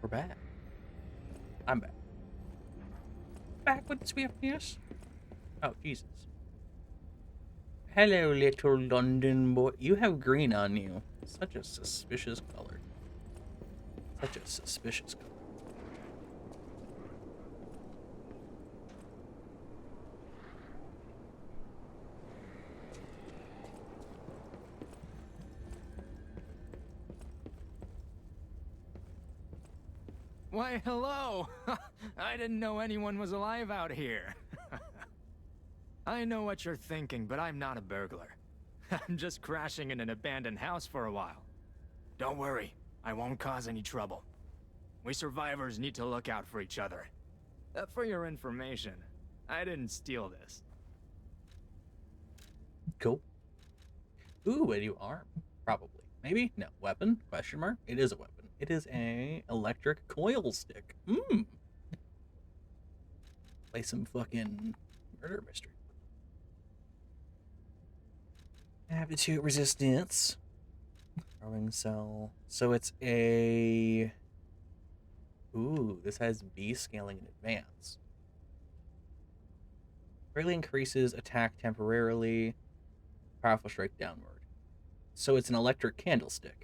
We're back. I'm back. Back with swiftness. Oh, Jesus. Hello, little London boy. You have green on you. Such a suspicious color. Such a suspicious color. Why, hello! I didn't know anyone was alive out here. I know what you're thinking, but I'm not a burglar. I'm just crashing in an abandoned house for a while. Don't worry, I won't cause any trouble. We survivors need to look out for each other. For your information, I didn't steal this. Cool. Ooh, a new arm. Probably. Maybe? No. Weapon? Question mark? It is a weapon. It is a electric coil stick. Play some fucking murder mystery. Aptitude resistance. Throwing cell. So it's a... Ooh, this has B scaling in advance. Greatly increases attack temporarily. Powerful strike downward. So it's an electric candlestick.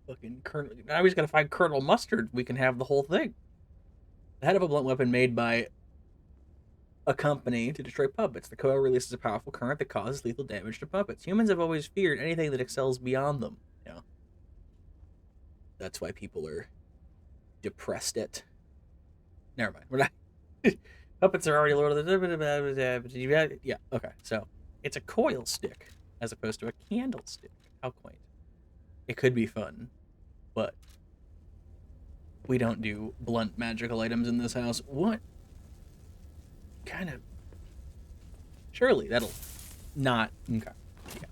Fucking Colonel. Now we just gotta find Colonel Mustard. We can have the whole thing. The head of a blunt weapon made by a company to destroy puppets. The coil releases a powerful current that causes lethal damage to puppets. Humans have always feared anything that excels beyond them. You know, that's why people are depressed at. Never mind. We're not. Puppets are already Lord of the. Yeah. Okay. So it's a coil stick as opposed to a candlestick. How quaint. It could be fun, but we don't do blunt magical items in this house. What kind of? Surely that'll not. Okay. Yeah.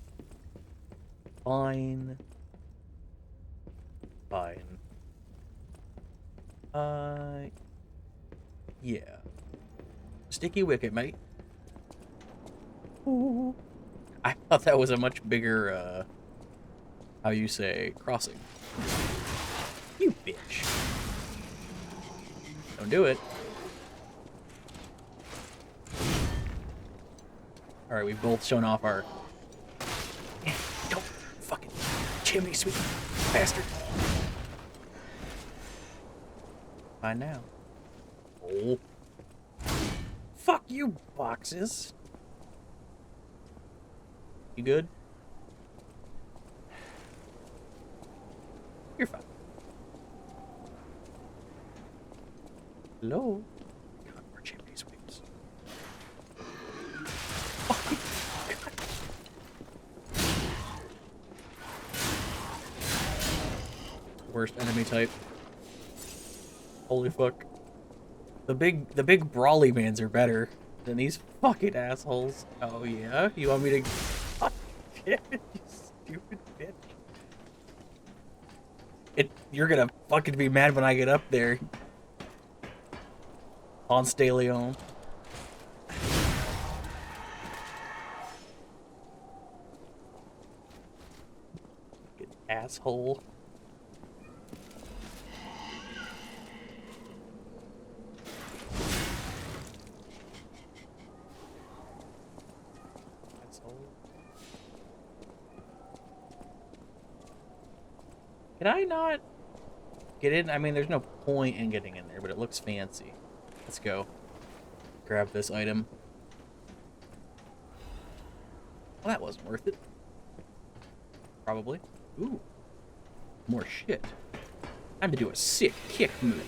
Fine. Fine. Yeah. Sticky wicket, mate. Ooh. I thought that was a much bigger, how you say, crossing. You bitch. Don't do it. Alright, we've both shown off our... Don't fucking chimney sweep, bastard. Fine now. Oh. Fuck you, boxes. You good? You're fine. Hello? God, more chimney sweeps. Oh, God. Worst enemy type. Holy fuck. The big brawly mans are better than these fucking assholes. Oh yeah? You want me to... God damn it, you stupid bitch. You're gonna fucking be mad when I get up there. Ponce de Leon. Fucking asshole. Can I not get in? I mean, there's no point in getting in there, but it looks fancy. Let's go. Grab this item. Well, that wasn't worth it. Probably. Ooh. More shit. Time to do a sick kick move.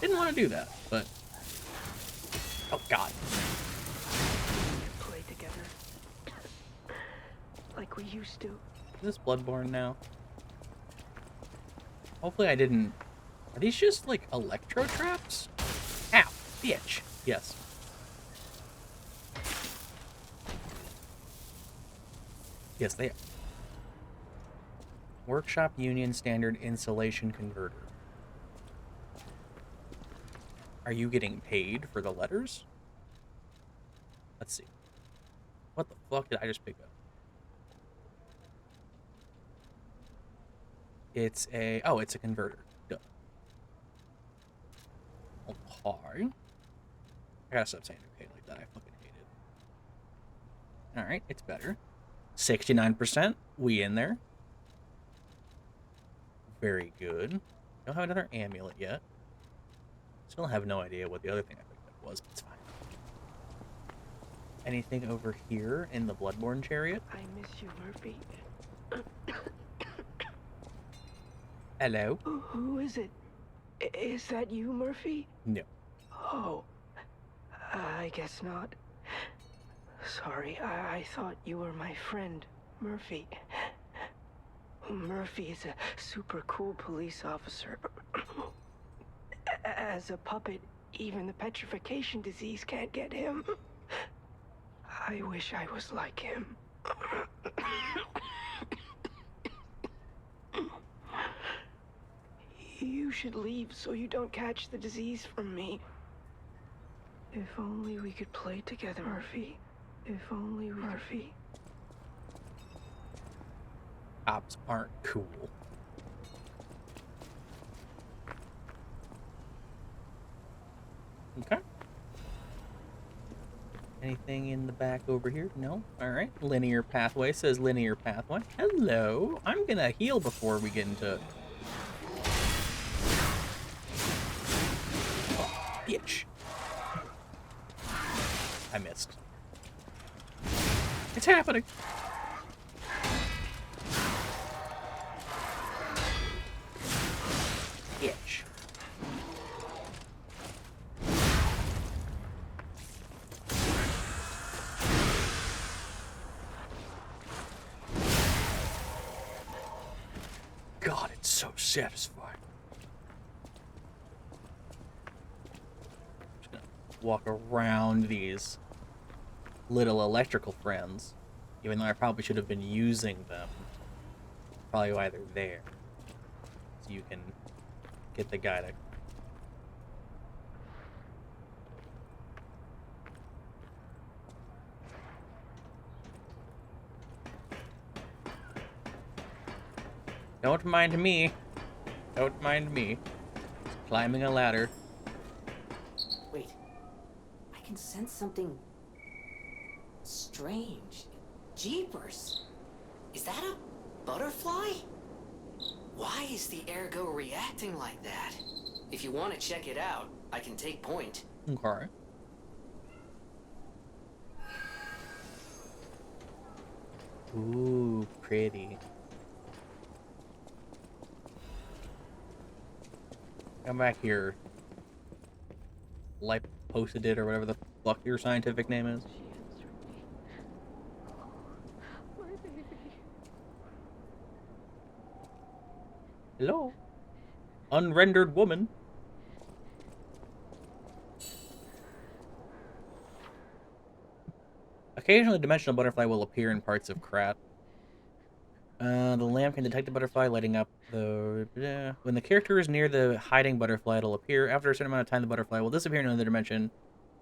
Didn't want to do that, but... Oh, God. Play together. Like we used to. Is this Bloodborne now? Hopefully I didn't... Are these just, like, electro traps? Ow, bitch. Yes. Yes, they are. Workshop Union Standard Insulation Converter. Are you getting paid for the letters? Let's see. What the fuck did I just pick up? It's a... Oh, it's a converter. Duh. Okay. I gotta stop saying okay like that. I fucking hate it. Alright, it's better. 69%. We in there. Very good. Don't have another amulet yet. Still have no idea what the other thing I picked up was, but it's fine. Anything over here in the Bloodborne chariot? I miss you, Murphy. Hello? Who is it? Is that you, Murphy? No. Oh, I guess not. Sorry, I thought you were my friend, Murphy. Murphy is a super cool police officer. As a puppet, even the petrification disease can't get him. I wish I was like him. You should leave so you don't catch the disease from me. If only we could play together, Murphy. If only we Murphy. Cops aren't cool. Okay. Anything in the back over here? No? Alright. Linear pathway says linear pathway. Hello. I'm gonna heal before we get into... Oh, bitch. I missed. It's happening. Bitch. God, it's so satisfying. Just gonna walk around these little electrical friends, even though I probably should have been using them. Probably why they're there. So you can get the guy to... Don't mind me. Don't mind me. Just climbing a ladder. Wait. I can sense something strange. Jeepers. Is that a butterfly? Why is the ergo reacting like that? If you want to check it out, I can take point. Okay. Ooh, pretty. Come back here. Light posted it or whatever the fuck your scientific name is. She answered me. My baby. Hello? Unrendered woman. Occasionally, a dimensional butterfly will appear in parts of Krat. The lamp can detect the butterfly, lighting up the... When the character is near the hiding butterfly, it'll appear. After a certain amount of time, the butterfly will disappear in another dimension.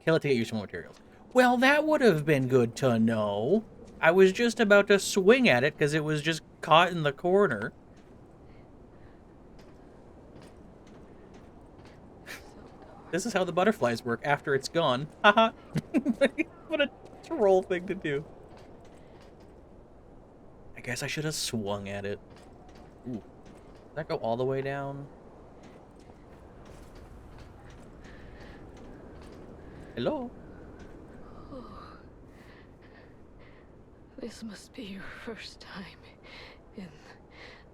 Kill it to get useful materials. Well, that would have been good to know. I was just about to swing at it because it was just caught in the corner. This is how the butterflies work after it's gone. Haha. What a troll thing to do. I guess I should have swung at it. Ooh. Does that go all the way down? Hello? Oh. This must be your first time in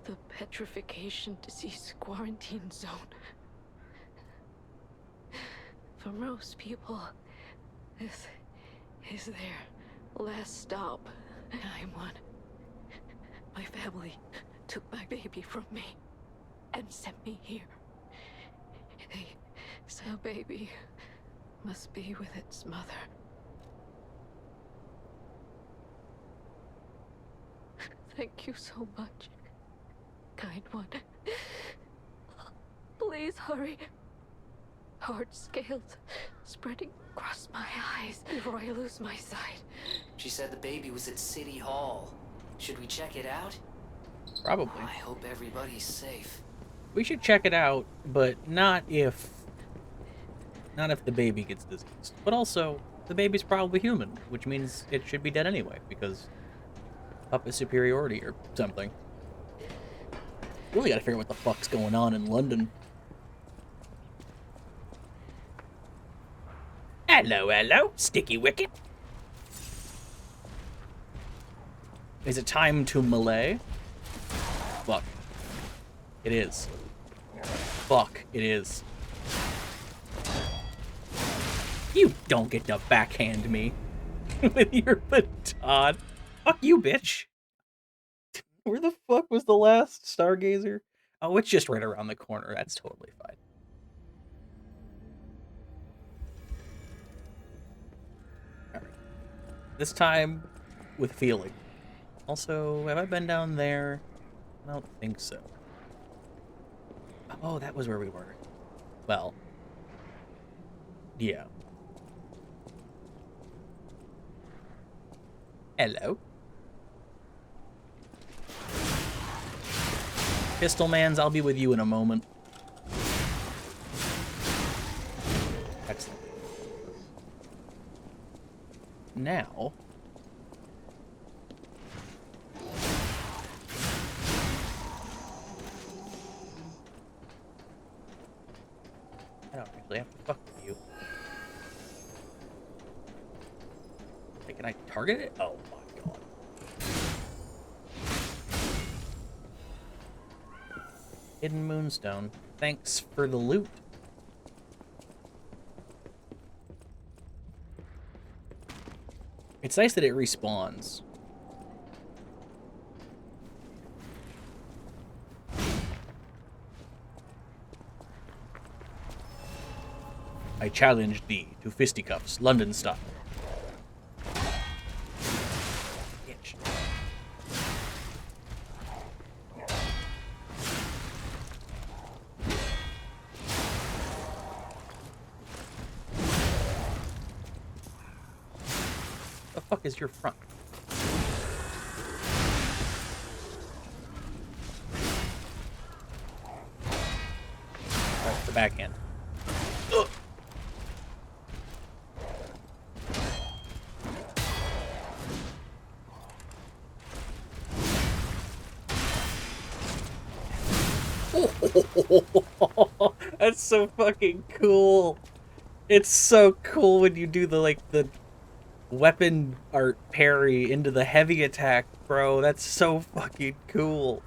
the petrification disease quarantine zone. For most people, this is their last stop. I'm one. My family took my baby from me and sent me here. They said a baby must be with its mother. Thank you so much, kind one. Please hurry. hard scales spreading across my eyes before I lose my sight. She said the baby was at City Hall. Should we check it out? Probably. I hope everybody's safe. We should check it out, but not if the baby gets diseased. But also, the baby's probably human, which means it should be dead anyway, because puppet superiority or something. Really gotta figure out what the fuck's going on in London. Hello, hello, Sticky Wicket. Is it time to melee? Fuck. It is. Fuck, it is. You don't get to backhand me with your baton. Fuck you, bitch. Where the fuck was the last Stargazer? Oh, it's just right around the corner. That's totally fine. Alright. This time with feeling. Also, have I been down there? I don't think so. Oh, that was where we were. Well. Yeah. Hello. Pistolmans, I'll be with you in a moment. Excellent. Now... I don't actually have to fuck with you. Hey, can I target it? Oh my god. Hidden Moonstone. Thanks for the loot. It's nice that it respawns. I challenge thee to fisticuffs, London style. Bitch. The fuck is your front? Alright, the backhand. Ugh. That's so fucking cool. It's so cool when you do the weapon art parry into the heavy attack, bro. That's so fucking cool.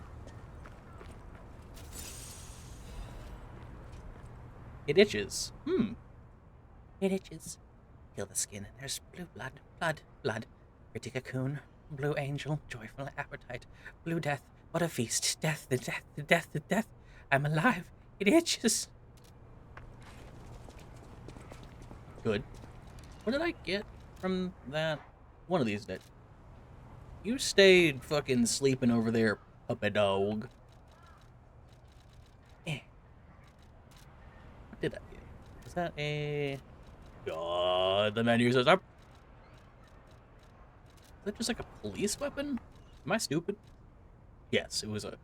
It itches. It itches. Feel the skin. There's blue blood, blood. Pretty cocoon, blue angel, joyful appetite, blue death. What a feast. Death, the death, the death, the death. I'm alive. It itches. Good. What did I get from that? One of these did. You stayed fucking sleeping over there, puppy dog. Eh. What did I get? Is that a... God, the menu says up. Is that just like a police weapon? Am I stupid? Yes, it was a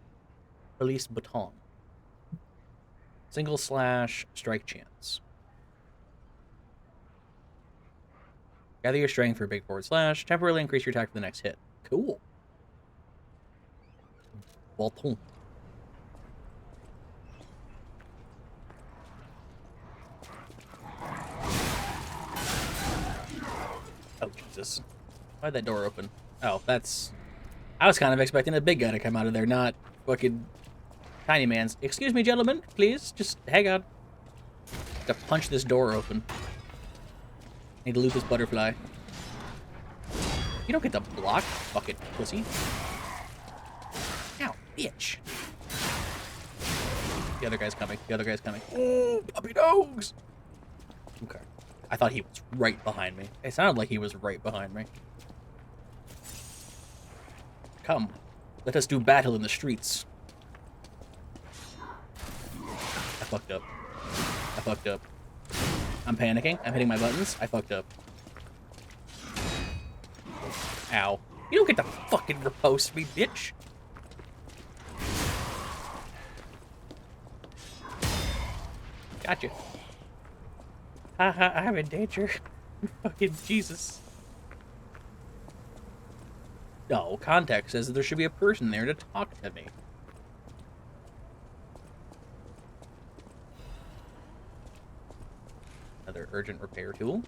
police baton. Single slash strike chance. Gather your strength for a big forward slash. Temporarily increase your attack for the next hit. Cool. Baton. Oh, Jesus. Why'd that door open? Oh, that's... I was kind of expecting a big guy to come out of there, not fucking tiny man's. Excuse me, gentlemen, please, just hang on. To punch this door open. Need to loot this butterfly. You don't get to block, fucking pussy. Ow, bitch. The other guy's coming. The other guy's coming. Oh, puppy dogs! Okay. I thought he was right behind me. It sounded like he was right behind me. Come, let us do battle in the streets. I fucked up. I fucked up. I'm panicking. I'm hitting my buttons. I fucked up. Ow. You don't get to fucking riposte me, bitch. Gotcha. Haha, I'm in danger. Fucking Jesus. No, context says that there should be a person there to talk to me. Another urgent repair tool.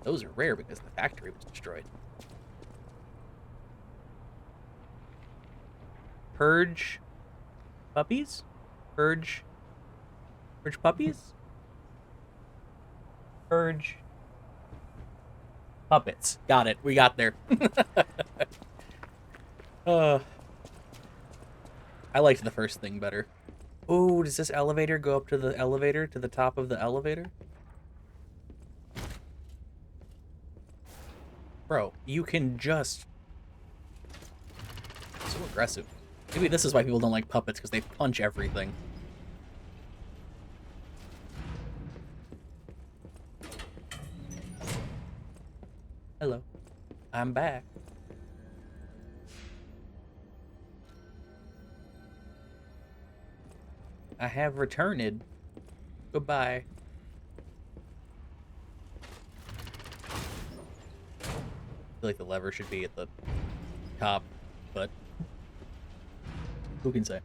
Those are rare because the factory was destroyed. Purge puppies? Purge puppies? Purge puppets. Got it. We got there. I liked the first thing better. Oh, does this elevator go up to the elevator? To the top of the elevator? Bro, you can just... So aggressive. Maybe this is why people don't like puppets, because they punch everything. Hello. I'm back. I have returned. Goodbye. I feel like the lever should be at the top, but who can say?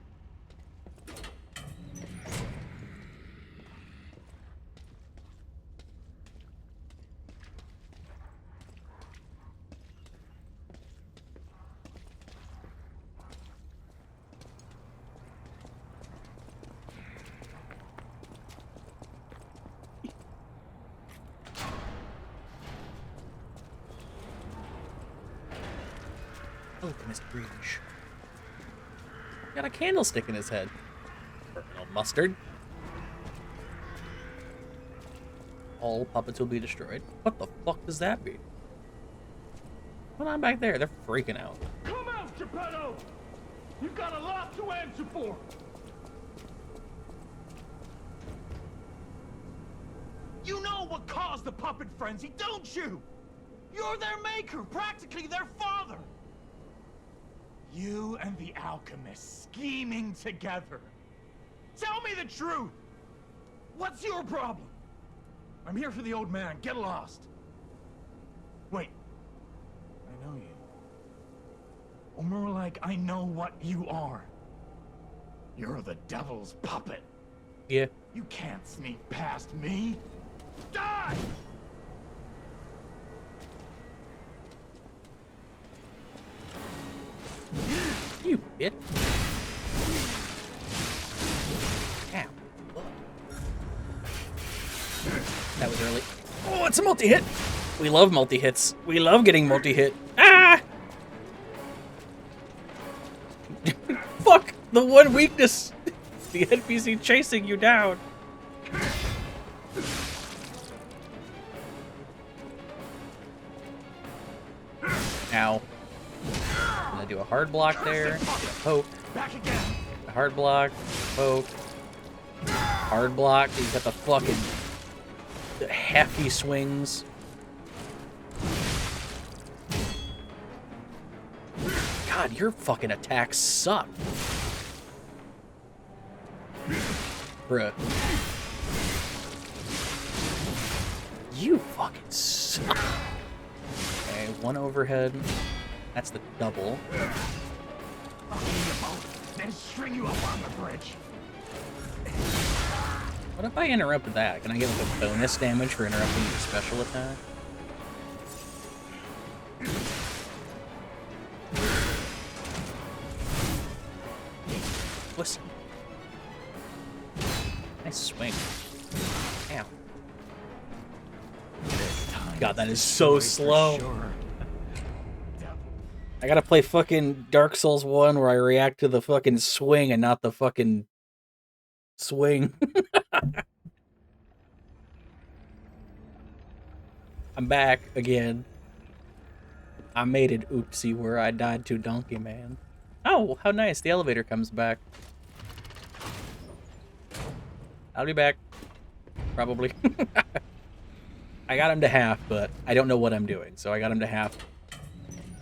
Alchemist Bridge. Got a candlestick in his head. Colonel Mustard. All puppets will be destroyed. What the fuck does that mean? What's on back there? They're freaking out. Come out, Geppetto! You've got a lot to answer for! You know what caused the puppet frenzy, don't you? You're their maker, practically their father! You and the alchemist scheming together. Tell me the truth! What's your problem? I'm here for the old man. Get lost. Wait. I know you. Or more like, I know what you are. You're the devil's puppet. Yeah. You can't sneak past me. Die! You bitch. Ow. That was early. Oh, it's a multi-hit. We love multi-hits. We love getting multi-hit. Ah! Fuck! The one weakness! The NPC chasing you down. Ow. I'm gonna do a hard block there. Get a poke. Back again. A hard block. Poke. Hard block. He's got the fucking hefty swings. God, your fucking attacks suck. Bruh. You fucking suck. Okay, one overhead. That's the double. I'll give you both, then string you up on the bridge. What if I interrupted that? Can I get like a bonus damage for interrupting your special attack? Listen. Nice swing. Ow. God, that is so slow. I gotta play fucking Dark Souls 1 where I react to the fucking swing and not the fucking swing. I'm back again. I made it oopsie where I died to Donkey Man. Oh, how nice. The elevator comes back. I'll be back. probably. I got him to half, but I don't know what I'm doing, so I got him to half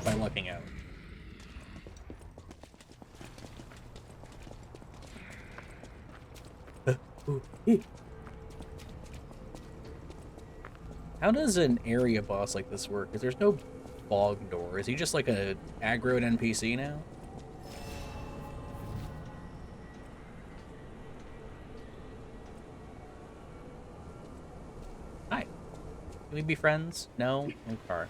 by lucking out. How does an area boss like this work? Because there's no bog door. Is he just like a aggroed NPC now? Hi. Can we be friends? No? Okay.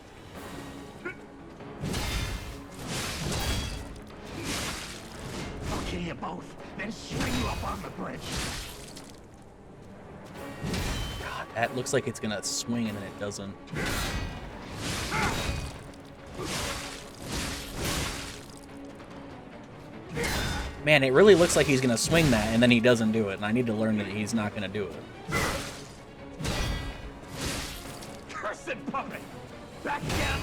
I'll kill you both, then string you up on the bridge. God, that looks like it's gonna swing and then it doesn't. Man, it really looks like he's gonna swing that and then he doesn't do it, and I need to learn that he's not gonna do it. Cursed puppet! Back again!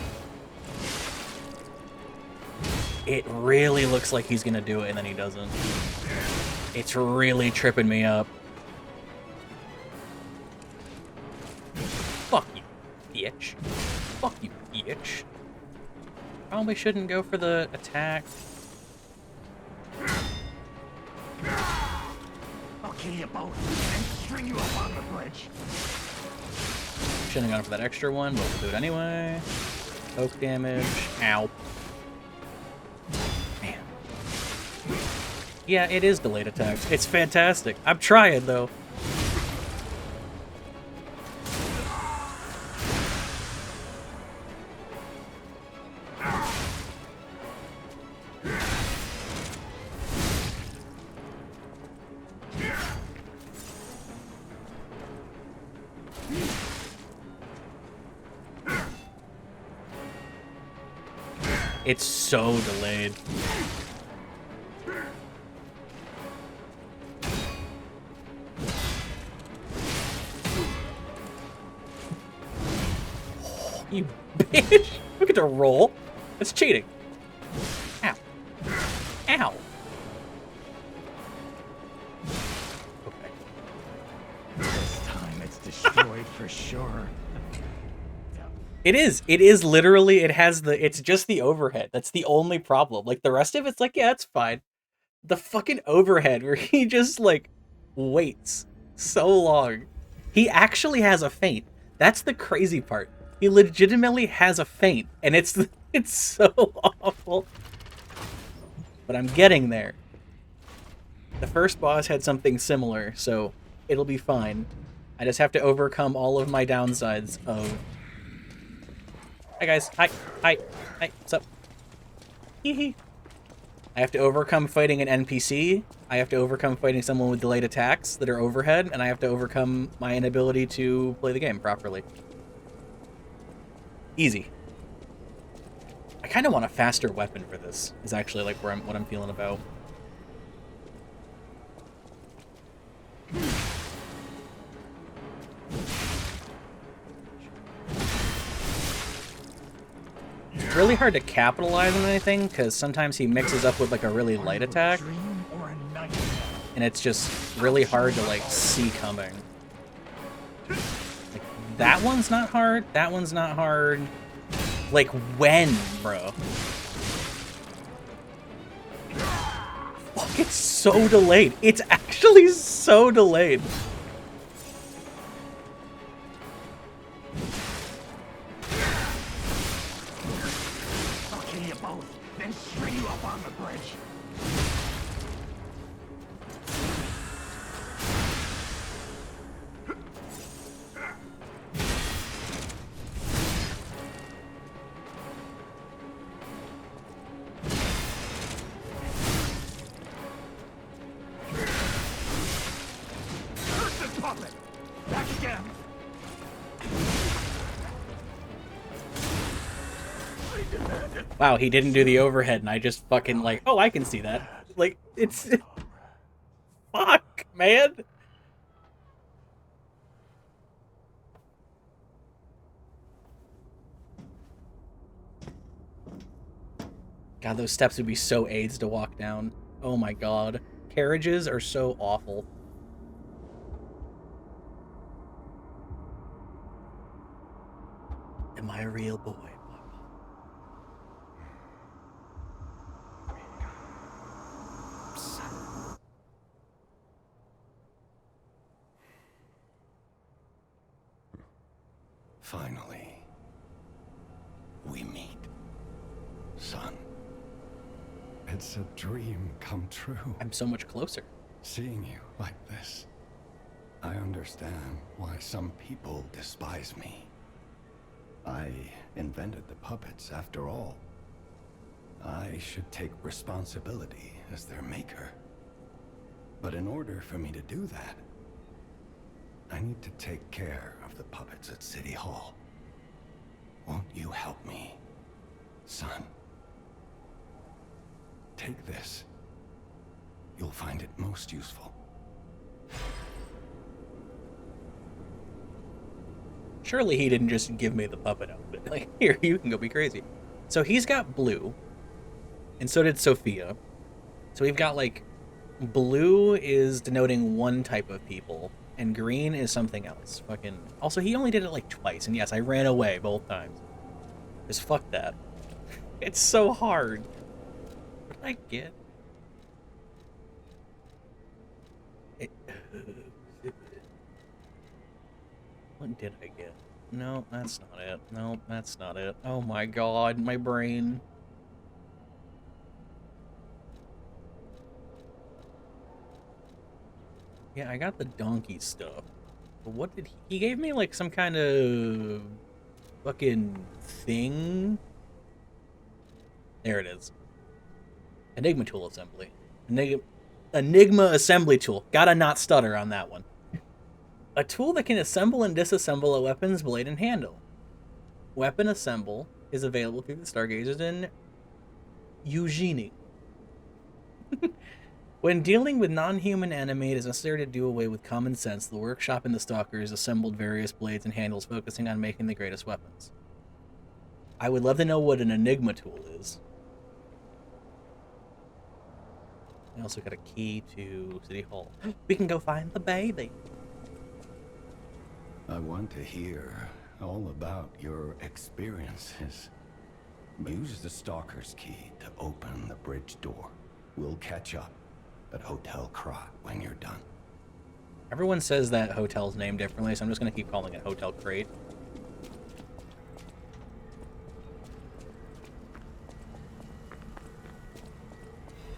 It really looks like he's gonna do it and then he doesn't. It's really tripping me up. Fuck you, bitch. Fuck you, bitch. Probably shouldn't go for the attack. I'll kill you both, and string you up on the bridge. Shouldn't have gone for that extra one, but we'll do it anyway. Poke damage. Ow. Man. Yeah, it is delayed attacks. It's fantastic. I'm trying, though. It's so delayed. Oh, you bitch! Look at the roll. That's cheating. Ow. Ow. Okay. This time it's destroyed for sure. It is. It is literally, it has the, it's just the overhead. That's the only problem. Like, the rest of it's like, yeah, it's fine. The fucking overhead where he just, like, waits so long. He actually has a feint. That's the crazy part. He legitimately has a feint, and it's so awful. But I'm getting there. The first boss had something similar, so it'll be fine. I just have to overcome all of my downsides of... Hi guys. Hi. Hi. Hi. What's up? Hee. I have to overcome fighting an NPC. I have to overcome fighting someone with delayed attacks that are overhead, and I have to overcome my inability to play the game properly. Easy. I kind of want a faster weapon for this. Is actually like what I'm feeling about. It's really hard to capitalize on anything because sometimes he mixes up with like a really light attack, and it's just really hard to like see coming. Like, that one's not hard. That one's not hard. Like when, bro? Fuck, it's so delayed. It's actually so delayed. Then string you up on the bridge. Cursed puppet! Back again! Wow, he didn't do the overhead, and I just fucking like, oh, I can see that. Like, it's... Fuck, man! God, those steps would be so AIDS to walk down. Oh my god. Carriages are so awful. Am I a real boy? Finally, we meet, son. It's a dream come true. I'm so much closer. Seeing you like this, I understand why some people despise me. I invented the puppets after all. I should take responsibility as their maker. But in order for me to do that, I need to take care of the puppets at City Hall. Won't you help me, son? Take this. You'll find it most useful. Surely he didn't just give me the puppet outfit. Like, here, you can go be crazy. So he's got blue, and so did Sophia. So we've got, like, blue is denoting one type of people, and green is something else. Fucking. Also, he only did it, like, twice, and yes, I ran away both times. Because fuck that. It's so hard. What did I get? What did I get? No, that's not it. No, that's not it. Oh my god, my brain. Yeah, I got the donkey stuff. But what did he gave me? Like some kind of fucking thing? There it is. Enigma tool assembly. Enigma assembly tool. Gotta not stutter on that one. A tool that can assemble and disassemble a weapon's blade and handle. Weapon assemble is available through the Stargazers in Eugenie. When dealing with non-human enemy, it is necessary to do away with common sense. The workshop in the Stalkers assembled various blades and handles, focusing on making the greatest weapons. I would love to know what an Enigma tool is. I also got a key to City Hall. We can go find the baby. I want to hear all about your experiences. Use the Stalker's key to open the bridge door. We'll catch up at Hotel Krat when you're done. Everyone says that hotel's named differently, so I'm just going to keep calling it Hotel Crate.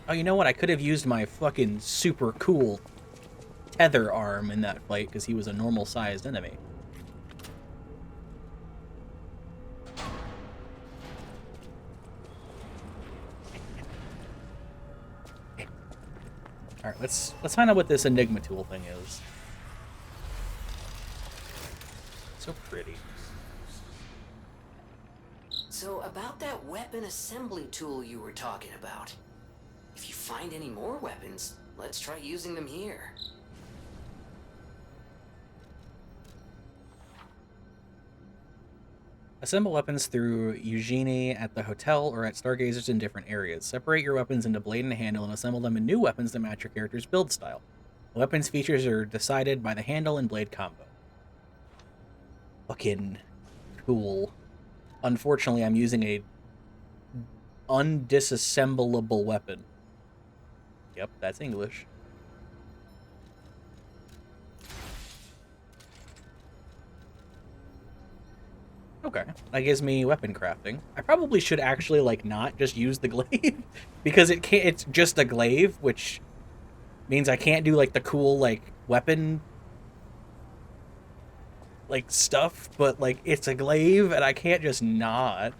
Oh, you know what? I could have used my fucking super cool tether arm in that fight, because he was a normal-sized enemy. Alright, let's find out what this Enigma tool thing is. So pretty. So, about that weapon assembly tool you were talking about. If you find any more weapons, let's try using them here. Assemble weapons through Eugenie at the hotel or at Stargazers in different areas. Separate your weapons into blade and handle and assemble them in new weapons that match your character's build style. The weapons features are decided by the handle and blade combo. Fucking cool. Unfortunately, I'm using a undisassemblable weapon. Yep, that's English. Okay, that gives me weapon crafting. I probably should actually, like, not just use the glaive, because it's just a glaive, which means I can't do, like, the cool, like, weapon, like, stuff, but, like, it's a glaive, and I can't just not.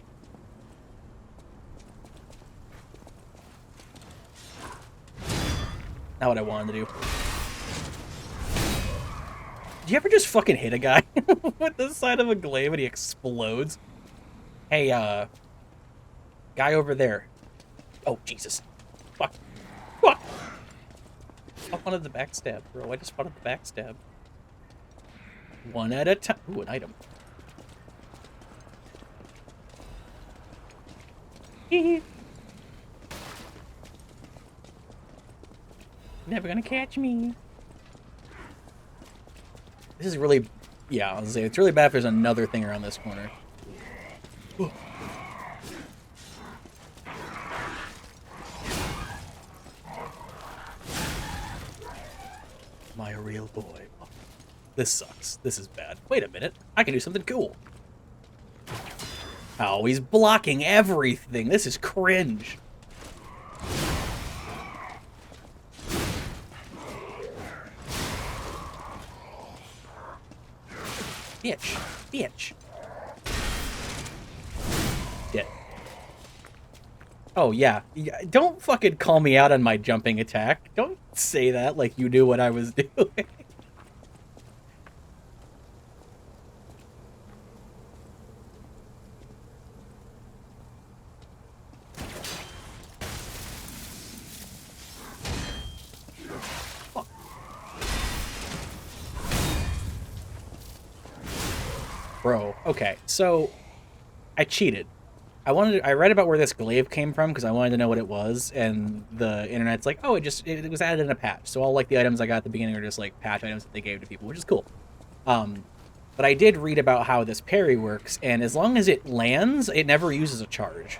Not what I wanted to do. Do you ever just fucking hit a guy with the side of a glaive and he explodes? Hey, guy over there. Oh, Jesus. Fuck. Fuck. I wanted the backstab, bro. I just wanted the backstab. One at a time. Ooh, an item. Never gonna catch me. This is really, yeah, I was gonna say, it's really bad if there's another thing around this corner. Am I a real boy? Oh, this sucks. This is bad. Wait a minute. I can do something cool. Oh, he's blocking everything. This is cringe. Bitch. Bitch. Dead. Oh, yeah. Don't fucking call me out on my jumping attack. Don't say that like you knew what I was doing. Bro, okay, so I cheated. I read about where this glaive came from because I wanted to know what it was, and the internet's like, oh, it was added in a patch. So all like the items I got at the beginning are just like patch items that they gave to people, which is cool. But I did read about how this parry works, and as long as it lands, it never uses a charge.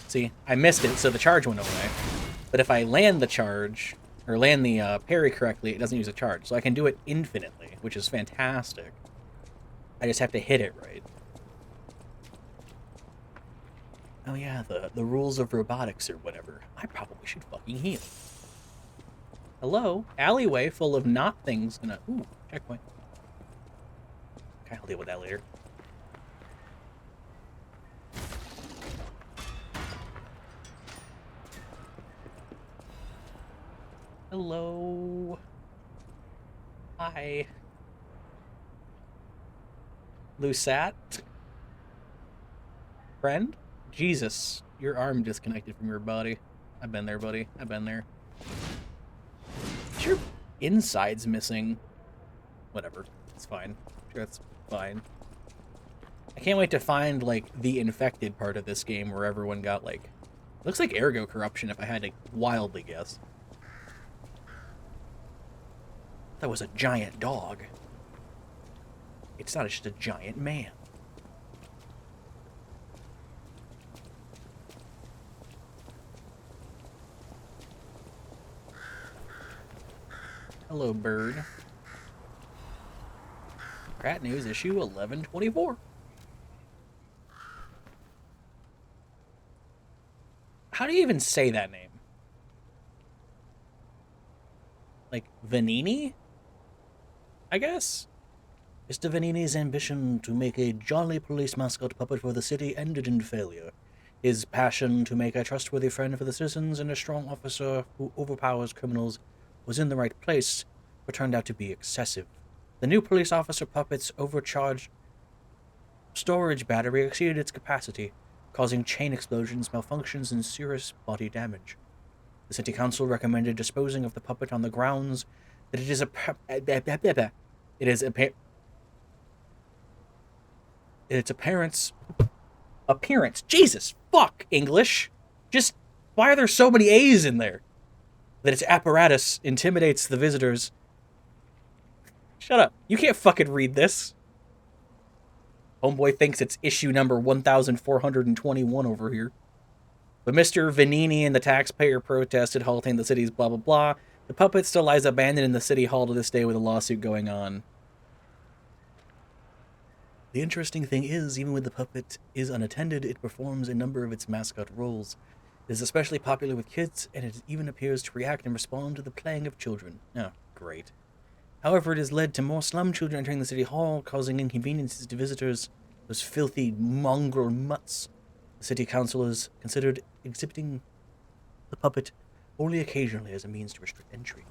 See, I missed it, so the charge went away. But if I land the charge, or land the parry correctly, it doesn't use a charge. So I can do it infinitely, which is fantastic. I just have to hit it right. Oh yeah, the rules of robotics or whatever. I probably should fucking heal. Hello? Alleyway full of not things gonna... Ooh, checkpoint. Okay, I'll deal with that later. Hello. Hi. Lusat? Friend? Jesus, your arm disconnected from your body. I've been there, buddy. I've been there. Your inside's missing. Whatever. It's fine. Sure, that's fine. I can't wait to find, like, the infected part of this game where everyone got, like... Looks like ergo corruption if I had to wildly guess. That was a giant dog. It's not just a giant man. Hello, bird. Rat News issue 1124. How do you even say that name? Like, Vanini? I guess? Mr. Vanini's ambition to make a jolly police mascot puppet for the city ended in failure. His passion to make a trustworthy friend for the citizens and a strong officer who overpowers criminals was in the right place, but turned out to be excessive. The new police officer puppet's overcharged storage battery exceeded its capacity, causing chain explosions, malfunctions, and serious body damage. The city council recommended disposing of the puppet on the grounds that its appearance. Jesus fuck, English. Just, why are there so many A's in there? That its apparatus intimidates the visitors. Shut up. You can't fucking read this. Homeboy thinks it's issue number 1421 over here. But Mr. Vanini and the taxpayer protested, halting the city's blah blah blah. The puppet still lies abandoned in the city hall to this day with a lawsuit going on. The interesting thing is, even when the puppet is unattended, it performs a number of its mascot roles. It is especially popular with kids, and it even appears to react and respond to the playing of children. Oh, great. However, it has led to more slum children entering the city hall, causing inconveniences to visitors, those filthy mongrel mutts. The city council has considered exhibiting the puppet only occasionally as a means to restrict entry.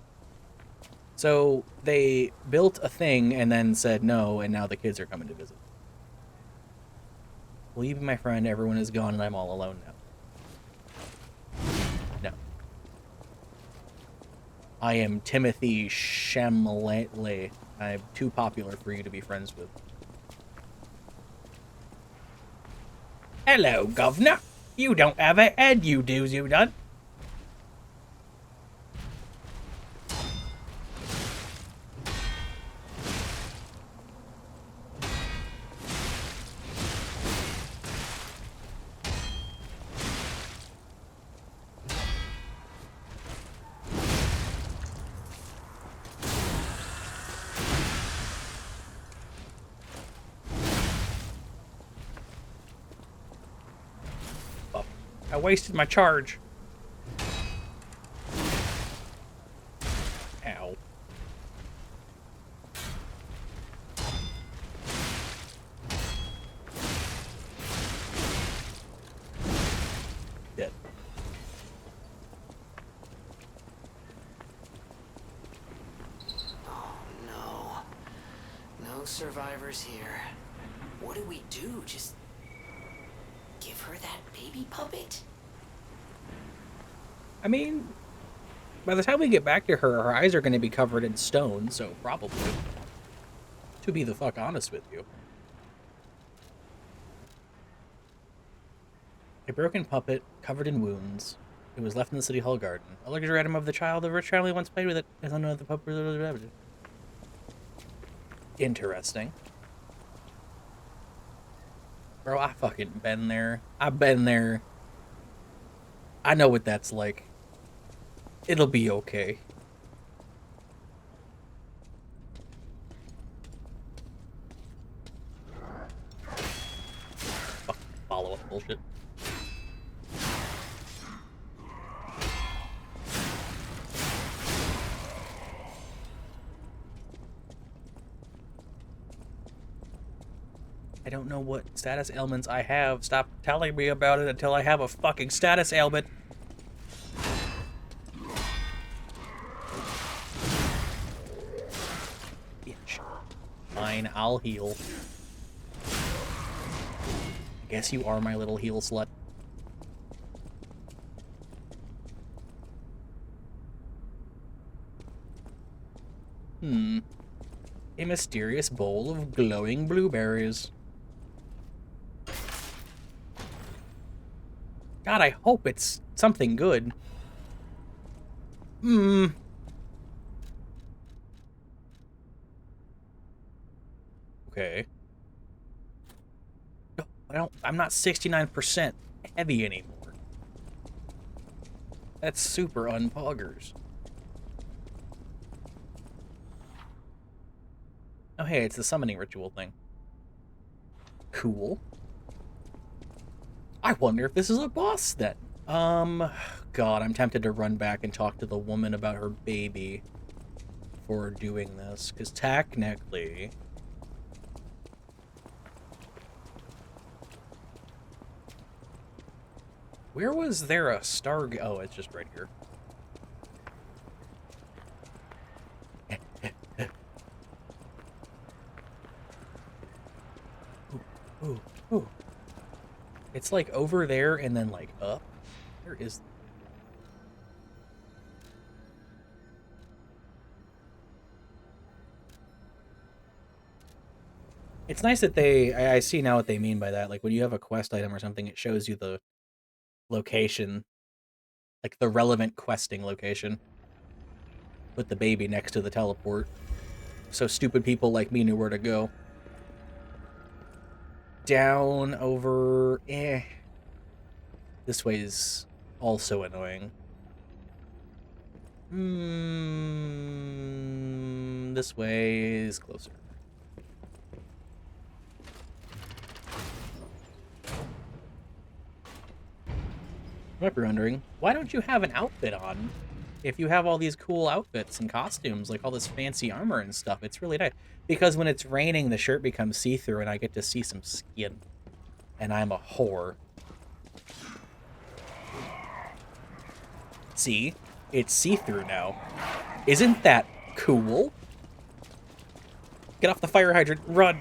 So, they built a thing and then said no, and now the kids are coming to visit. Will you be my friend? Everyone is gone and I'm all alone now. No. I am Timothy Chalamet. I'm too popular for you to be friends with. Hello, governor. You don't have a head, you do, you don't. I wasted my charge. Ow. Dead. Oh no. No survivors here. What do we do? Just give her that baby puppet? I mean, by the time we get back to her, her eyes are going to be covered in stone, so probably. To be the fuck honest with you. A broken puppet, covered in wounds. It was left in the City Hall garden. A luxury item of the child of a rich family once played with it. I don't know if the puppet... Interesting. Bro, I fucking been there. I've been there. I know what that's like. It'll be okay. Fuck, follow-up bullshit. I don't know what status ailments I have. Stop telling me about it until I have a fucking status ailment. Bitch. Fine, I'll heal. I guess you are my little heal slut. A mysterious bowl of glowing blueberries. God, I hope it's something good. Okay. No, I'm not 69% heavy anymore. That's super unpoggers. Oh, hey, it's the summoning ritual thing. Cool. I wonder if this is a boss then. God, I'm tempted to run back and talk to the woman about her baby before doing this, because technically... Where was there a star... Oh, it's just right here. Ooh, ooh. It's like over there and then like up. Where is... It's nice that I see now what they mean by that. Like when you have a quest item or something, it shows you the location, like the relevant questing location. Put the baby next to the teleport, so stupid people like me knew where to go. Down, over, This way is also annoying. This way is closer. You might be wondering, why don't you have an outfit on? If you have all these cool outfits and costumes, like all this fancy armor and stuff, it's really nice. Because when it's raining, the shirt becomes see-through and I get to see some skin. And I'm a whore. See? It's see-through now. Isn't that cool? Get off the fire hydrant, run!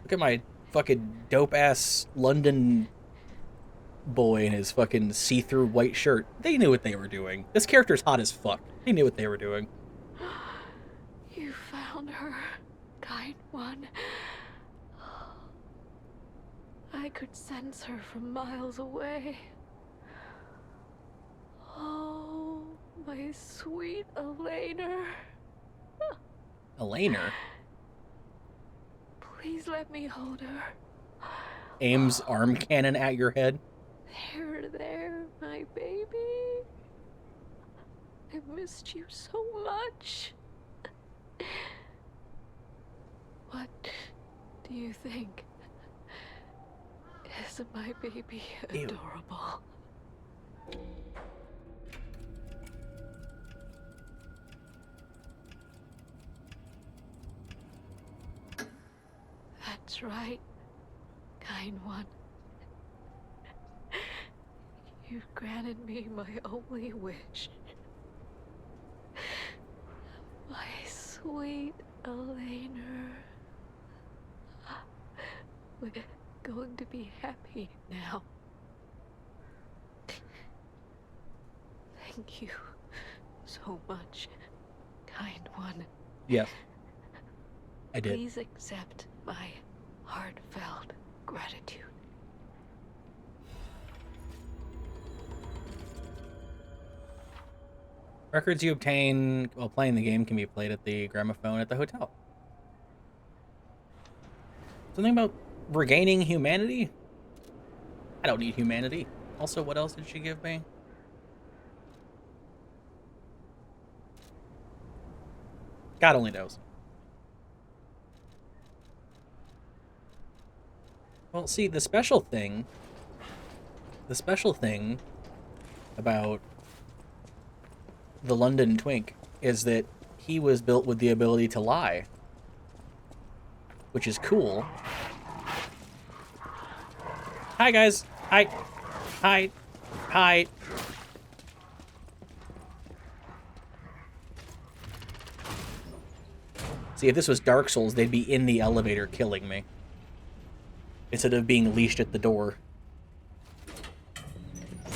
Look at my fucking dope-ass London boy in his fucking see-through white shirt. They knew what they were doing. This character's hot as fuck. They knew what they were doing. You found her, kind one. I could sense her from miles away. Oh, my sweet Elena. Elena? Please let me hold her. Aims arm cannon at your head. There, my baby. I missed you so much. What do you think? Is my baby Ew. adorable? That's right, kind one. You've granted me my only wish. My sweet Elena. We're going to be happy now. Thank you so much, kind one. Yes. I did. Please accept my heartfelt gratitude. Records you obtain while playing the game can be played at the gramophone at the hotel. Something about regaining humanity? I don't need humanity. Also, what else did she give me? God only knows. Well, see, the special thing about the London Twink is that he was built with the ability to lie, which is cool. Hi, guys. Hi. Hi. Hi. See, if this was Dark Souls, they'd be in the elevator killing me, instead of being leashed at the door.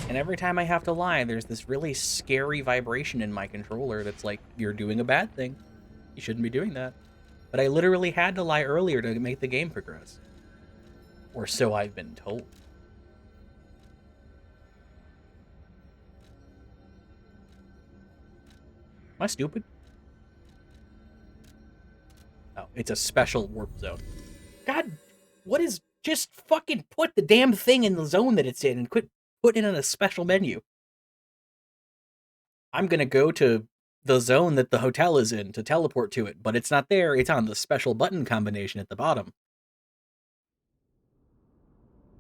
And every time I have to lie, there's this really scary vibration in my controller that's like, you're doing a bad thing. You shouldn't be doing that. But I literally had to lie earlier to make the game progress. Or so I've been told. Am I stupid? Oh, it's a special warp zone. God, what is... Just fucking put the damn thing in the zone that it's in and quit putting it in a special menu. I'm gonna go to the zone that the hotel is in to teleport to it, but it's not there. It's on the special button combination at the bottom.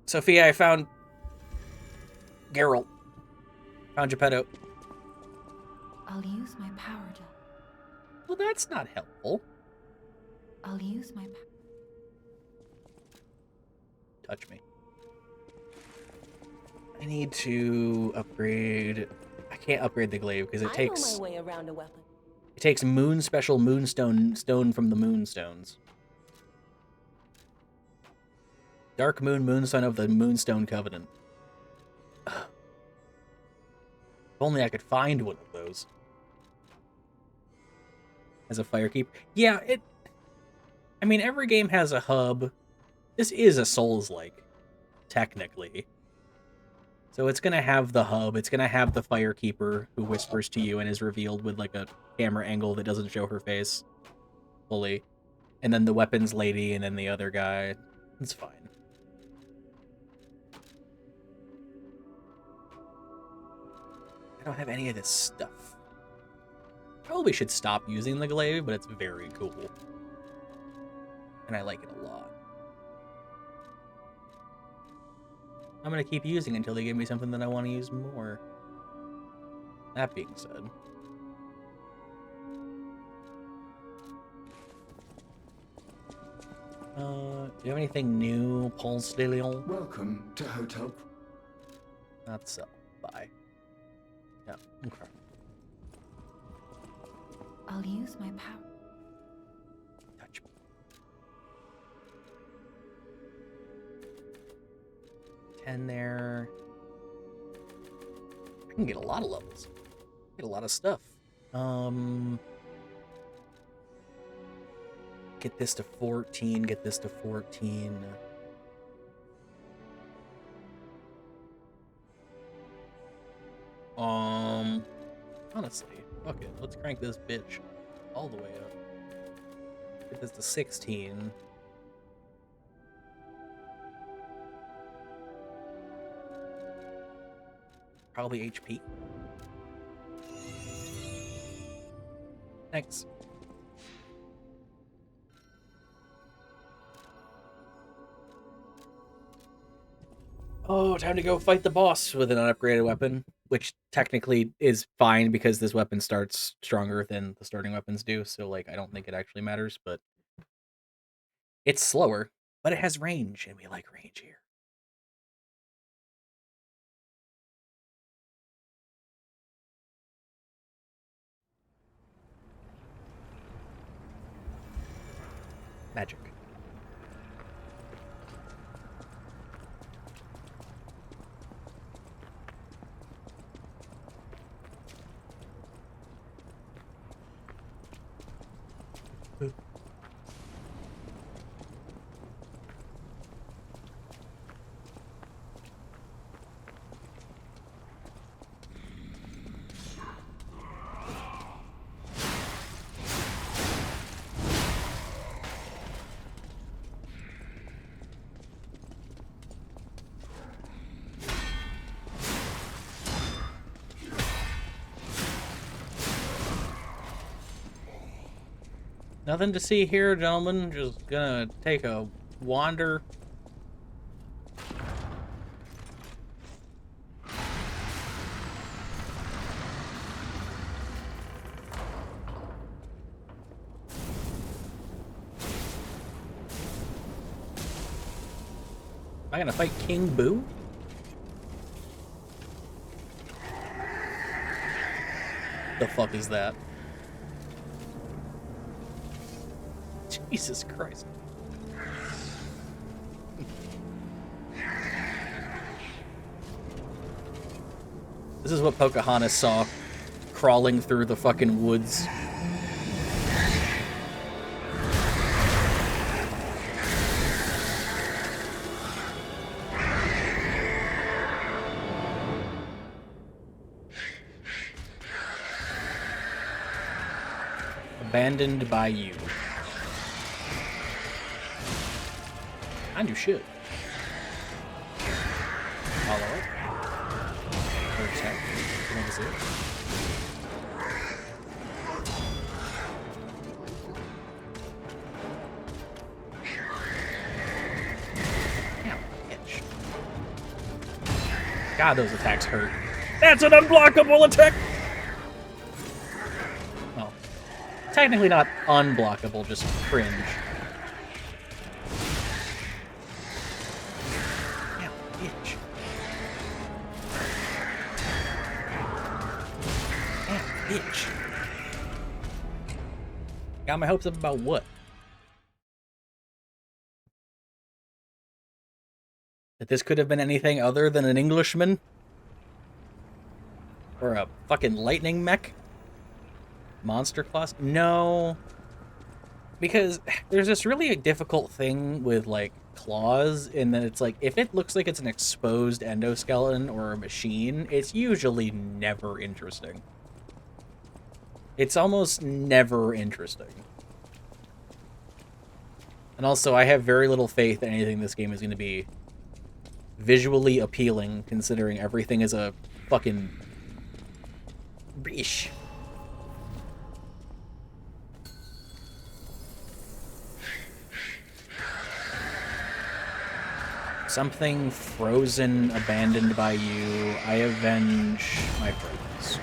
Sophia, I found Geralt. Found Geppetto. I'll use my power gel. Well, that's not helpful. I'll use my Touch me. I need to upgrade... I can't upgrade the glaive because it takes... I know my way around a weapon. It takes moon special moonstone stone from the moonstones. Dark moon moonstone of the Moonstone Covenant. If only I could find one of those. As a firekeep. Yeah, it... I mean, every game has a hub. This is a Souls-like, technically. So it's gonna have the hub, it's gonna have the Firekeeper who whispers to you and is revealed with like a camera angle that doesn't show her face fully. And then the weapons lady and then the other guy. It's fine. I don't have any of this stuff. Probably should stop using the glaive, but it's very cool. And I like it a lot. I'm gonna keep using it until they give me something that I want to use more. That being said. Do you have anything new, Pulse de Leon? Welcome to Hotel. Not so. Bye. Yeah, okay. I'll use my power. Touch me. 10 there. I can get a lot of levels. Get a lot of stuff. Get this to 14, get this to 14. Honestly, fuck it. Let's crank this bitch all the way up. Get this to 16. Probably HP. Thanks. Oh, time to go fight the boss with an unupgraded weapon, which technically is fine because this weapon starts stronger than the starting weapons do, so like I don't think it actually matters, but it's slower, but it has range, and we like range here. Magic. Nothing to see here, gentlemen. Just gonna take a wander. Am I gonna fight King Boo? The fuck is that? Jesus Christ. This is what Pocahontas saw crawling through the fucking woods. Abandoned by you. I knew shit. Follow it. Third step. You want to see it? Damn, itch. God, those attacks hurt. That's an unblockable attack! Well, technically not unblockable, just cringe. Bitch. Got my hopes up about what? That this could have been anything other than an Englishman? Or a fucking lightning mech? Monster class? No. Because there's this really difficult thing with, like, claws, in that it's like, if it looks like it's an exposed endoskeleton or a machine, it's usually never interesting. It's almost never interesting. And also, I have very little faith that anything in this game is going to be visually appealing, considering everything is a fucking bish. Something frozen, abandoned by you. I avenge my friends.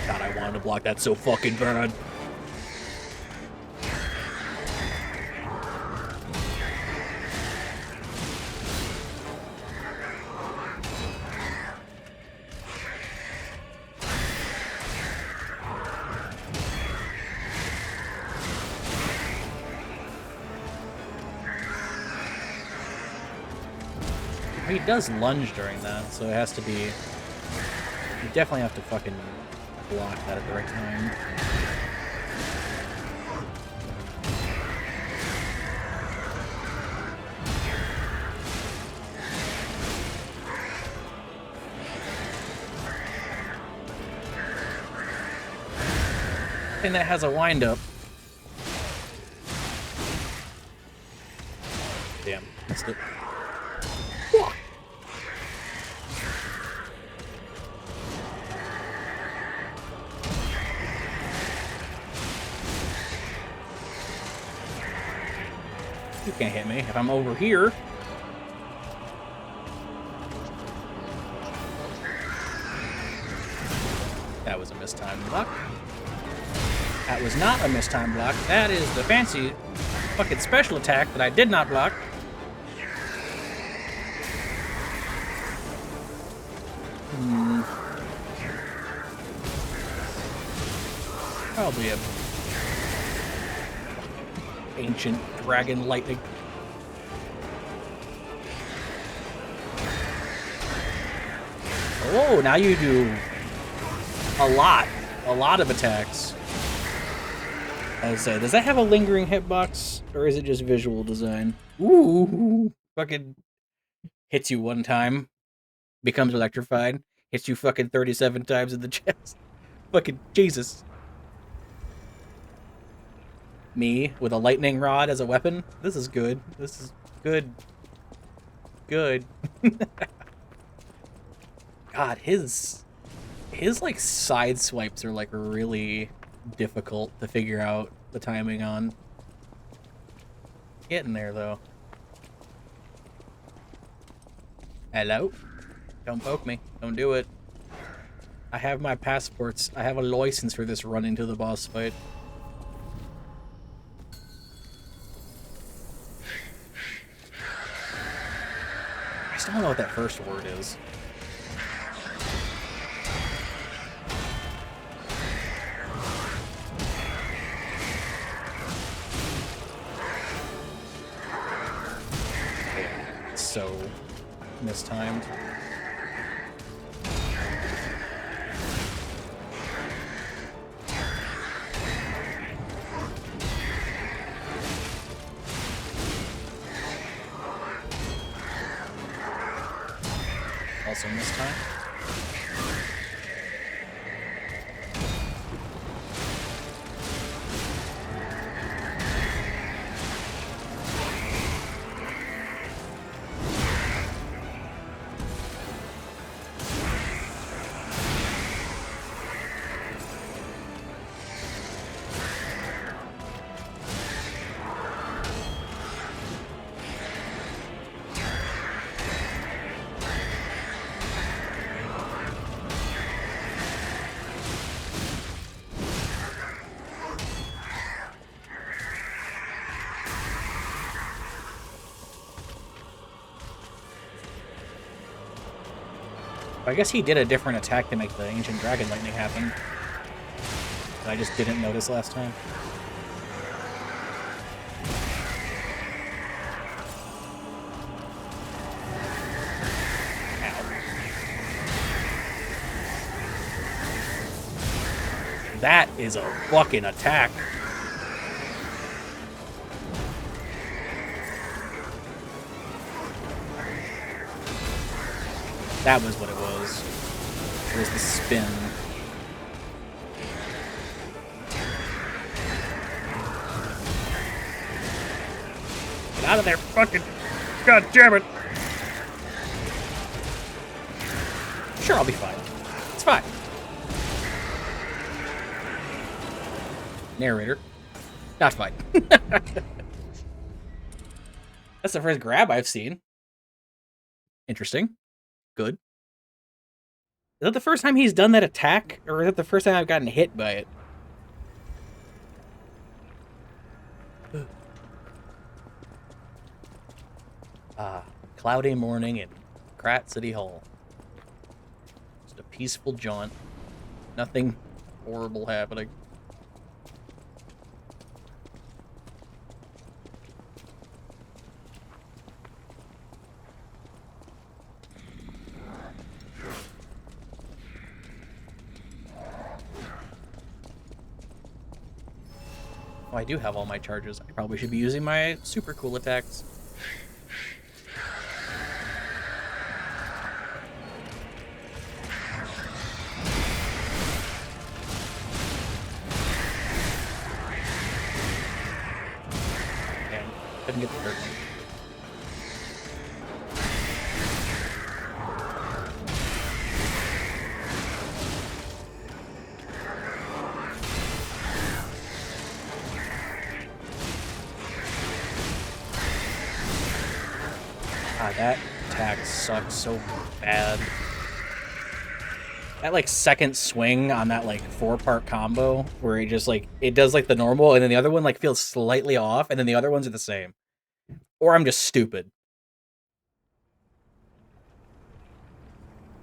God, I wanted to block that so fucking bad. He does lunge during that, so it has to be... You definitely have to fucking block that at the right time. And that has a wind-up. Damn, missed it. You can't hit me if I'm over here. That was a mistimed block. That was not a mistimed block. That is the fancy fucking special attack that I did not block. Probably a ancient dragon lightning. Oh, now you do a lot of attacks. I would say, does that have a lingering hitbox, or is it just visual design? Ooh, fucking hits you one time, becomes electrified, hits you fucking 37 times in the chest. Fucking Jesus. Me with a lightning rod as a weapon? This is good. This is good. Good. God, his like side swipes are like really difficult to figure out the timing on. Getting there though. Hello? Don't poke me. Don't do it. I have my passports. I have a license for this run into the boss fight. I still don't know what that first word is. So mistimed. Also mistimed. I guess he did a different attack to make the Ancient Dragon Lightning happen. I just didn't notice last time. Ow. That is a fucking attack. That was what it was. It was the spin. Get out of there, fucking... God damn it! Sure, I'll be fine. It's fine. Narrator. Not fine. That's the first grab I've seen. Interesting. Good. Is that the first time he's done that attack? Or is that the first time I've gotten hit by it? Cloudy morning in Krat City Hall. Just a peaceful jaunt. Nothing horrible happening. Oh, I do have all my charges. I probably should be using my super cool attacks. Damn, couldn't get the third one. God, that attack sucks so bad. That, like, second swing on that, like, 4-part combo, where it just, like, it does, like, the normal, and then the other one, like, feels slightly off, and then the other ones are the same. Or I'm just stupid.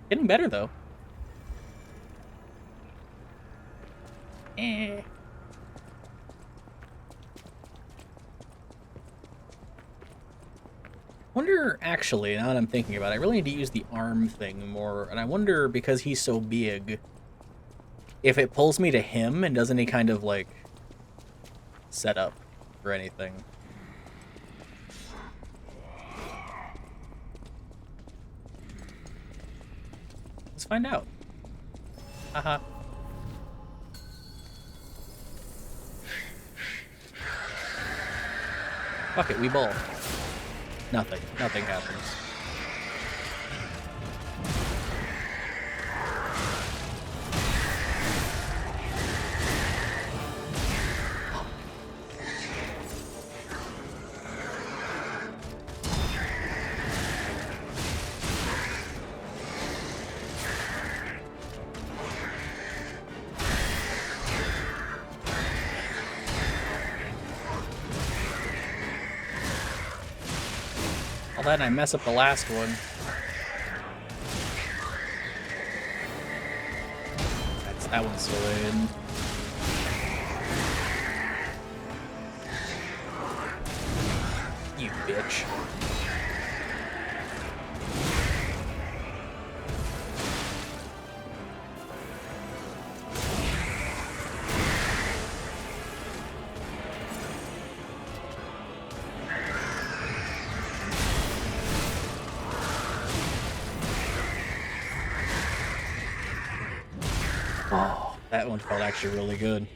Getting better, though. Wonder, actually, now that I'm thinking about it, I really need to use the arm thing more, and I wonder, because he's so big, if it pulls me to him and does any kind of, like, setup or anything. Let's find out. Haha. Fuck it, we ball. Nothing. Nothing happens. All that and I mess up the last one. That one's still in. You bitch. Oh, that one felt actually really good.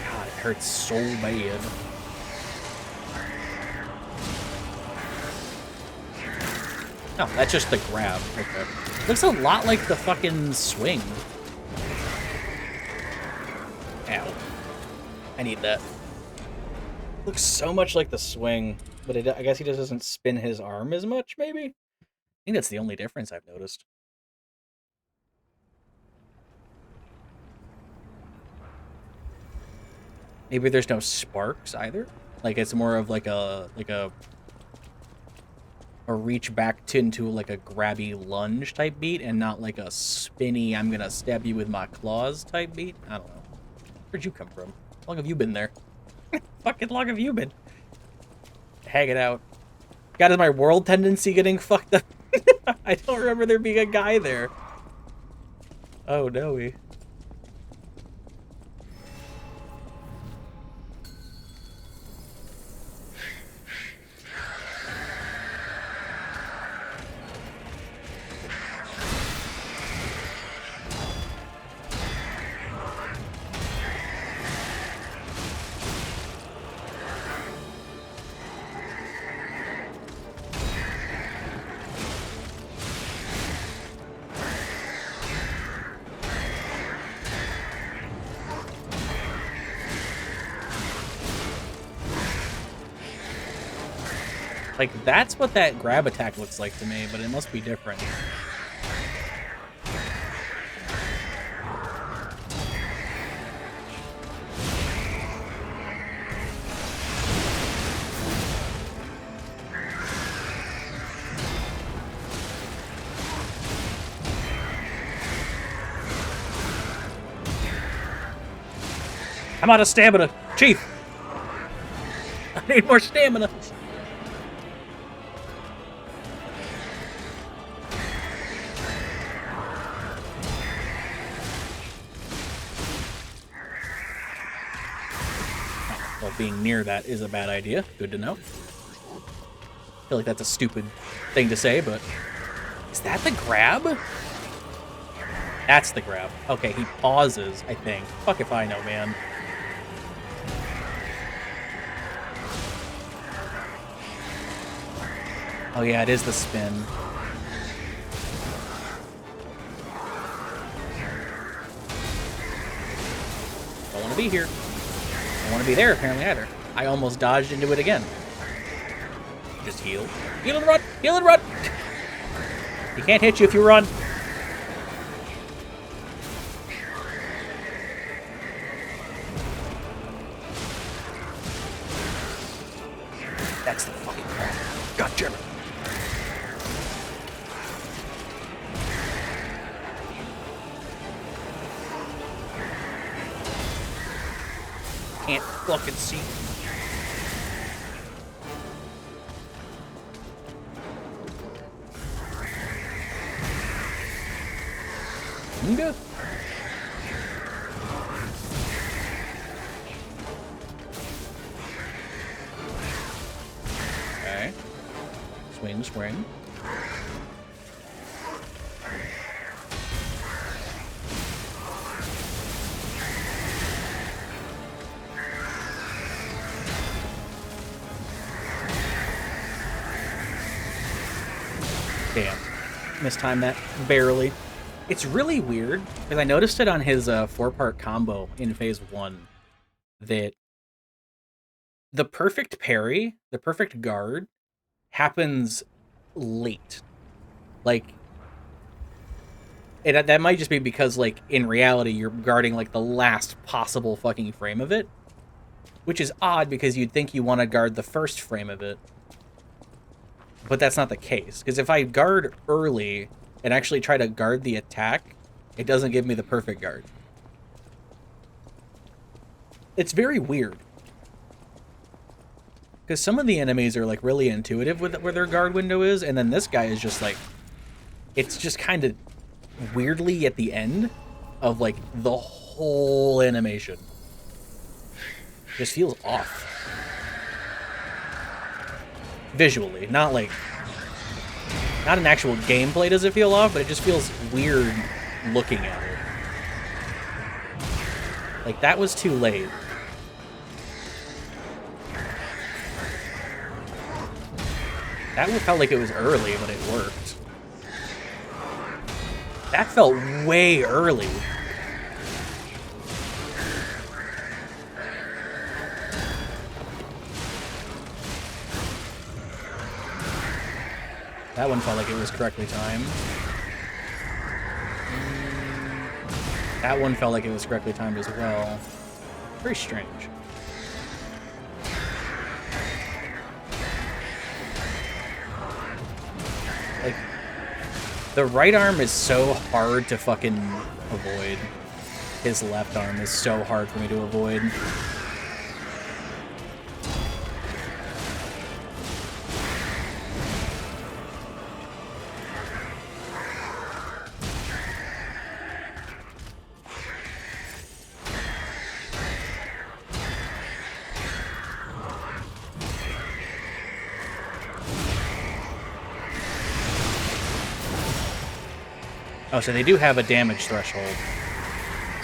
God, it hurts so bad. No, that's just the grab. Okay. Looks a lot like the fucking swing. Ow. I need that. Looks so much like the swing, but I guess he just doesn't spin his arm as much, maybe? I think that's the only difference I've noticed. Maybe there's no sparks either? Like, it's more of like a reach back into like a grabby lunge type beat and not like a spinny, I'm gonna stab you with my claws type beat? I don't know. Where'd you come from? How long have you been there? Fucking long have you been? Hang it out. God, is my world tendency getting fucked up? I don't remember there being a guy there. Oh, no. Like, that's what that grab attack looks like to me, but it must be different. I'm out of stamina. Chief! I need more stamina. Well, being near that is a bad idea. Good to know. I feel like that's a stupid thing to say, but... Is that the grab? That's the grab. Okay, he pauses, I think. Fuck if I know, man. Oh yeah, it is the spin. Don't want to be here. Don't want to be there, apparently, either. I almost dodged into it again. Just heal. Heal and run! Heal and run! He can't hit you if you run. That's the fucking problem. God damn it. Can't fucking see. Okay. Okay. Swing, swing. Damn. Mistimed that. Barely. It's really weird, because I noticed it on his 4-part combo in Phase 1, that the perfect parry, the perfect guard, happens late. Like, that might just be because, like, in reality, you're guarding, like, the last possible fucking frame of it, which is odd, because you'd think you want to guard the first frame of it. But that's not the case, because if I guard early and actually try to guard the attack, it doesn't give me the perfect guard. It's very weird. Because some of the enemies are, like, really intuitive with where their guard window is, and then this guy is just, like, it's just kind of weirdly at the end of, like, the whole animation. Just feels off. Visually, not, like, not an actual gameplay does it feel off, but it just feels weird looking at it. Like, that was too late. That one felt like it was early, but it worked. That felt way early. That one felt like it was correctly timed. That one felt like it was correctly timed as well. Very strange. Like, the right arm is so hard to fucking avoid. His left arm is so hard for me to avoid. Oh, so they do have a damage threshold.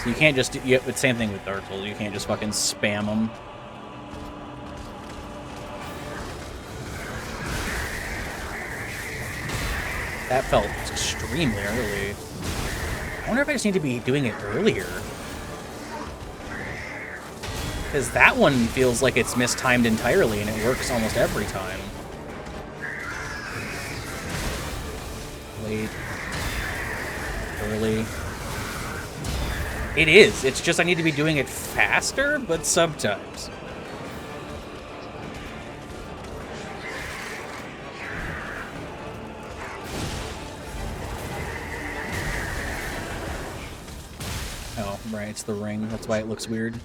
So you can't just... It's the same thing with Dark Souls. You can't just fucking spam them. That felt extremely early. I wonder if I just need to be doing it earlier. Because that one feels like it's mistimed entirely, and it works almost every time. Late. Early. It is. It's just I need to be doing it faster, but sometimes. Oh, right. It's the ring. That's why it looks weird.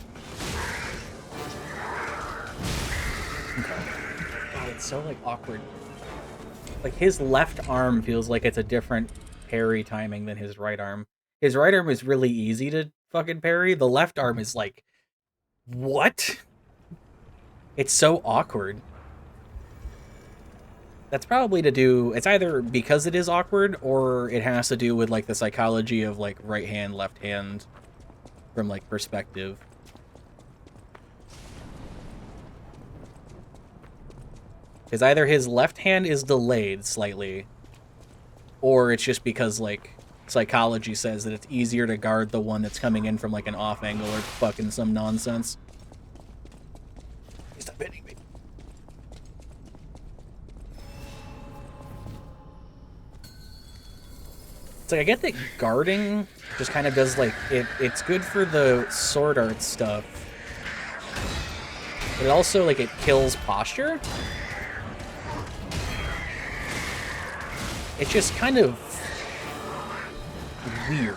Okay. God, it's so, like, awkward. Like, his left arm feels like it's a different parry timing than his right arm. His right arm is really easy to fucking parry. The left arm is like, what? It's so awkward. That's probably to do, it's either because it is awkward, or it has to do with, like, the psychology of, like, right hand, left hand, from, like, perspective. Because either his left hand is delayed slightly, or it's just because, like, psychology says that it's easier to guard the one that's coming in from like an off angle or fucking some nonsense. Stop hitting me. It's like I get that guarding just kind of does like it's good for the sword art stuff. But also like it kills posture. It's just kind of weird.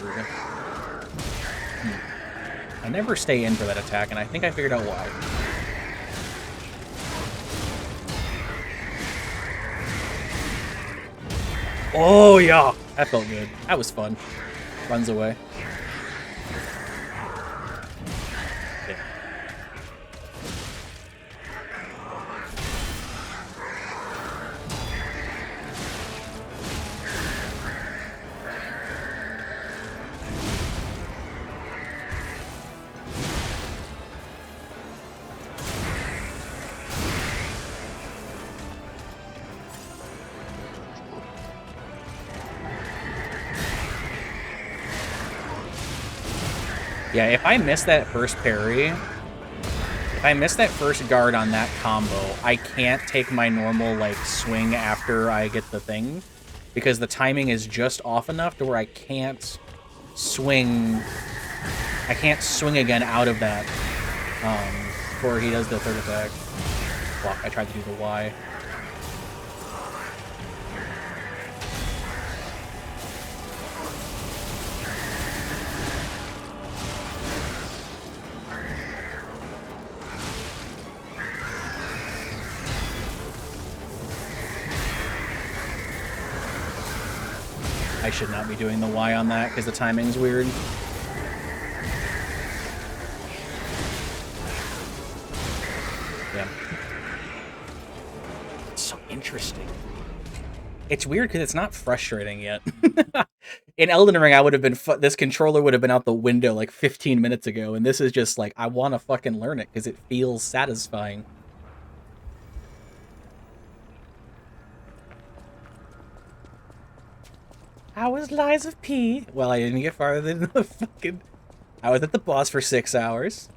I never stay in for that attack, and I think I figured out why. Oh, yeah! That felt good. That was fun. Runs away. Yeah. Yeah, if I miss that first parry, if I miss that first guard on that combo, I can't take my normal, like, swing after I get the thing, because the timing is just off enough to where I can't swing again out of that, before he does the third attack. Fuck, I tried to do the Y. I should not be doing the Y on that because the timing's weird. Yeah. It's so interesting. It's weird because it's not frustrating yet. In Elden Ring, I would have been this controller would have been out the window like 15 minutes ago, and this is just like I want to fucking learn it because it feels satisfying. How was Lies of P? Well, I didn't get farther than the fucking... I was at the boss for 6 hours.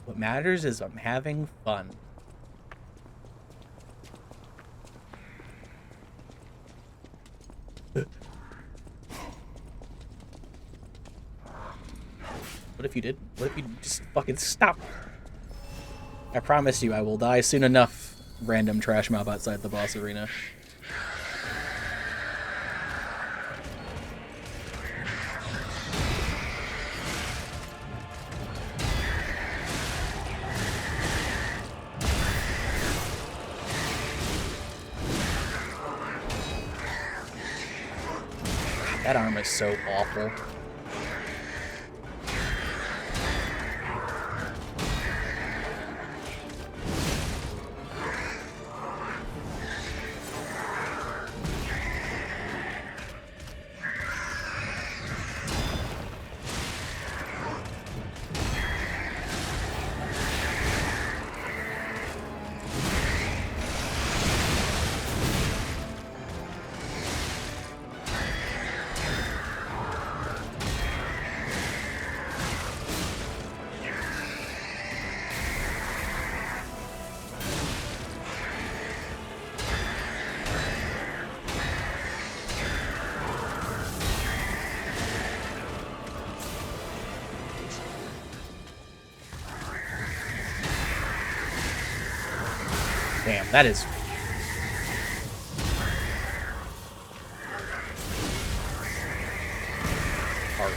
What matters is I'm having fun. What if you did? What if you just fucking stop? I promise you I will die soon enough, random trash mob outside the boss arena. That arm is so awful. Damn, that is... hard.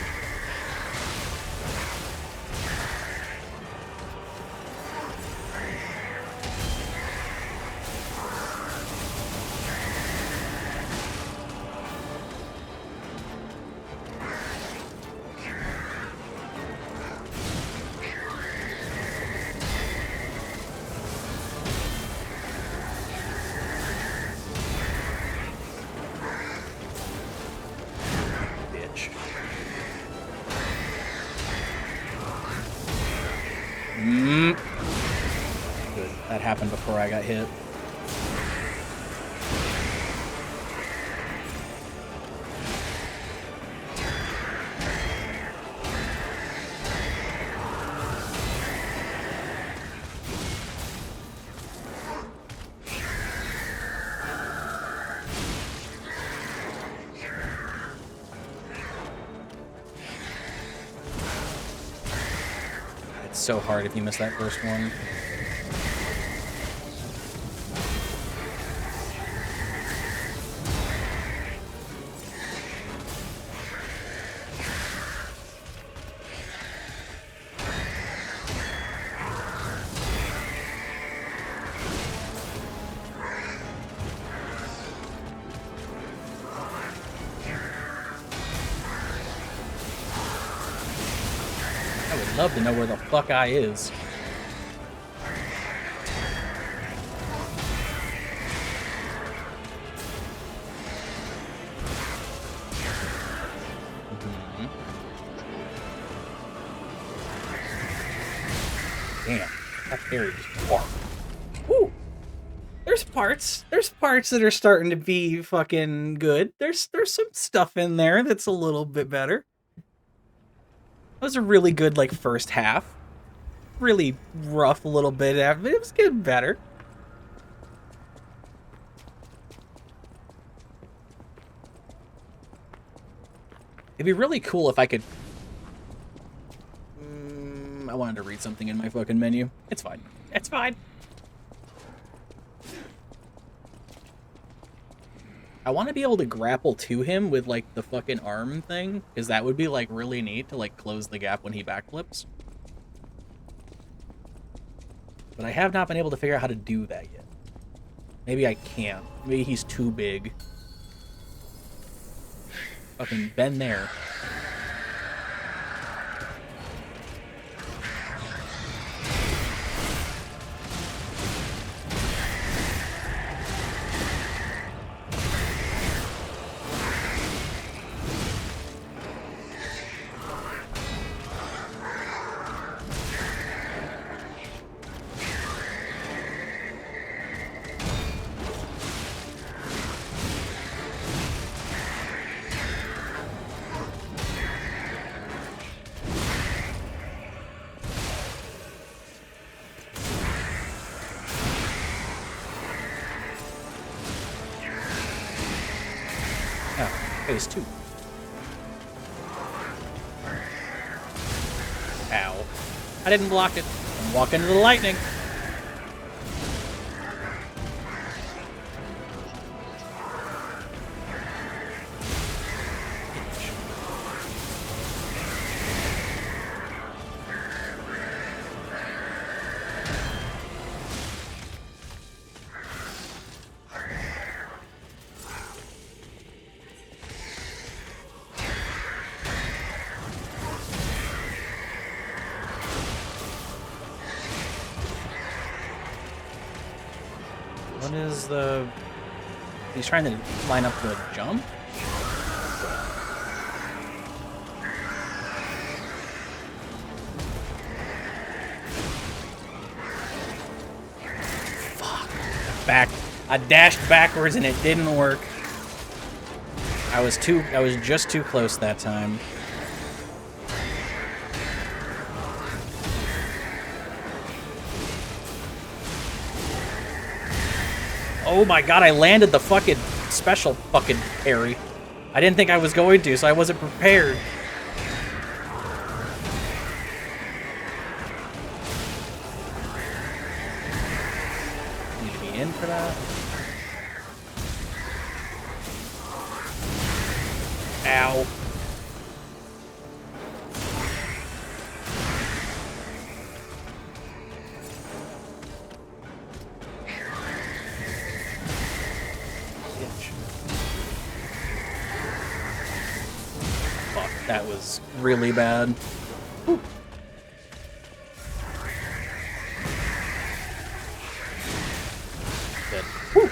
Good. That happened before I got hit. It's so hard if you miss that first one. I would love to know where the fuck I is. Mhm. Damn, that parry just far. Woo! There's parts that are starting to be fucking good. There's some stuff in there that's a little bit better. That was a really good, like, first half. Really rough a little bit after, it was getting better. It'd be really cool if I could... I wanted to read something in my fucking menu. It's fine. It's fine. I want to be able to grapple to him with, like, the fucking arm thing, because that would be, like, really neat to, like, close the gap when he backflips. But I have not been able to figure out how to do that yet. Maybe I can't. Maybe he's too big. Fucking been there. Phase 2. Ow. I didn't block it. I'm walking into the lightning. What is the... He's trying to line up the jump? Fuck. Back. I dashed backwards and it didn't work. I was just too close that time. Oh my god, I landed the fucking special fucking parry. I didn't think I was going to, so I wasn't prepared. Need to be in for that. Ow. Fuck, that was really bad. Whew. Good. Whew.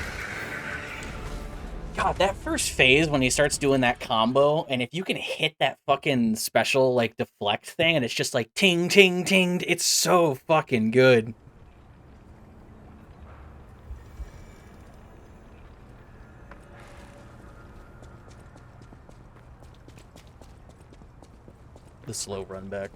God, that first phase when he starts doing that combo, and if you can hit that fucking special, like, deflect thing, and it's just like ting, ting, ting, it's so fucking good. The slow run back.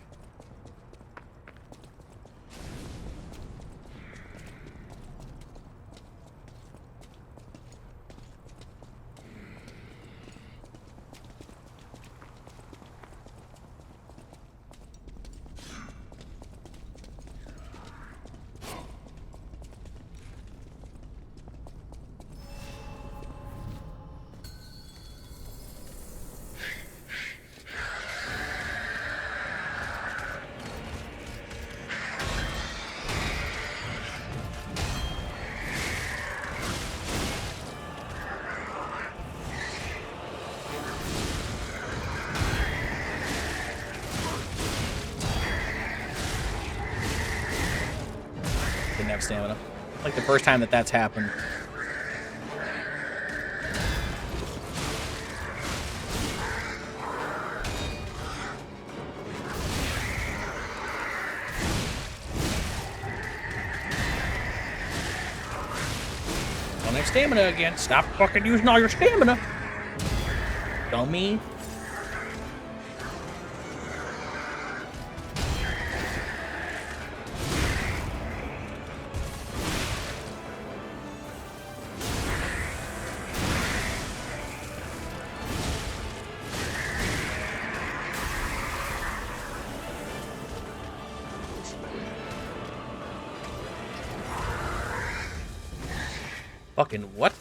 didn't have stamina. Like the first time that that's happened. Don't have stamina again. Stop fucking using all your stamina. Dummy. Fucking what?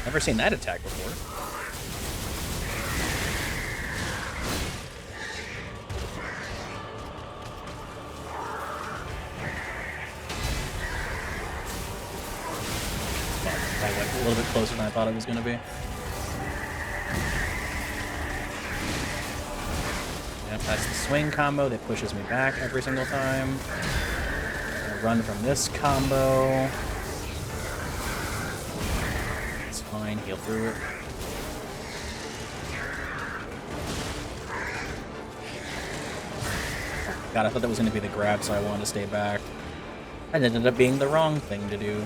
Never seen that attack before. Fuck, that went a little bit closer than I thought it was gonna be. Yep, that's the swing combo that pushes me back every single time. Run from this combo. It's fine, heal through it. God, I thought that was going to be the grab, so I wanted to stay back. And it ended up being the wrong thing to do.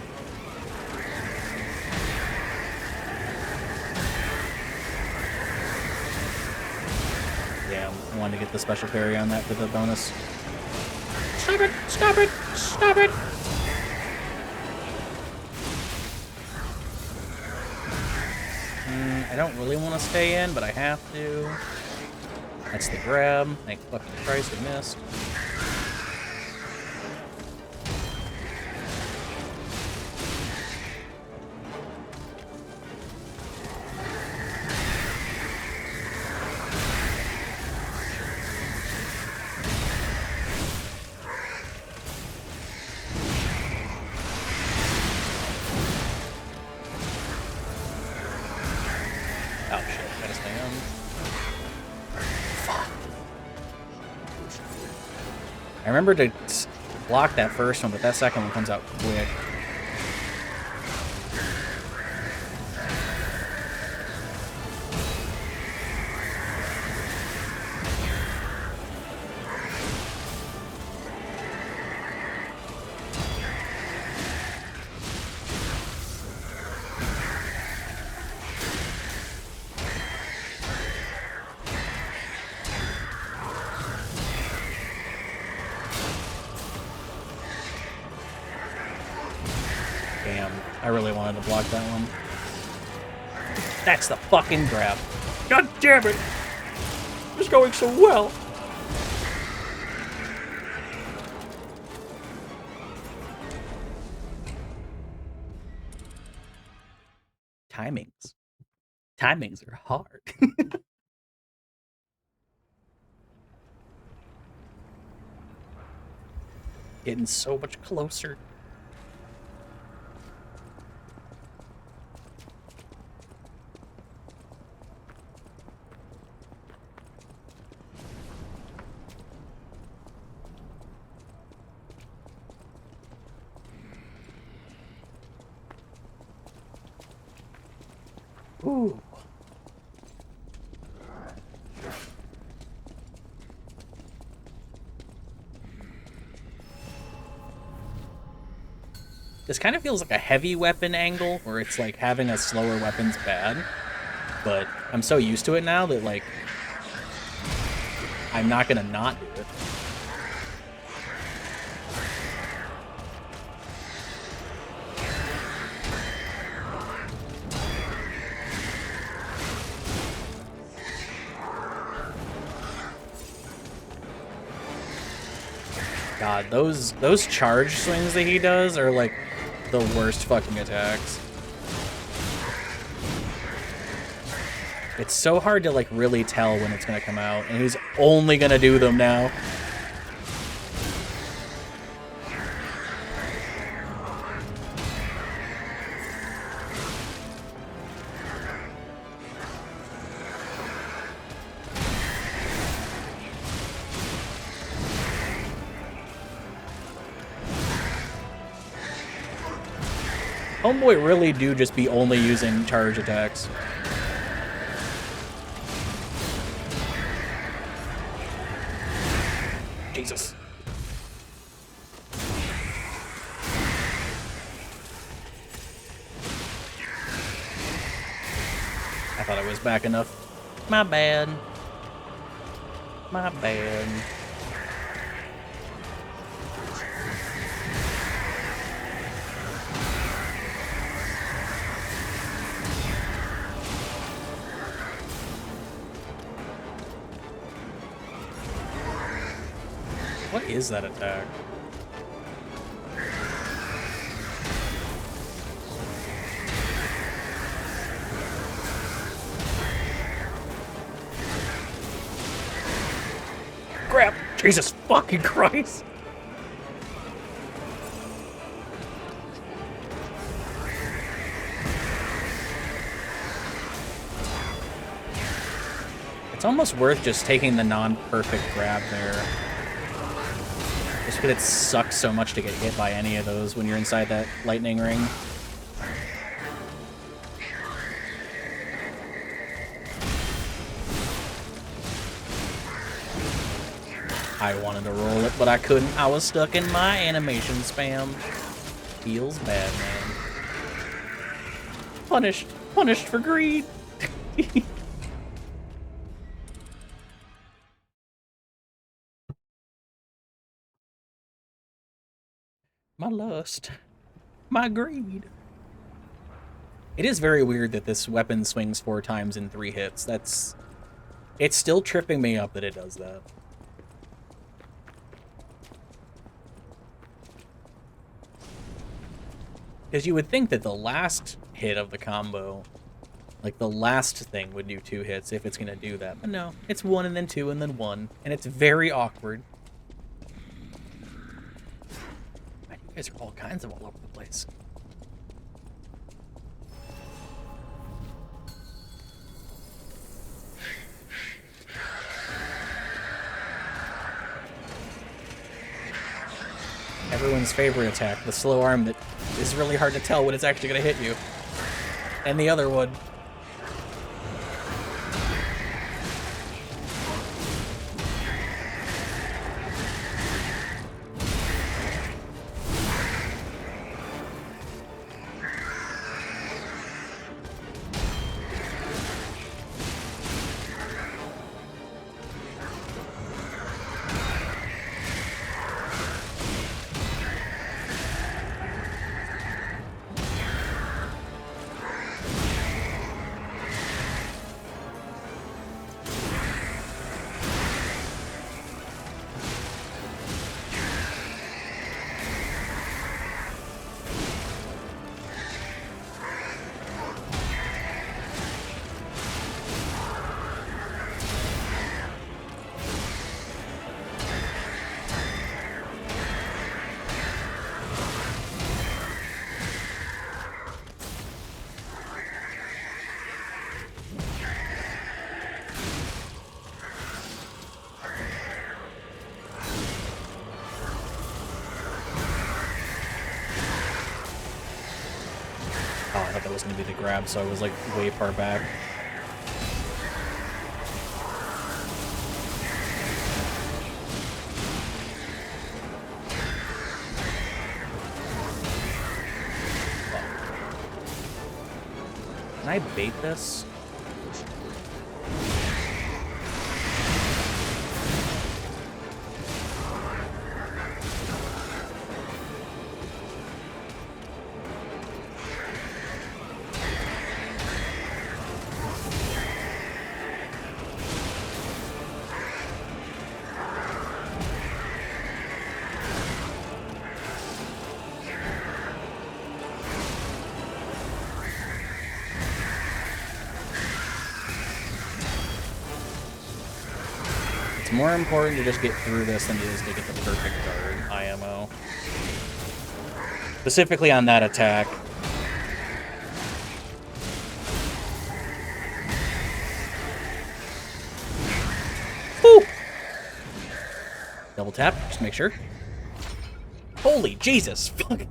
Yeah, I wanted to get the special parry on that for the bonus. Stop it! Stop it! Stop it! I don't really want to stay in, but I have to. That's the grab. Thank fucking Christ, I missed. Oh shit, gotta stay on. Fuck. I remember to block that first one, but that second one comes out quick. Damn, I really wanted to block that one. That's the fucking grab. God damn it! It's going so well! Timings. Timings are hard. Getting so much closer. Ooh. This kind of feels like a heavy weapon angle, where it's like having a slower weapon's bad. But I'm so used to it now that, like, I'm not gonna not do it. God, those charge swings that he does are like the worst fucking attacks. It's so hard to like really tell when it's gonna come out, and he's only gonna do them now. Homeboy really do just be only using charge attacks. Jesus. I thought I was back enough. My bad. My bad. What is that attack? Crap! Jesus fucking Christ! It's almost worth just taking the non-perfect grab there. Just because it sucks so much to get hit by any of those when you're inside that lightning ring. I wanted to roll it, but I couldn't. I was stuck in my animation spam. Feels bad, man. Punished. Punished for greed. My lust. My greed. It is very weird that this weapon swings 4 times in 3 hits. It's still tripping me up that it does that. Because you would think that the last hit of the combo, like the last thing, would do 2 hits if it's going to do that. But no, it's 1 and then 2 and then 1. And it's very awkward. Man, you guys are all kinds of all over the place. Everyone's favorite attack, the slow arm that is really hard to tell when it's actually going to hit you. And the other one. Oh, I thought that was going to be the grab, so I was like way far back. Can I bait this? It's more important to just get through this than it is to get the perfect guard IMO. Specifically on that attack. Woo! Double tap, just make sure. Holy Jesus! Fuck.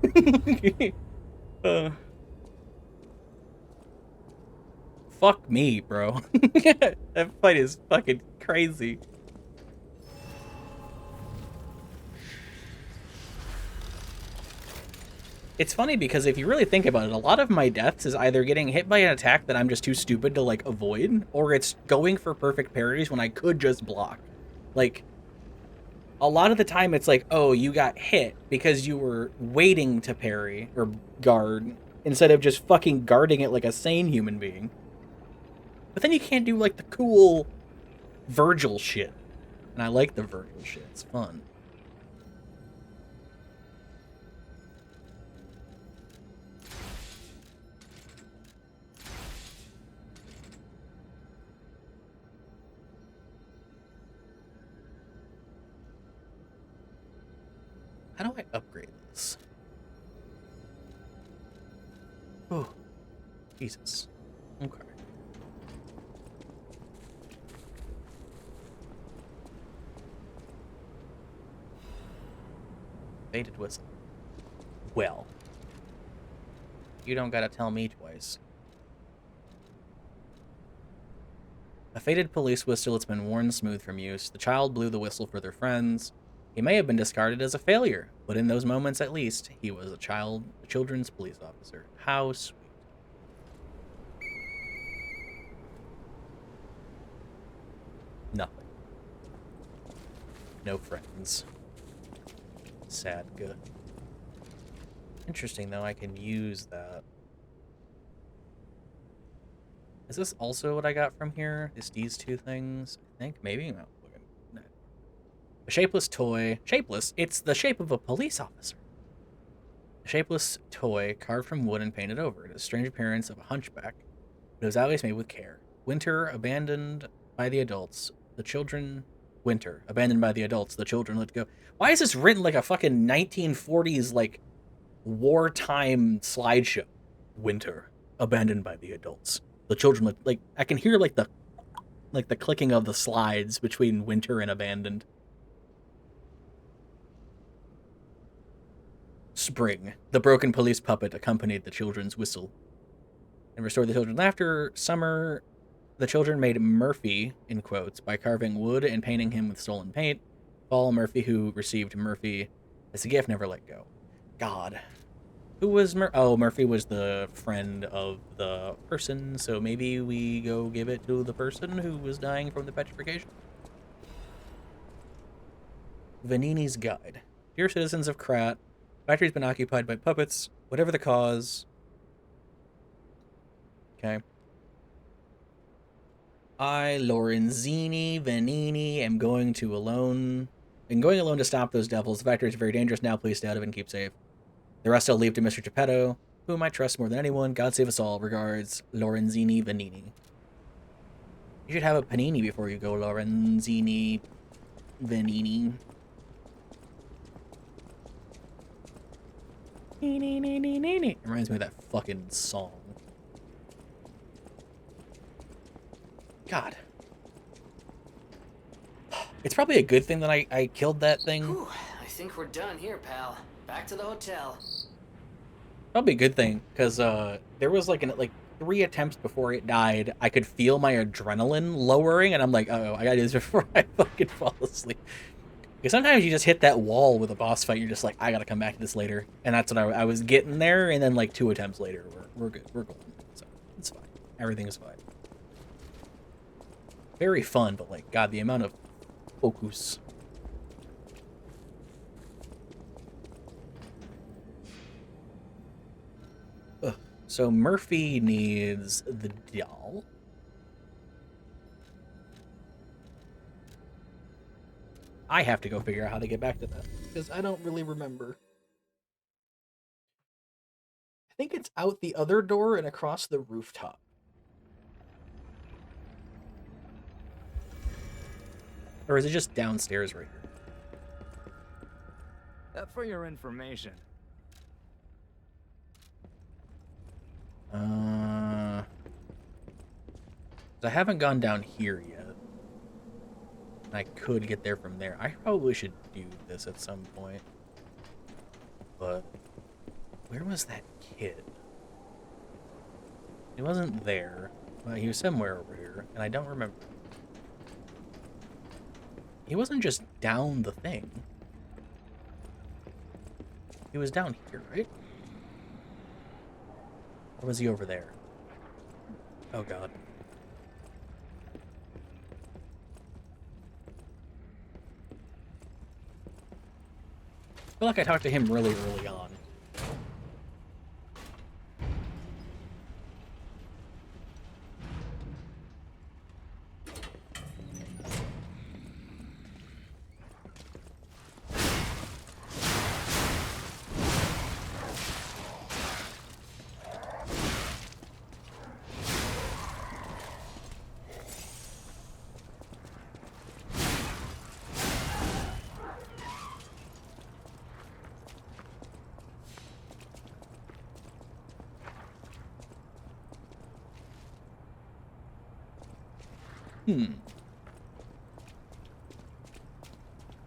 fuck me, bro. That fight is fucking crazy. It's funny because if you really think about it, a lot of my deaths is either getting hit by an attack that I'm just too stupid to, like, avoid, or it's going for perfect parries when I could just block. Like, a lot of the time it's like, oh, you got hit because you were waiting to parry or guard instead of just fucking guarding it like a sane human being. But then you can't do, like, the cool Virgil shit. And I like the Virgil shit. It's fun. How do I upgrade this? Oh, Jesus. Okay. Faded whistle. Well, you don't gotta tell me twice. A faded police whistle, it's been worn smooth from use. The child blew the whistle for their friends. He may have been discarded as a failure, but in those moments at least, he was a children's police officer. How sweet. Nothing. No friends. Sad good. Interesting, though, I can use that. Is this also what I got from here? Is these two things? I think, maybe? No. A shapeless toy. Shapeless? It's the shape of a police officer. A shapeless toy carved from wood and painted over. It has a strange appearance of a hunchback, but it was always made with care. Winter, abandoned by the adults. The children... Winter, abandoned by the adults. The children let go. Why is this written like a fucking 1940s, like, wartime slideshow? Winter, abandoned by the adults. The children let... Like, I can hear, like, the clicking of the slides between winter and abandoned. Spring. The broken police puppet accompanied the children's whistle and restored the children's laughter. Summer. The children made Murphy, in quotes, by carving wood and painting him with stolen paint. Fall. Murphy, who received Murphy as a gift, never let go. God. Who was Oh, Murphy was the friend of the person, so maybe we go give it to the person who was dying from the petrification. Vanini's Guide. Dear citizens of Krat, factory's been occupied by puppets. Whatever the cause. Okay. I, Lorenzini, Vanini, am going alone to stop those devils. The factory is very dangerous now. Please stay out of it and keep safe. The rest I'll leave to Mr. Geppetto, whom I trust more than anyone. God save us all. Regards, Lorenzini, Vanini. You should have a panini before you go, Lorenzini, Vanini. It reminds me of that fucking song. God. It's probably a good thing that I killed that thing. Whew, I think we're done here, pal. Back to the hotel. Probably a good thing, because there was like 3 attempts before it died. I could feel my adrenaline lowering, and I'm like, uh-oh, I gotta do this before I fucking fall asleep. Because sometimes you just hit that wall with a boss fight, you're just like, I gotta come back to this later. And that's what I was getting there, and then like 2 attempts later, we're good, we're golden. So, it's fine. Everything is fine. Very fun, but like, God, the amount of focus. Ugh. So Murphy needs the doll. I have to go figure out how to get back to that, because I don't really remember. I think it's out the other door and across the rooftop. Or is it just downstairs right here? For your information. I haven't gone down here yet. I could get there from there. I probably should do this at some point. But where was that kid? He wasn't there. He was somewhere over here, and I don't remember. He wasn't just down the thing. He was down here, right? Or was he over there? Oh, God. I feel like I talked to him really early on.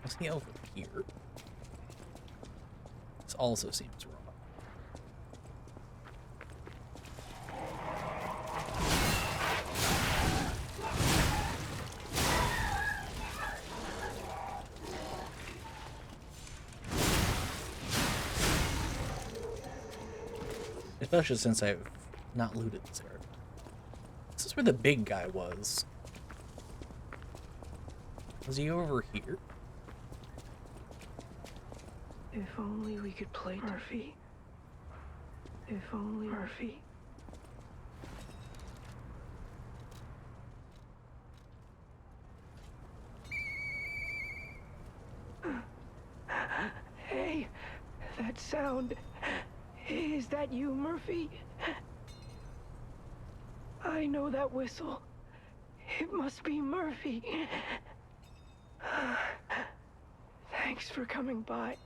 Was he over here? This also seems wrong. Especially since I've not looted this area. This is where the big guy was. Was he over here? If only we could play Murphy. If only Murphy. Hey, that sound. Is that you, Murphy? I know that whistle. It must be Murphy. Thanks for coming by.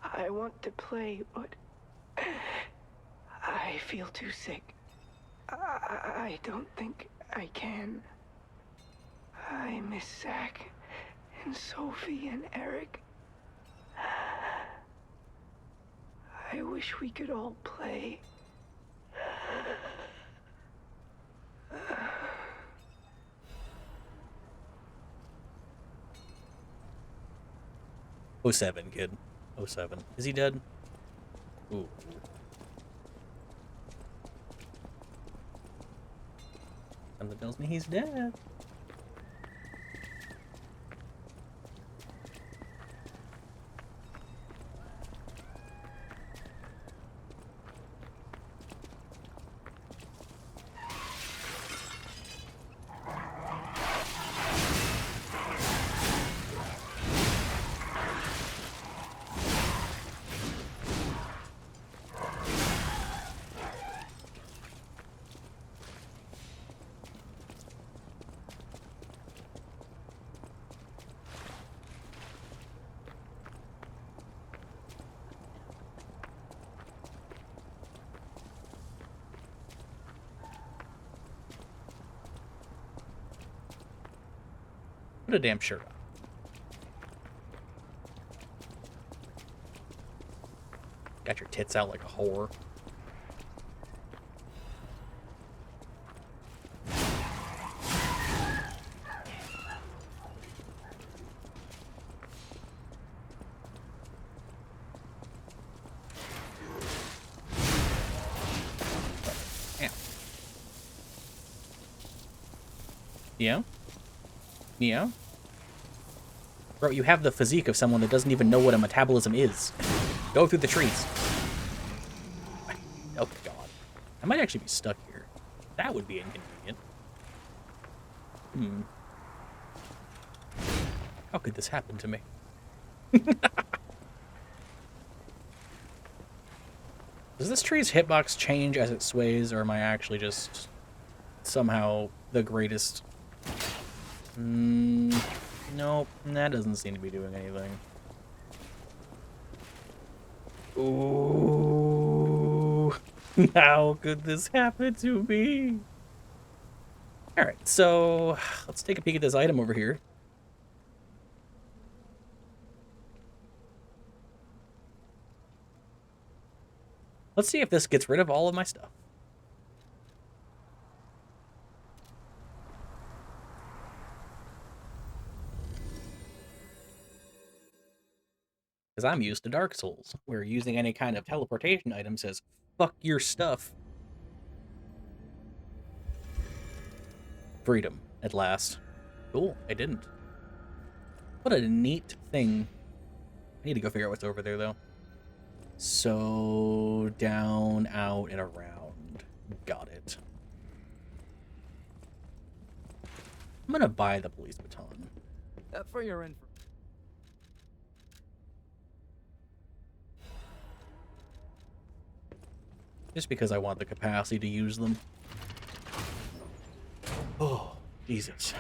I want to play, but I feel too sick. I don't think I can. I miss Zach and Sophie and Eric. I wish we could all play. '07, kid. '07. Is he dead? Ooh. Something tells me he's dead. Put a damn shirt on. Got your tits out like a whore. Damn. Yeah? Yeah? Bro, you have the physique of someone that doesn't even know what a metabolism is. Go through the trees. Oh, God. I might actually be stuck here. That would be inconvenient. How could this happen to me? Does this tree's hitbox change as it sways, or am I actually just somehow the greatest? Nope, that doesn't seem to be doing anything. Ooh, how could this happen to me? Alright, so let's take a peek at this item over here. Let's see if this gets rid of all of my stuff. Because I'm used to Dark Souls, where using any kind of teleportation item says, fuck your stuff. Freedom, at last. Cool, I didn't. What a neat thing. I need to go figure out what's over there, though. So, down, out, and around. Got it. I'm gonna buy the police baton. For your info. Just because I want the capacity to use them. Oh, Jesus.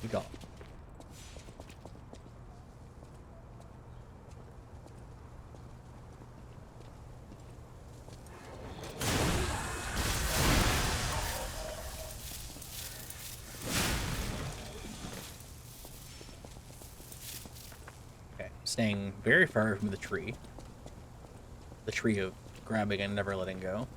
We got. Okay, staying very far from the tree. The tree of grabbing and never letting go.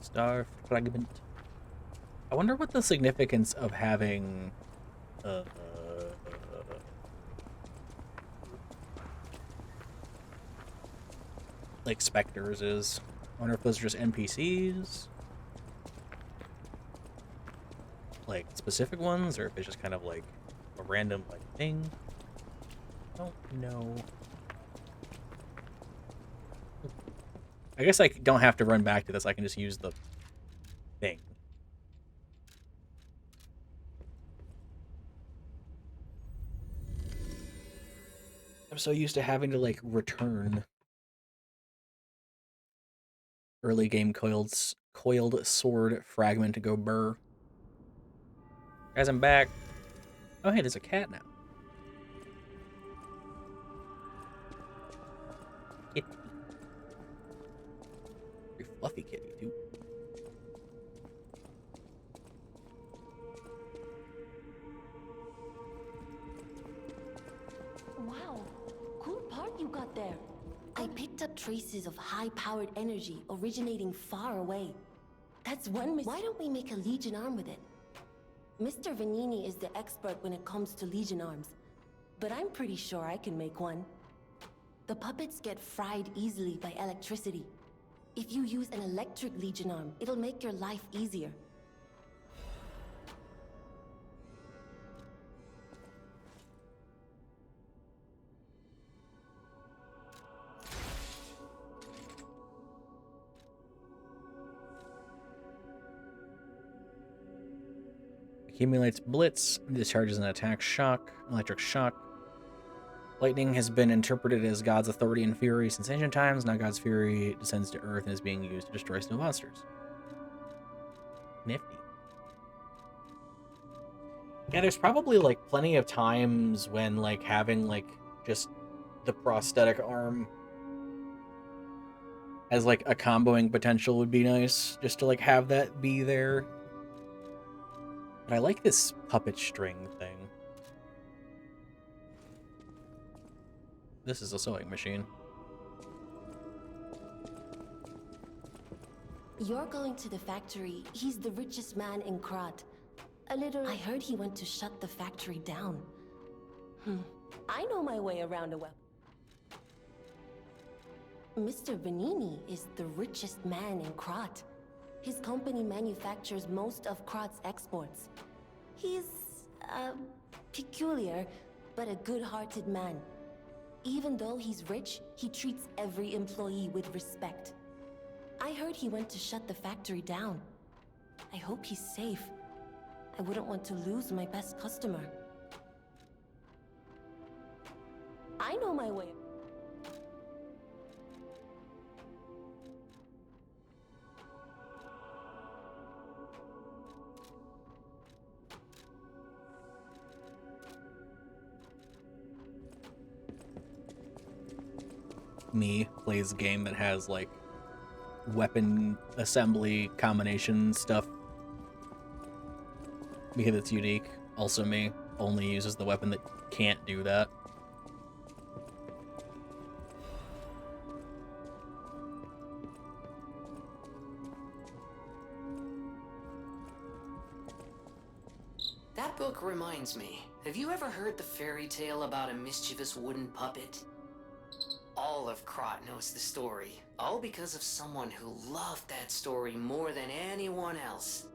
Star fragment. I wonder what the significance of having like specters is. I wonder if those are just NPCs, like specific ones, or if it's just kind of like a random like thing. I don't know. I guess I don't have to run back to this. I can just use the thing. I'm so used to having to like return early game coiled sword fragment to go burr. Guys, I'm back. Oh, hey, there's a cat now. Kitty. Very fluffy kitty, too. Wow, cool part you got there. I picked up traces of high-powered energy originating far away. That's one Why don't we make a Legion arm with it? Mr. Vanini is the expert when it comes to Legion arms, but I'm pretty sure I can make one. The puppets get fried easily by electricity. If you use an electric Legion arm, it'll make your life easier. Accumulates blitz, discharges an attack shock, electric shock. Lightning has been interpreted as God's authority and fury since ancient times. Now God's fury descends to Earth and is being used to destroy snow monsters. Nifty. Yeah, there's probably like plenty of times when like having like just the prosthetic arm as like a comboing potential would be nice, just to like have that be there. But I like this puppet string thing. This is a sewing machine. You're going to the factory. He's the richest man in Krat. I heard he went to shut the factory down. I know my way around a weapon. Mr. Vanini is the richest man in Krat. His company manufactures most of Krat's exports. He's, peculiar, but a good-hearted man. Even though he's rich, he treats every employee with respect. I heard he went to shut the factory down. I hope he's safe. I wouldn't want to lose my best customer. I know my way. Me plays a game that has like weapon assembly combination stuff because it's unique. Also, me only uses the weapon that can't do that. That book reminds me. Have you ever heard the fairy tale about a mischievous wooden puppet? All of Krot knows the story, all because of someone who loved that story more than anyone else.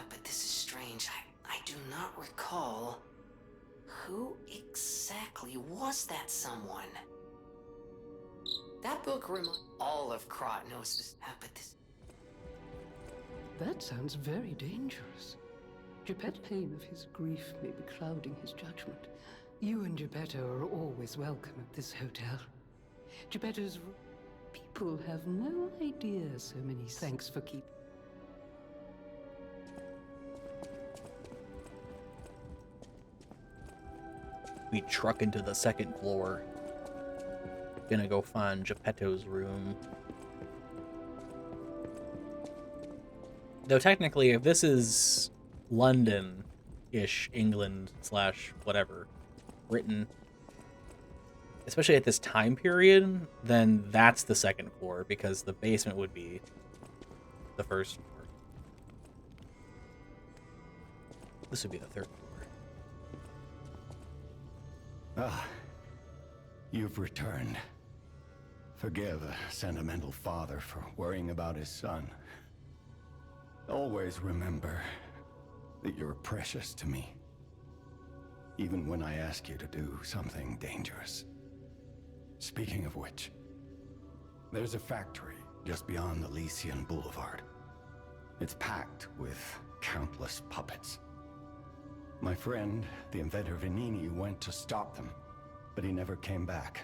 But this is strange. I do not recall. Who exactly was that someone? That book all of Krot knows this. But this. That sounds very dangerous. Geppetto's pain of his grief may be clouding his judgment. You and Geppetto are always welcome at this hotel. Geppetto's people have no idea so many thanks for keeping. We truck into the second floor. Gonna go find Geppetto's room. Though technically, if this is London-ish, England / whatever, Britain, especially at this time period, then that's the second floor, because the basement would be the first floor. This would be the third floor. Ah, you've returned. Forgive a sentimental father for worrying about his son. Always remember that you're precious to me, even when I ask you to do something dangerous. Speaking of which, there's a factory just beyond Elysian Boulevard. It's packed with countless puppets. My friend, the inventor Venini, went to stop them, but he never came back.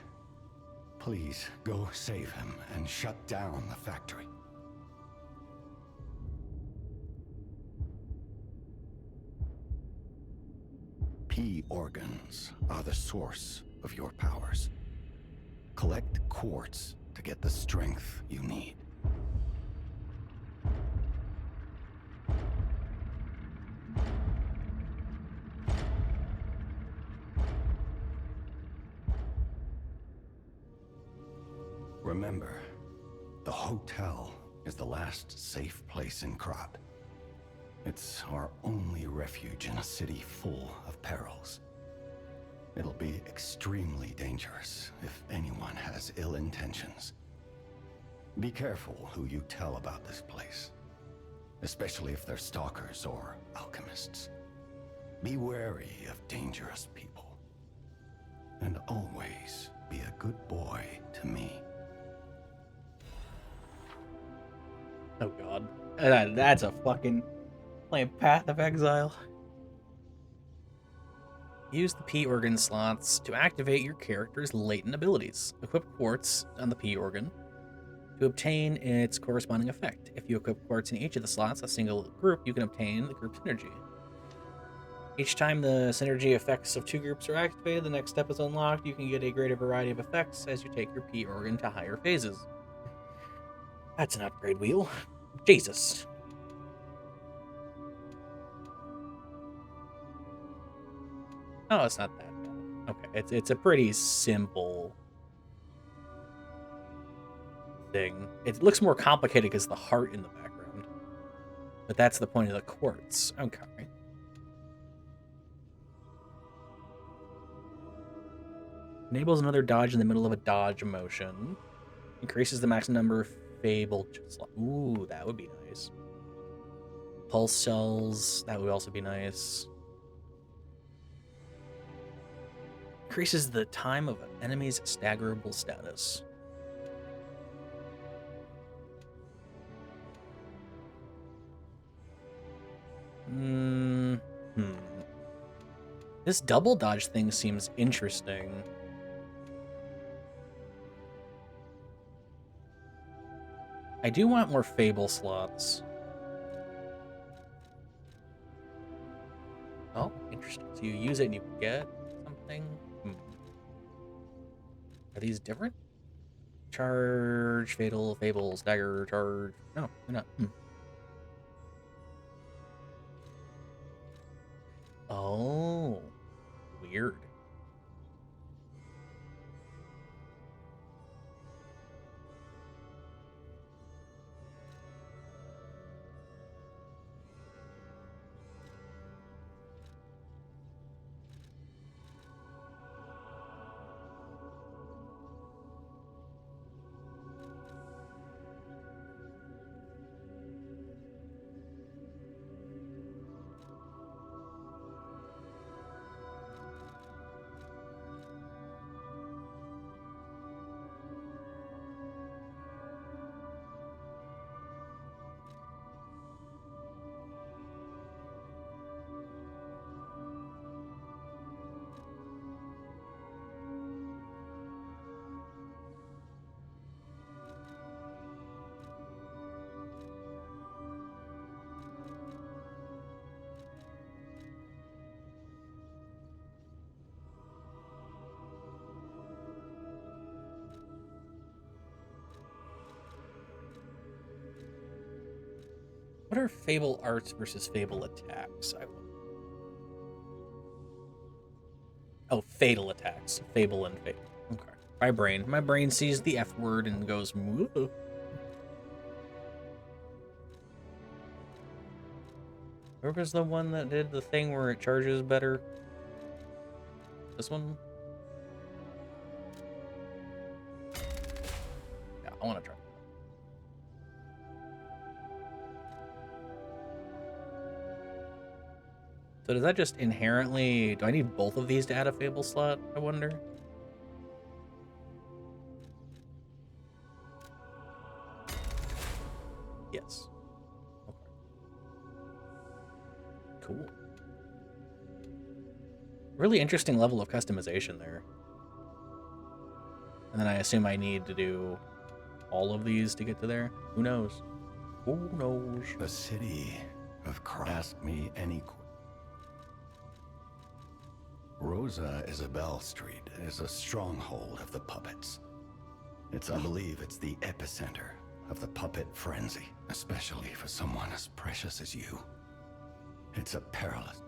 Please, go save him and shut down the factory. P organs are the source of your powers. Collect quartz to get the strength you need. Remember, the hotel is the last safe place in Krot. It's our only refuge in a city full of perils. It'll be extremely dangerous if anyone has ill intentions. Be careful who you tell about this place, especially if they're stalkers or alchemists. Be wary of dangerous people. And always be a good boy to me. Oh god. That's a fucking... playing Path of Exile. Use the P organ slots to activate your character's latent abilities. Equip quartz on the P organ to obtain its corresponding effect. If you equip quartz in each of the slots, a single group, you can obtain the group synergy. Each time the synergy effects of two groups are activated, the next step is unlocked. You can get a greater variety of effects as you take your P organ to higher phases. That's an upgrade wheel. Jesus. Oh, it's not that bad. Okay, it's a pretty simple thing. It looks more complicated because the heart in the background. But that's the point of the quartz. Okay. Enables another dodge in the middle of a dodge motion. Increases the maximum number of Fable slots. Ooh, that would be nice. Pulse cells, that would also be nice. Increases the time of an enemy's staggerable status. This double dodge thing seems interesting. I do want more Fable slots. Oh, interesting. So you use it and you get something? Are these different? Charge, Fatal, Fable, Stagger, Charge. No, they're not. Oh, weird. What are Fable arts versus Fable attacks? Oh, fatal attacks. Fable and Fable. Okay. My brain sees the F word and goes, whoa. Where was the one that did the thing where it charges better? This one? Yeah, I want to try. So does that just inherently... Do I need both of these to add a Fable slot, I wonder? Yes. Okay. Cool. Really interesting level of customization there. And then I assume I need to do all of these to get to there? Who knows? Who knows? The city of Christ. Ask me any... Rosa Isabelle Street is a stronghold of the puppets. I believe it's the epicenter of the puppet frenzy, especially for someone as precious as you. It's a perilous...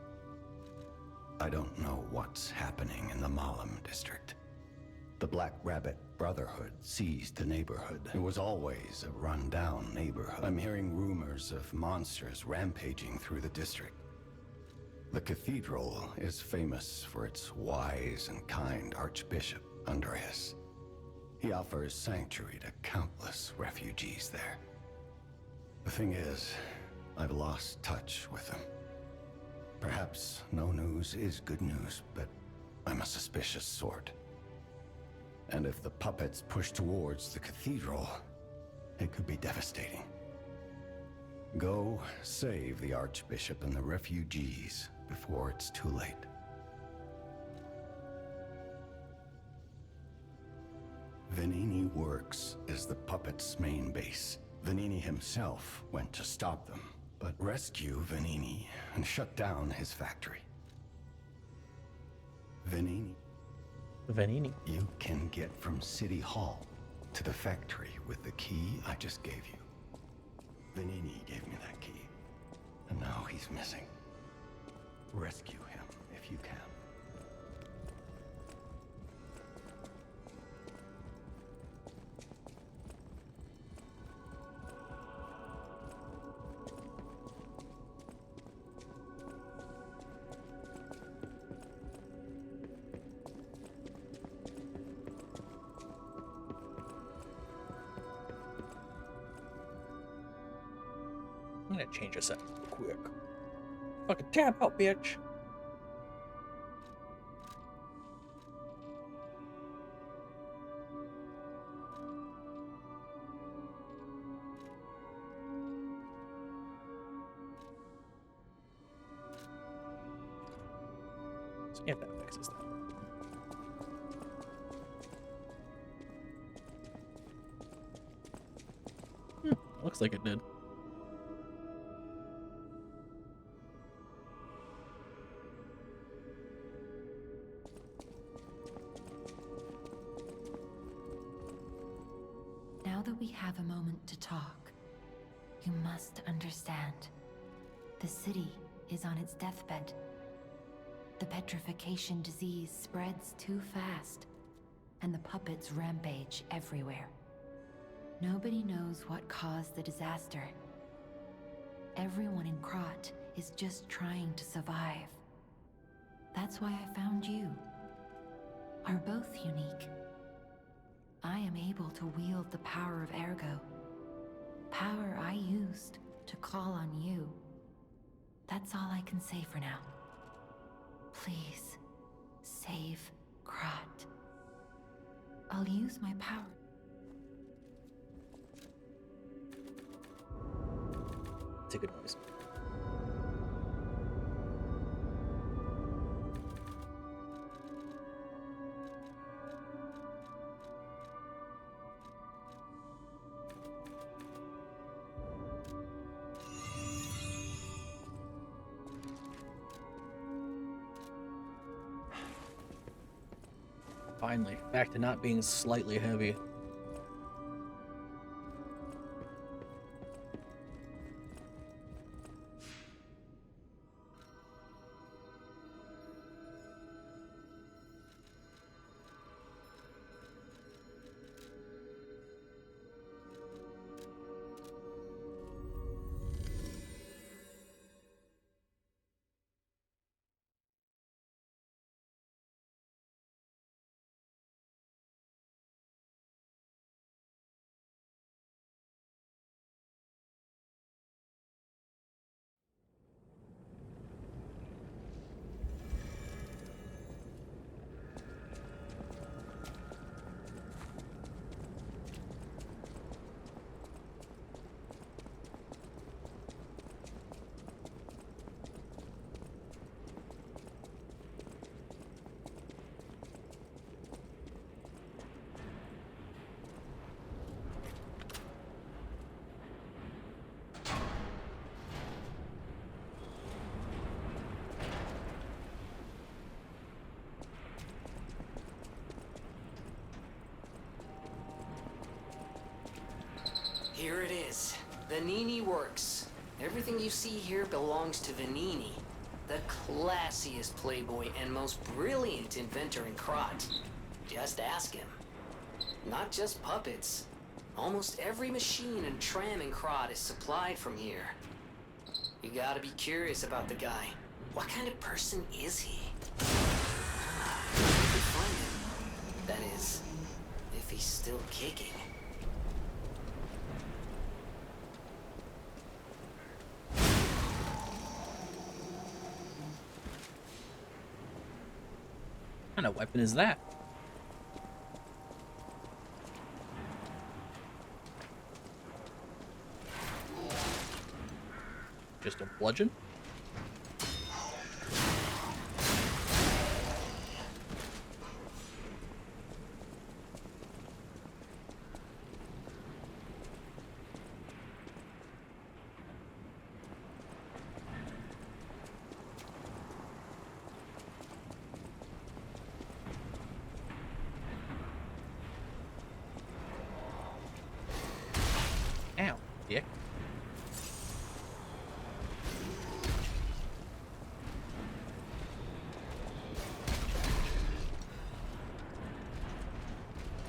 I don't know what's happening in the Malum district. The Black Rabbit Brotherhood seized the neighborhood. It was always a run-down neighborhood. I'm hearing rumors of monsters rampaging through the district. The cathedral is famous for its wise and kind Archbishop, Andreas. He offers sanctuary to countless refugees there. The thing is, I've lost touch with him. Perhaps no news is good news, but I'm a suspicious sort. And if the puppets push towards the cathedral, it could be devastating. Go save the Archbishop and the refugees before it's too late. Venigni Works is the puppet's main base. Venigni himself went to stop them, but rescue Venigni and shut down his factory. Venigni. You can get from City Hall to the factory with the key I just gave you. Venigni gave me that key, and now he's missing. Rescue him if you can. I'm gonna change a setting real quick. Fucking tap out, bitch. If that fixes that. Looks like it did. Now that we have a moment to talk, you must understand. The city is on its deathbed. The petrification disease spreads too fast, and the puppets rampage everywhere. Nobody knows what caused the disaster. Everyone in Krat is just trying to survive. That's why I found you. Are both unique. I am able to wield the power of Ergo. Power I used to call on you. That's all I can say for now. Please, save Krat. I'll use my power. It's a good noise. Finally, back to not being slightly heavy. Here it is. Venigni Works. Everything you see here belongs to Venigni, the classiest playboy and most brilliant inventor in Krat. Just ask him. Not just puppets. Almost every machine and tram in Krat is supplied from here. You gotta be curious about the guy. What kind of person is he? You can find him. That is, if he's still kicking. What kind of weapon is that? Just a bludgeon? Ow, dick.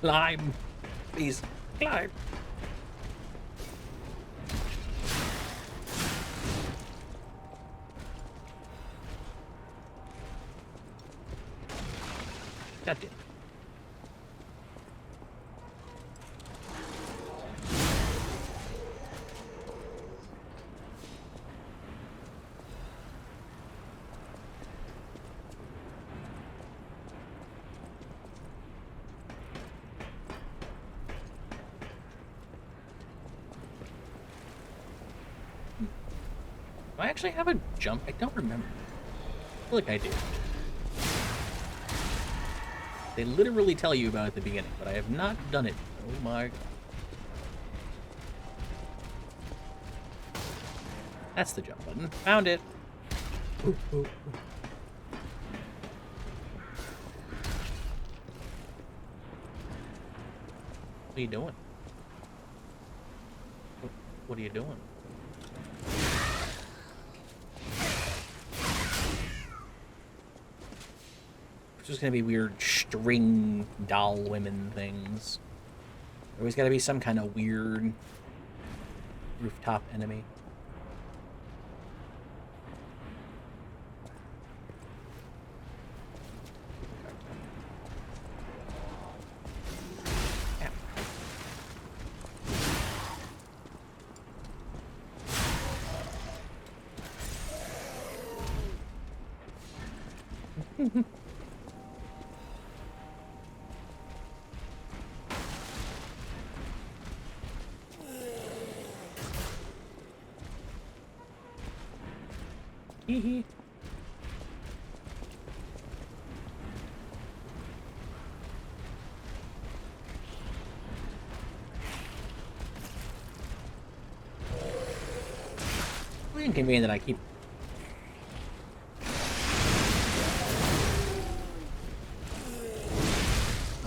Climb. Please, climb. God damn. Do I actually have a jump? I don't remember. I feel like I do. They literally tell you about it at the beginning, but I have not done it. Oh my god. That's the jump button. Found it. Ooh, ooh, ooh. What are you doing? What are you doing? It's just gonna be weird string doll women things. There's always gotta be some kind of weird rooftop enemy. Hee. Really inconvenient that I keep...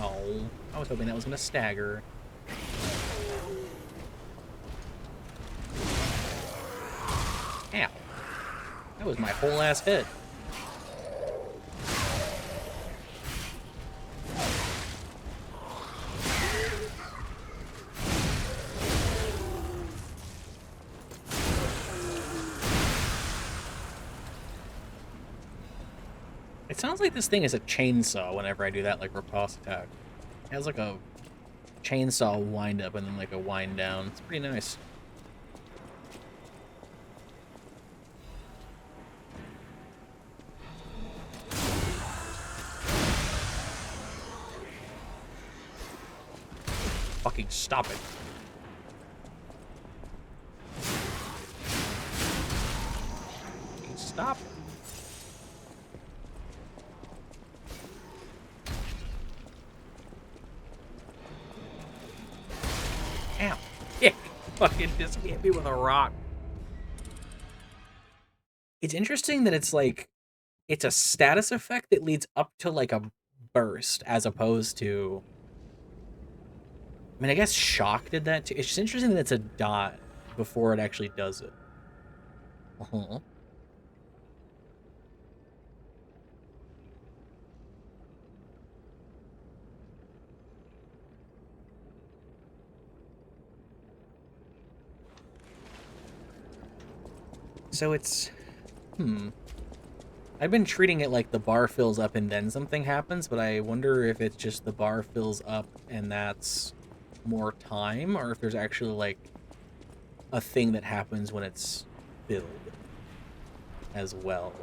Oh, I was hoping that was gonna stagger. Ow. That was my whole ass hit. It sounds like this thing is a chainsaw whenever I do that, like, riposte attack. It has like a chainsaw wind up and then like a wind down. It's pretty nice. Fucking stop it. Fucking stop it. Ow. Yeah, fucking just hit me with a rock. It's interesting that it's like, it's a status effect that leads up to like a burst as opposed to... I mean, I guess Shock did that too. It's just interesting that it's a dot before it actually does it. Uh-huh. So it's... I've been treating it like the bar fills up and then something happens, but I wonder if it's just the bar fills up and that's more time, or if there's actually, like, a thing that happens when it's filled as well.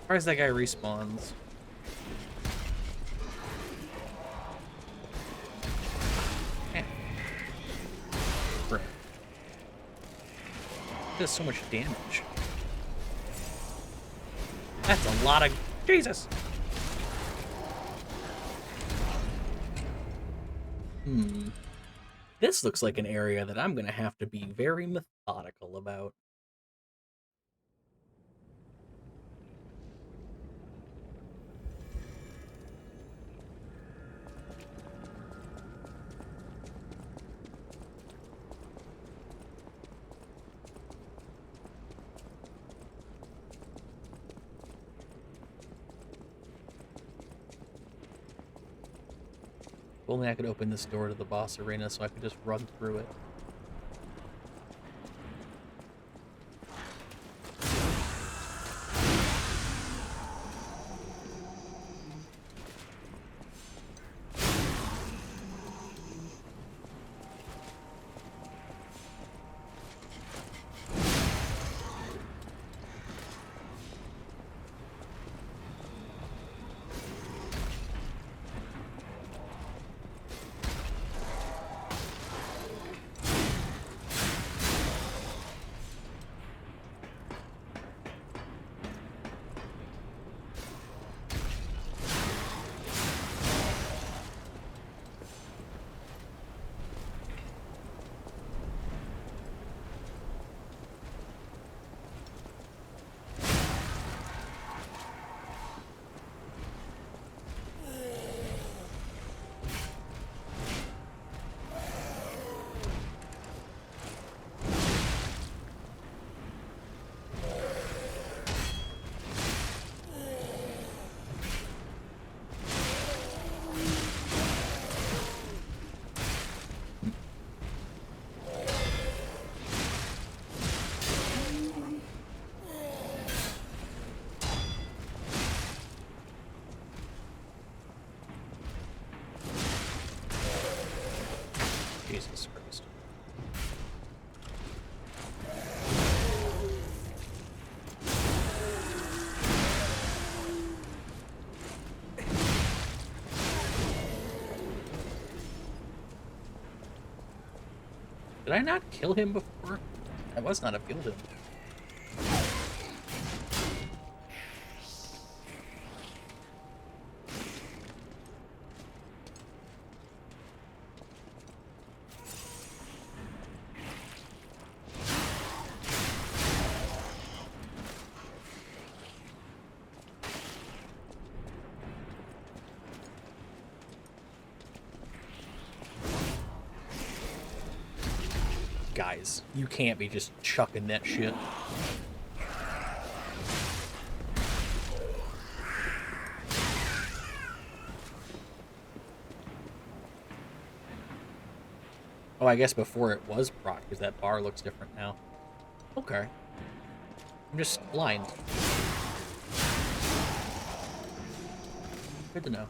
Surprised that guy respawns. Right. Does so much damage. That's a lot of... Jesus! This looks like an area that I'm gonna have to be very methodical about. If only I could open this door to the boss arena so I could just run through it. Jesus Christ. Did I not kill him before? I must not have killed him. Guys, you can't be just chucking that shit. Oh, I guess before it was proc, because that bar looks different now. Okay. I'm just blind. Good to know.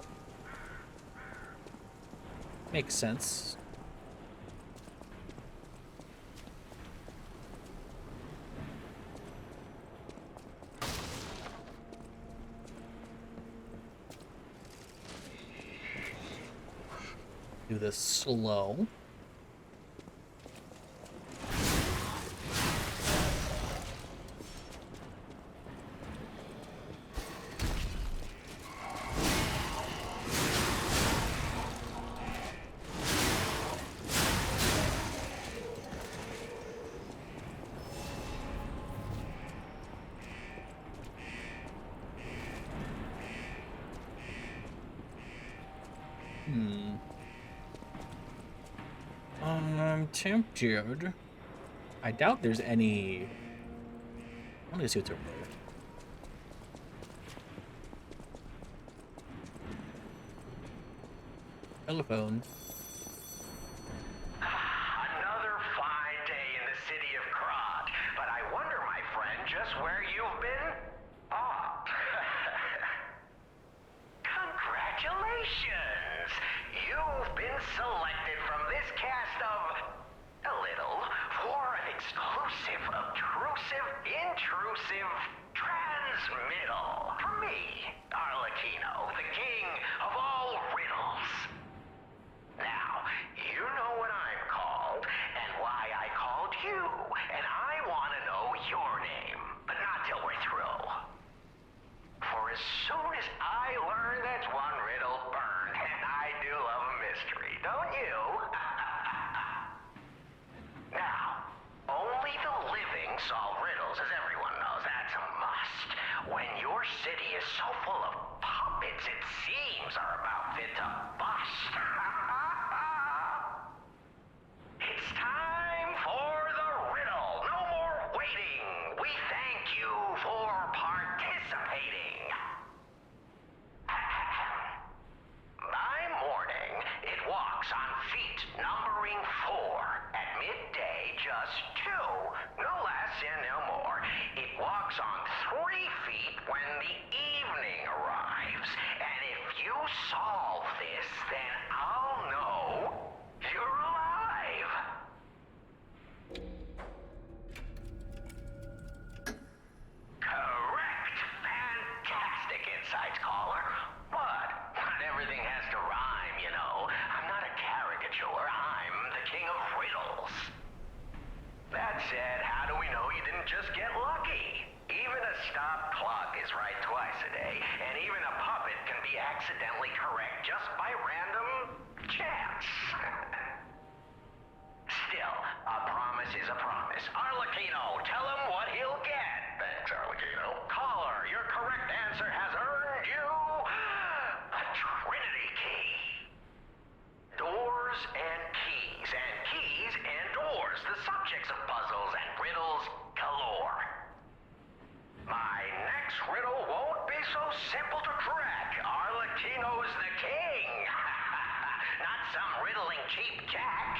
Makes sense. Do this slow. I'm tempted. I doubt there's any... Let me see what's over there. Telephone. Another fine day in the city of Krat, but I wonder, my friend, just where you've been? Ah. Congratulations! You've been selected from this cast of... a little, for an exclusive, obtrusive, intrusive transmittal. For me, Arlecchino, the king of all riddles. Now, you know what I'm called, and why I called you, and I want to know your name, but not till we're through. For as soon as I learn that's one riddle burned, and I do love a mystery, don't you? Now, only the living solve riddles, as everyone knows. That's a must. When your city is so full of puppets, it seems are about fit to bust. It's time for the riddle. No more waiting. We thank you for participating. By morning, it walks on feet numbering 4. At midday, just 2. No less and no more. It walks on 3 feet when the evening arrives. And if you solve this, then I'll know you're alive. Correct. Fantastic insights, caller. But not everything has to rhyme, you know. I'm not a caricature. I'm the king of riddles. That said, how do we know you didn't just get lucky? Even a stopped clock is right twice a day, and even a puppet can be accidentally correct just by random chance. Still, a promise is a promise. Arlecchino, tell him what he'll get. Thanks, Arlecchino. Caller, your correct answer has earned you a Trinity key. Doors and keys and doors, the subjects of puzzles and riddles galore. My next riddle won't be so simple to crack. Arlecchino's the king. Not some riddling cheap jack.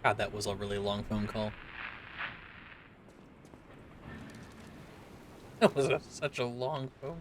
God, that was a really long phone call. That was such a long phone call.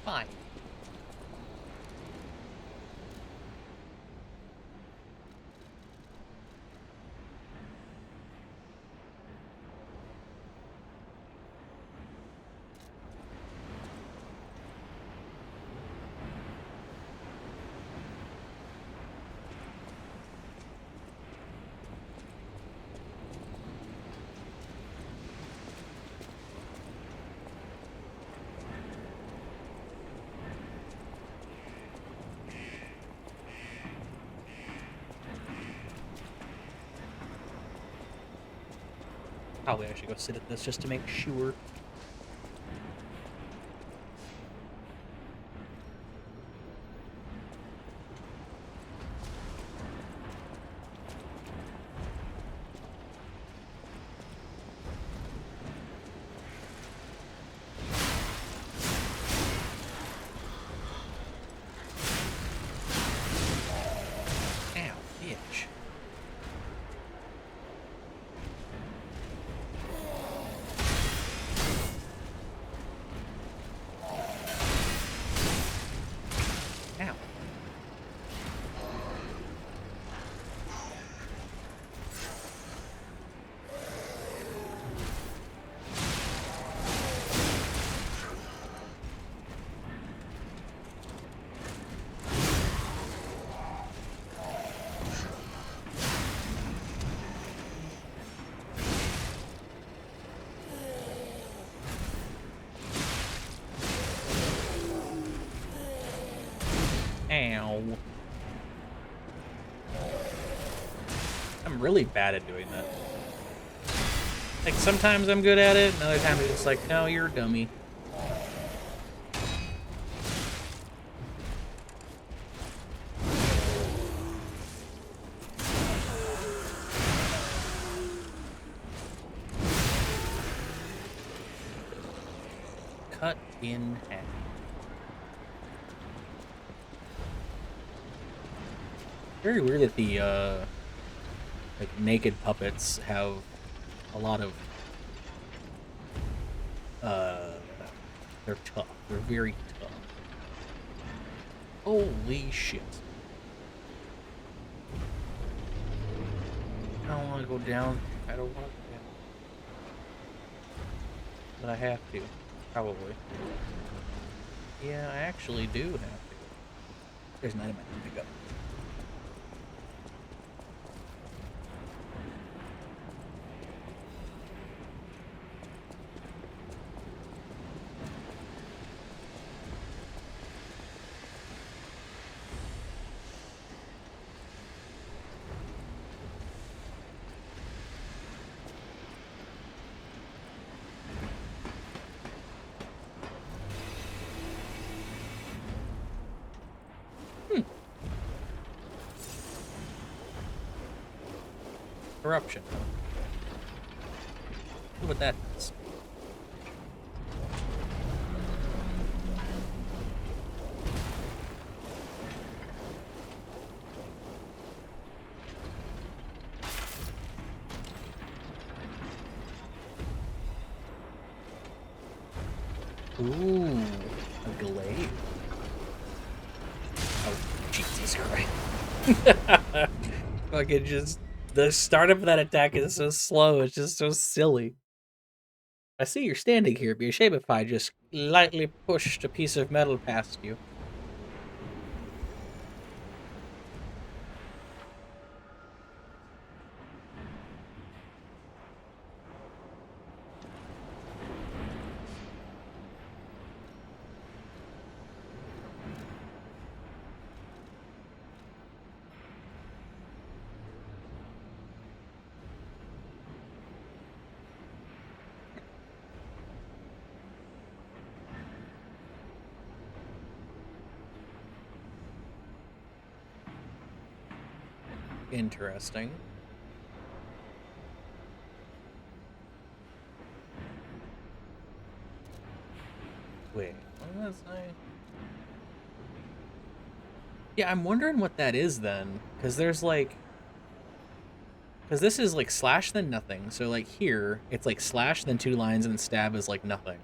Fine. Probably I should go sit at this just to make sure. Ow, bitch. Ow. Ow. I'm really bad at doing that. Like, sometimes I'm good at it, and other times it's just like, no, you're a dummy. Cut in half. Very weird that the like naked puppets have a lot of they're tough. They're very tough. Holy shit. I don't want to go down. I don't want to go down. But I have to. Probably. Yeah, I actually do have to. There's an item I can pick up. Corruption. Look what that does. Ooh, a glaive. Oh, Jesus Christ. Fucking just, the start of that attack is so slow, it's just so silly. I see you're standing here. It'd be a shame if I just lightly pushed a piece of metal past you. Interesting. Wait, what was I? Yeah, I'm wondering what that is then, because there's like, because this is like slash then nothing. So like here, it's like slash then 2 lines and then stab is like nothing,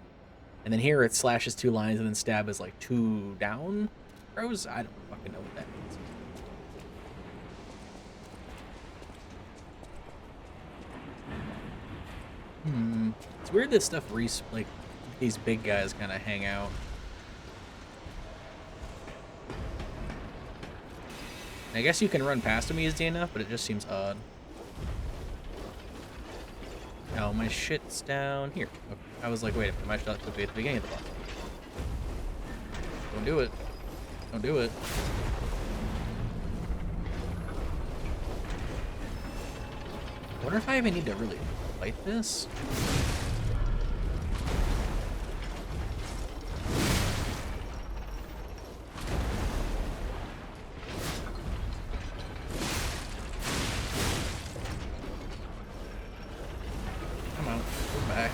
and then here it slashes 2 lines and then stab is like 2 down rows. I don't fucking know what that means. It's weird that stuff like these big guys kind of hang out. I guess you can run past them easy enough, but it just seems odd. Oh, my shit's down here. Okay. I was like, wait a minute, my shot could be at the beginning of the boss. Don't do it. Don't do it. I wonder if I even need to really fight this? Come on, go back.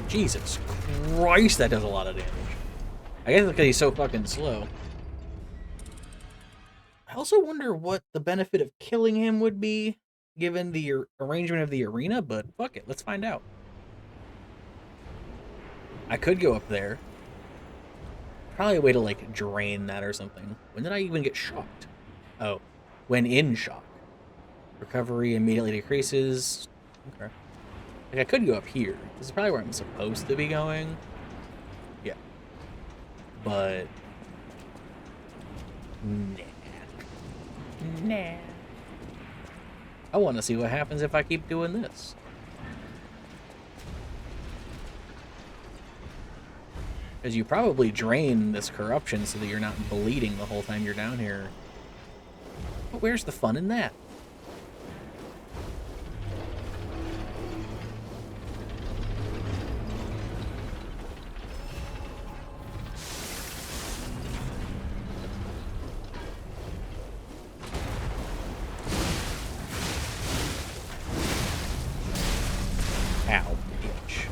Jesus Christ, that does a lot of damage. I guess because he's so fucking slow. I also wonder what the benefit of killing him would be, given the arrangement of the arena, but fuck it, let's find out. I could go up there. Probably a way to, like, drain that or something. When did I even get shocked? Oh, when in shock. Recovery immediately decreases. Okay. Like, I could go up here. This is probably where I'm supposed to be going. Yeah. But... Nah. I want to see what happens if I keep doing this. Because you probably drain this corruption so that you're not bleeding the whole time you're down here. But where's the fun in that? Ow, bitch.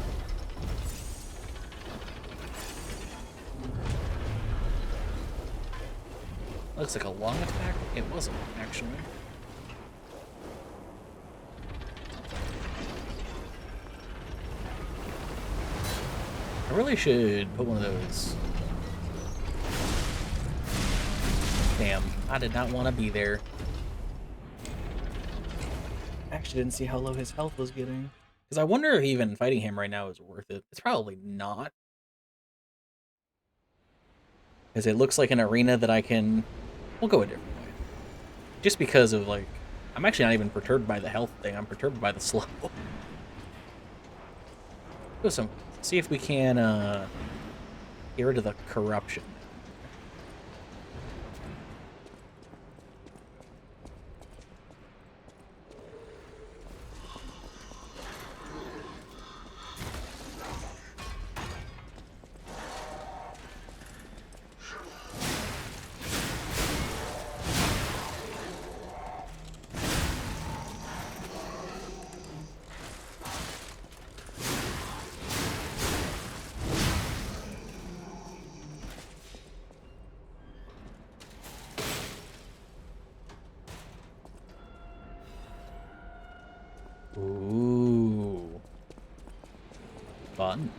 Looks like a long attack. It wasn't, actually. I really should put one of those. Damn, I did not want to be there. Actually didn't see how low his health was getting. Because I wonder if even fighting him right now is worth it. It's probably not. Because it looks like an arena that I can... We'll go a different way. Just because of, like... I'm actually not even perturbed by the health thing. I'm perturbed by the slow. Go some... See if we can, get rid of the corruption. Ooh. Fun.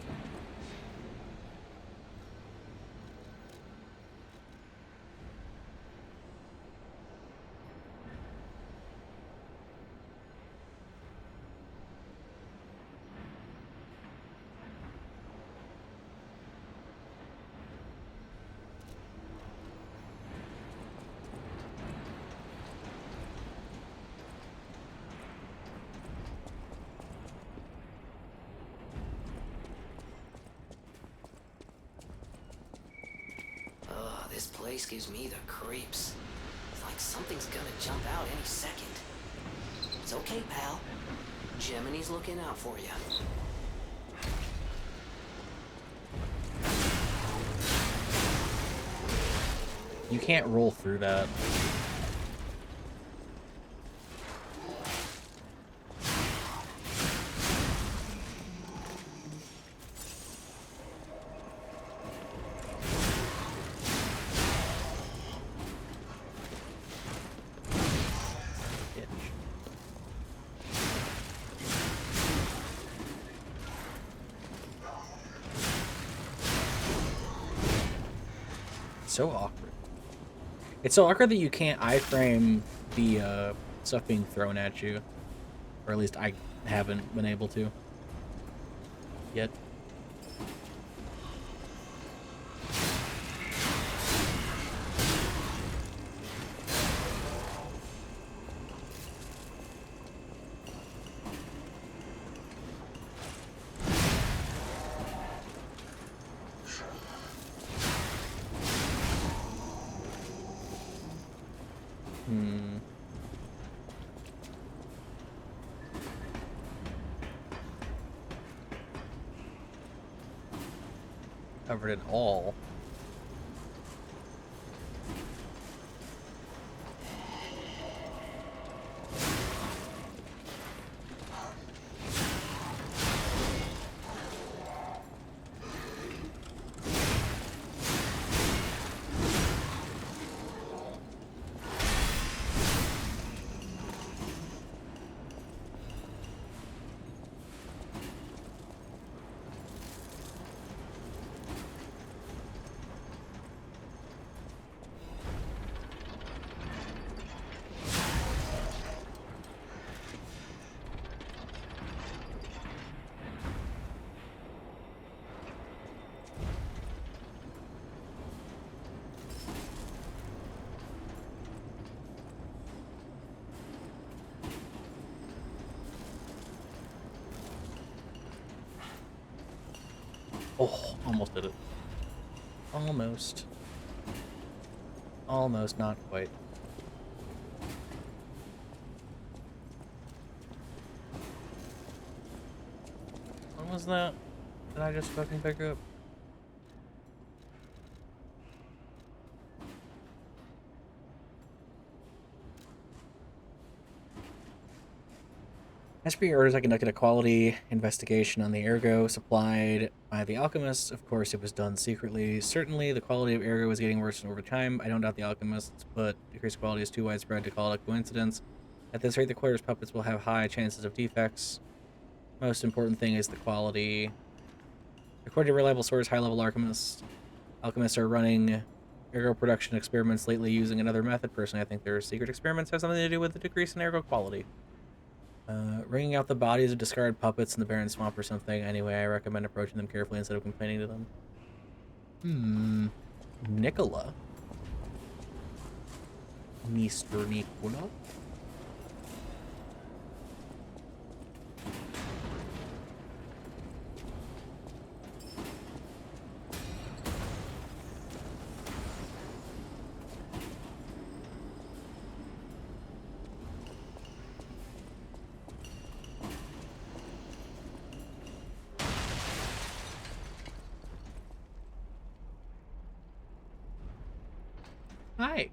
This place gives me the creeps. It's like something's gonna jump out any second. It's okay, pal. Gemini's looking out for you. You can't roll through that. So awkward. It's so awkward that you can't iframe the stuff being thrown at you. Or at least I haven't been able to. Yet. Covered it all. Oh, almost did it. Almost. Almost, not quite. What was that? Did I just fucking pick up? SP orders I conducted a quality investigation on the ergo supplied by the alchemists. Of course, it was done secretly. Certainly, the quality of ergo was getting worse over time. I don't doubt the alchemists, but decreased quality is too widespread to call it a coincidence. At this rate, the quarters puppets will have high chances of defects. Most important thing is the quality. According to reliable source, high-level alchemists are running ergo production experiments lately using another method. Personally, I think their secret experiments have something to do with the decrease in ergo quality. Wringing out the bodies of discarded puppets in the barren swamp or something. Anyway, I recommend approaching them carefully instead of complaining to them. Nicola? Mr. Nicola? Hi.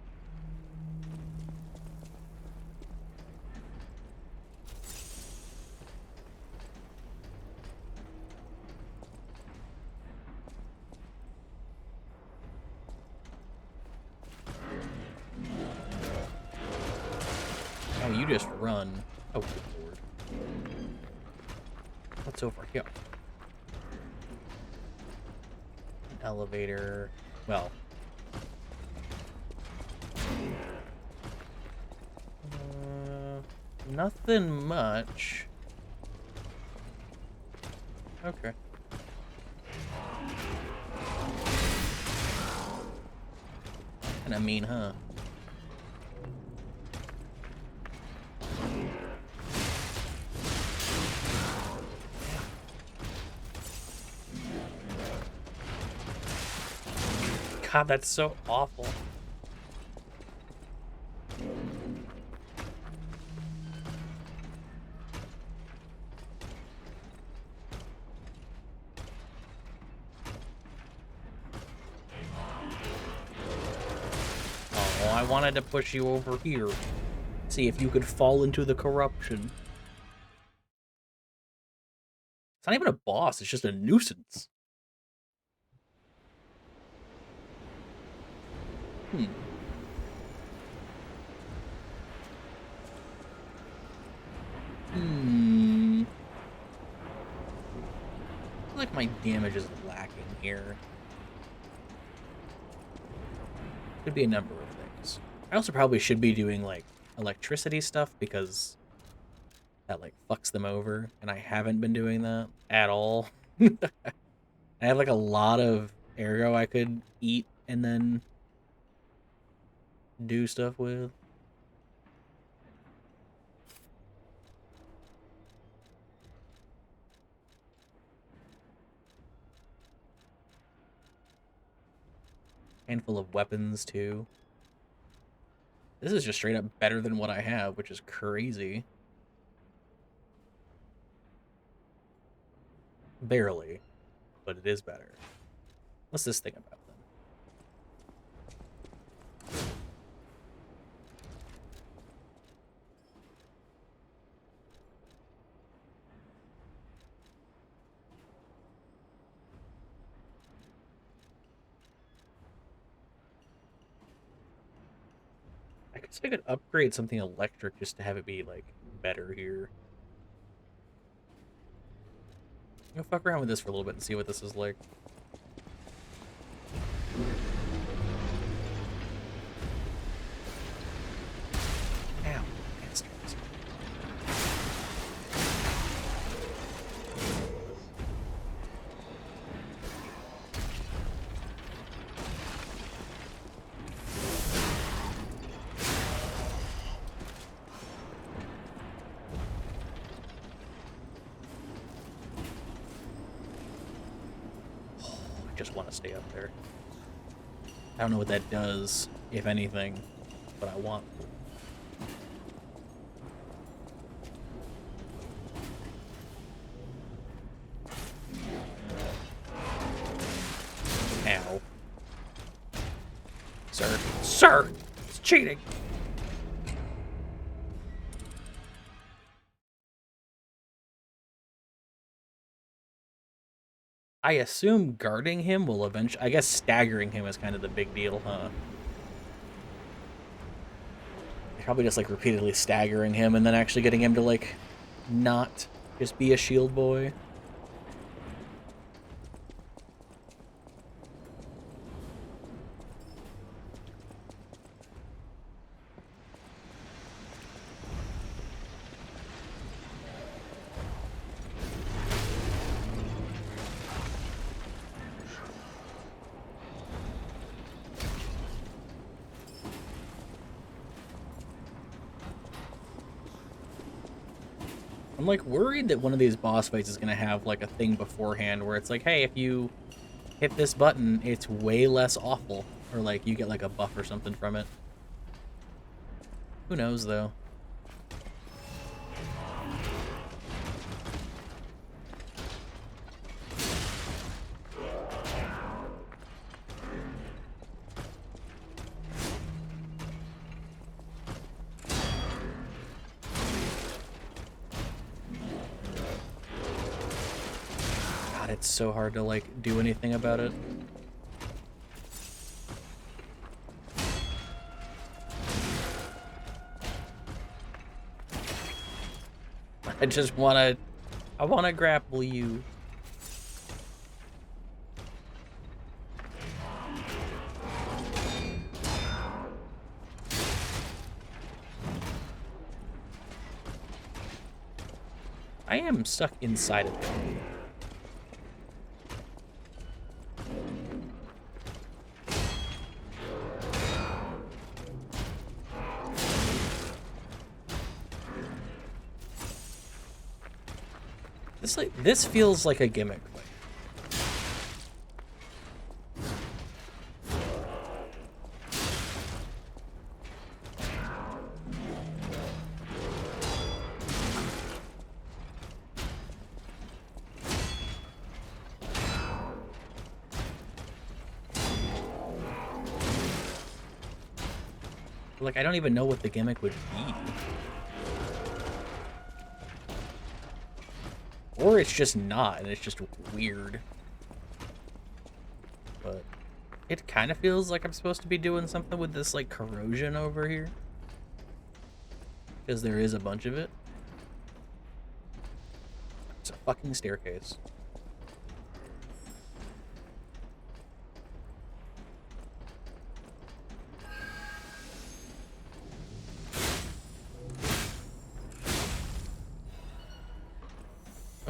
Oh, you just run. Oh, good lord. What's over here? An elevator. Well. Nothing much. Okay. Kinda mean, huh? God, that's so awful. Oh, I wanted to push you over here. See if you could fall into the corruption. It's not even a boss, it's just a nuisance. Hmm. I feel like my damage is lacking here. Could be a number of things. I also probably should be doing, like, electricity stuff because that, like, fucks them over, and I haven't been doing that at all. I have, like, a lot of ergo I could eat and then do stuff with. Handful of weapons, too. This is just straight up better than what I have, which is crazy. Barely, but it is better. What's this thing about, then? I guess I could upgrade something electric just to have it be, like, better here. I'm gonna fuck around with this for a little bit and see what this is like. Ow, bastards. I just want to stay up there. I don't know what that does, if anything, but I want to. Ow. Sir. Sir! It's cheating! I assume guarding him will eventually... I guess staggering him is kind of the big deal, huh? Probably just, like, repeatedly staggering him and then actually getting him to, like, not just be a shield boy. I'm, like, worried that one of these boss fights is gonna have, like, a thing beforehand where it's like, hey, if you hit this button, it's way less awful. Or, like, you get, like, a buff or something from it. Who knows, though? It's so hard to, like, do anything about it. I just want to I want to grapple you. I am stuck inside of it. This feels like a gimmick. Like, I don't even know what the gimmick would be. Or it's just not, and it's just weird. But it kind of feels like I'm supposed to be doing something with this, like, corrosion over here. Because there is a bunch of it. It's a fucking staircase.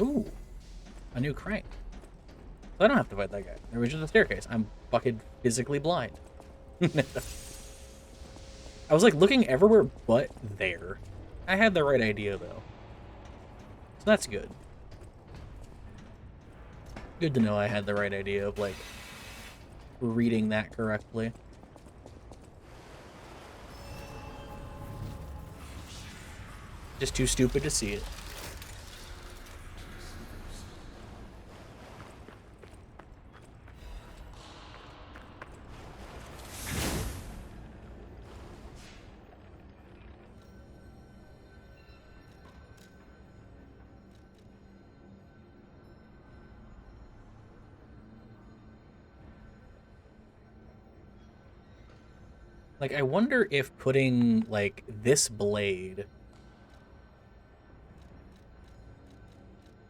Ooh, a new crank. I don't have to fight that guy. There was just a staircase. I'm fucking physically blind. I was like looking everywhere but there. I had the right idea though. So that's good. Good to know I had the right idea of like reading that correctly. Just too stupid to see it. Like, I wonder if putting, like, this blade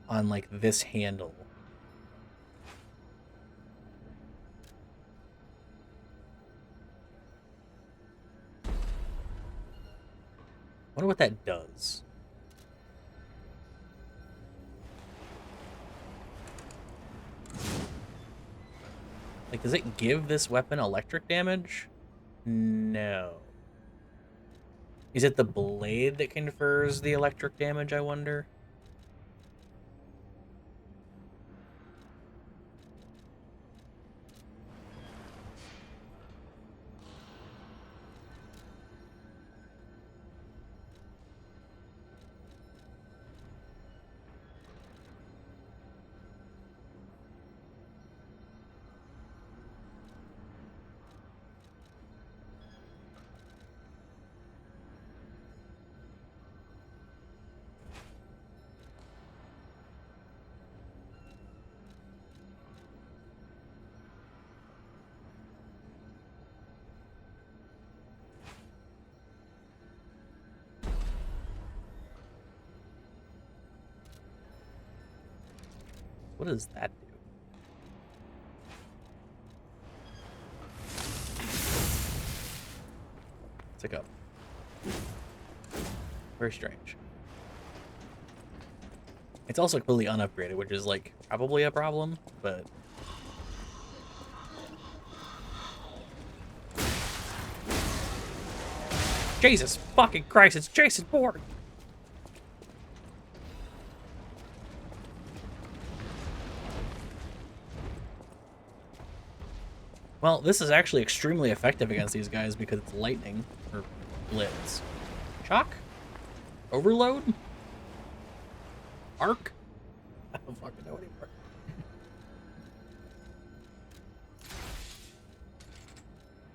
on, like, this handle. I wonder what that does. Like, does it give this weapon electric damage? No. Is it the blade that confers the electric damage, I wonder? What does that do? It's like a... Very strange. It's also completely unupgraded, which is, like, probably a problem, but... Jesus fucking Christ, it's Jason Bourne! Well, this is actually extremely effective against these guys because it's lightning, or blitz. Shock? Overload? Arc? I don't fucking know anymore.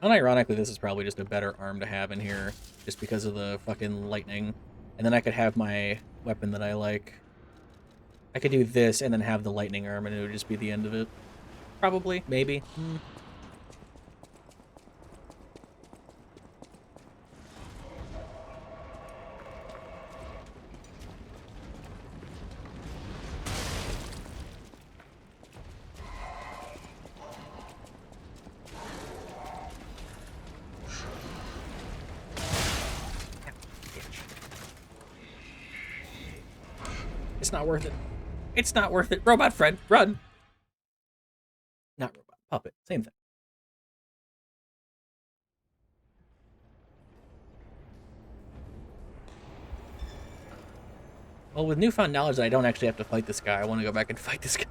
Unironically, this is probably just a better arm to have in here, just because of the fucking lightning. And then I could have my weapon that I like. I could do this and then have the lightning arm and it would just be the end of it. Probably. Maybe. It's not worth it. It's not worth it. Robot friend, run. Not robot, puppet. Same thing. Well, with newfound knowledge that I don't actually have to fight this guy, I want to go back and fight this guy.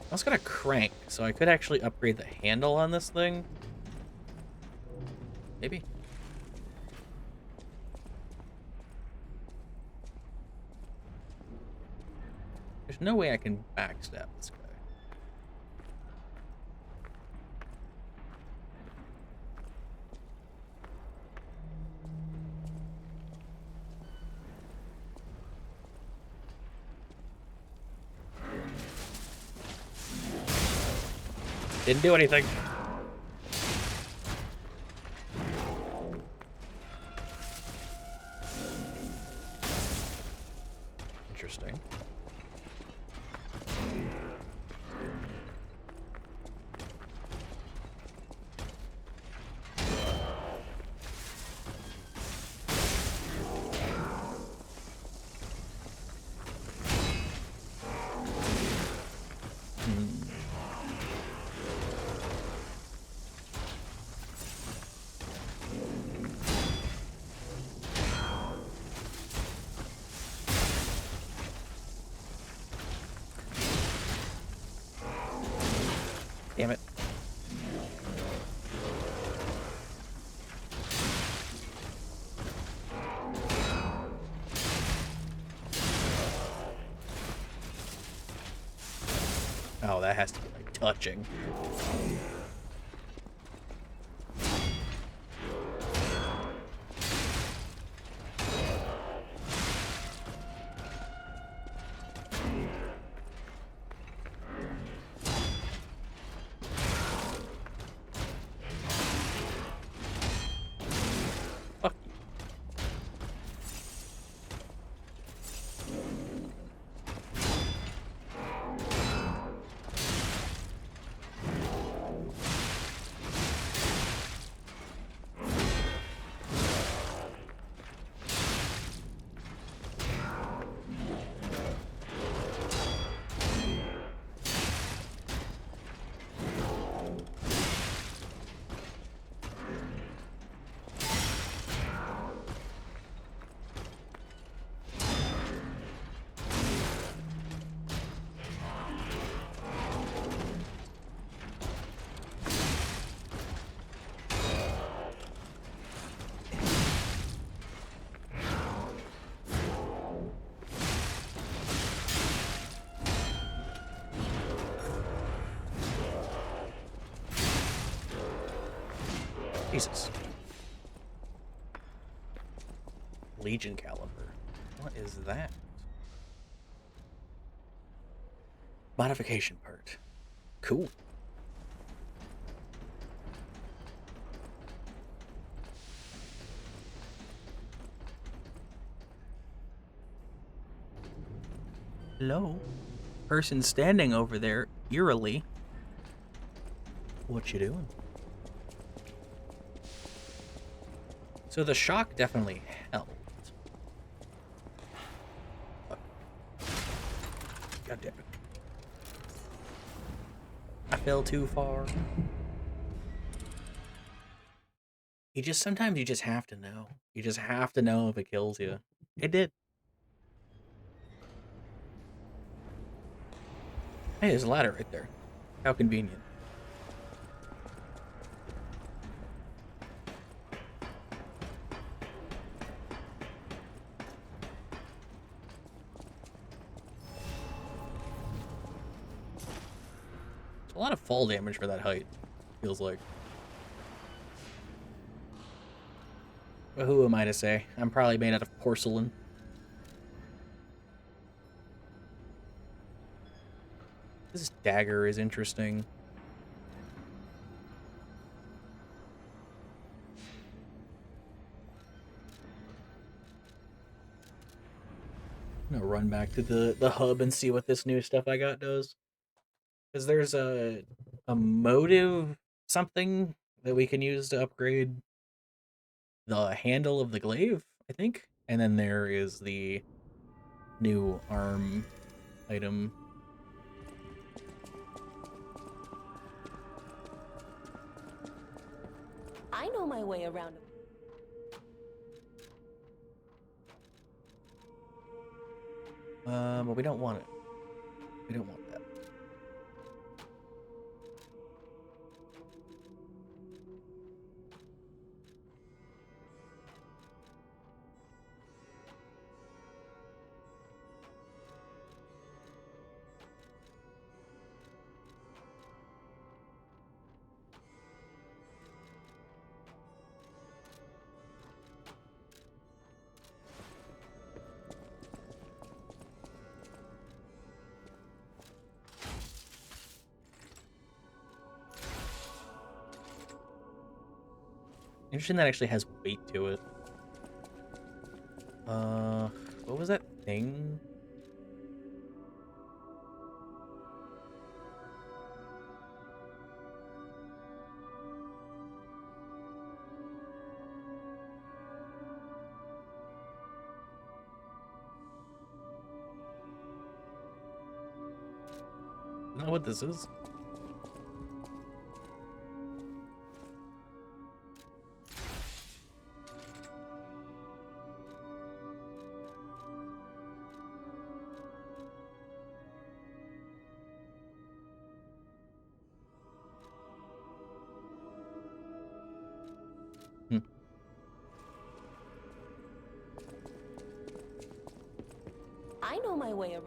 I also got a crank, so I could actually upgrade the handle on this thing. Maybe. There's no way I can backstab this guy. Didn't do anything. Interesting. Damn it. Oh, that has to be like touching. Jesus. Legion caliber. What is that? Modification part. Cool. Hello? Person standing over there, eerily. What you doing? So the shock definitely helped. God damn it. I fell too far. Sometimes you just have to know. You just have to know if it kills you. It did. Hey, there's a ladder right there. How convenient. A lot of fall damage for that height, feels like. But who am I to say? I'm probably made out of porcelain. This dagger is interesting. I'm gonna run back to the hub and see what this new stuff I got does. Because there's a motive something that we can use to upgrade the handle of the glaive, I think. And then there is the new arm item. I know my way around. But we don't want it. We don't want that. Interesting that actually has weight to it. What was that thing? I don't know what this is. I know my way around.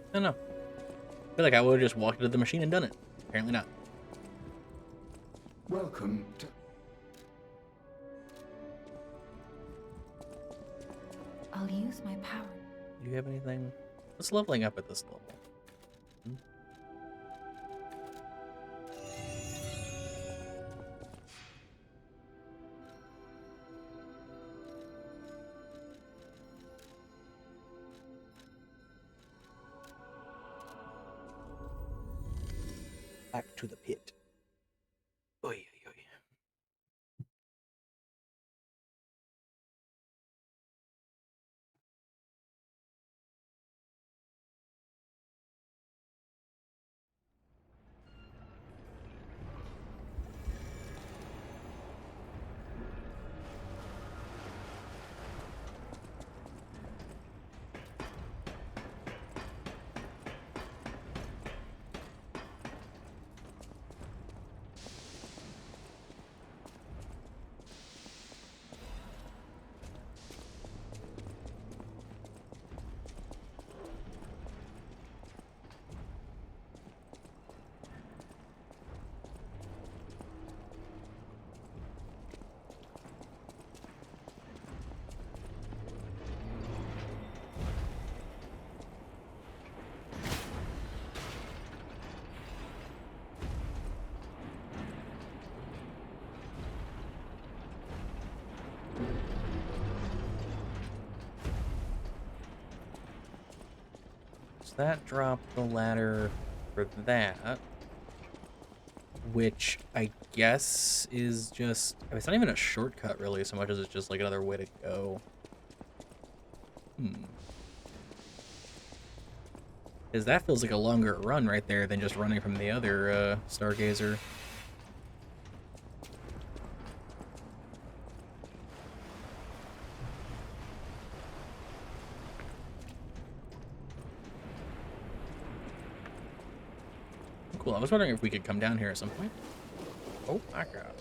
I don't know. I feel like I would have just walked into the machine and done it. Apparently not. Welcome to... I'll use my power. Do you have anything? What's leveling up at this level? Back to the pit. Oy, oy, oy. So that dropped the ladder for that, which I guess is just, it's not even a shortcut really so much as it's just like another way to go. Because that feels like a longer run right there than just running from the other Stargazer. Cool, I was wondering if we could come down here at some point. Oh my god.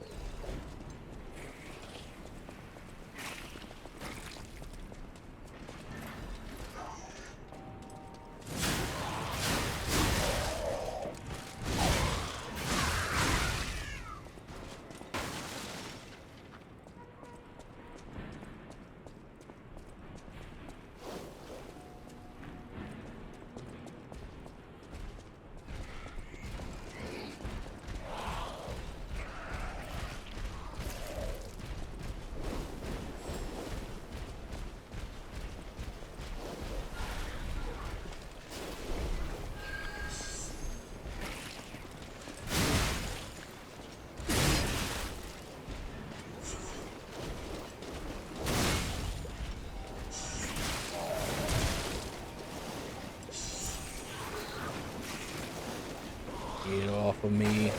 off of me.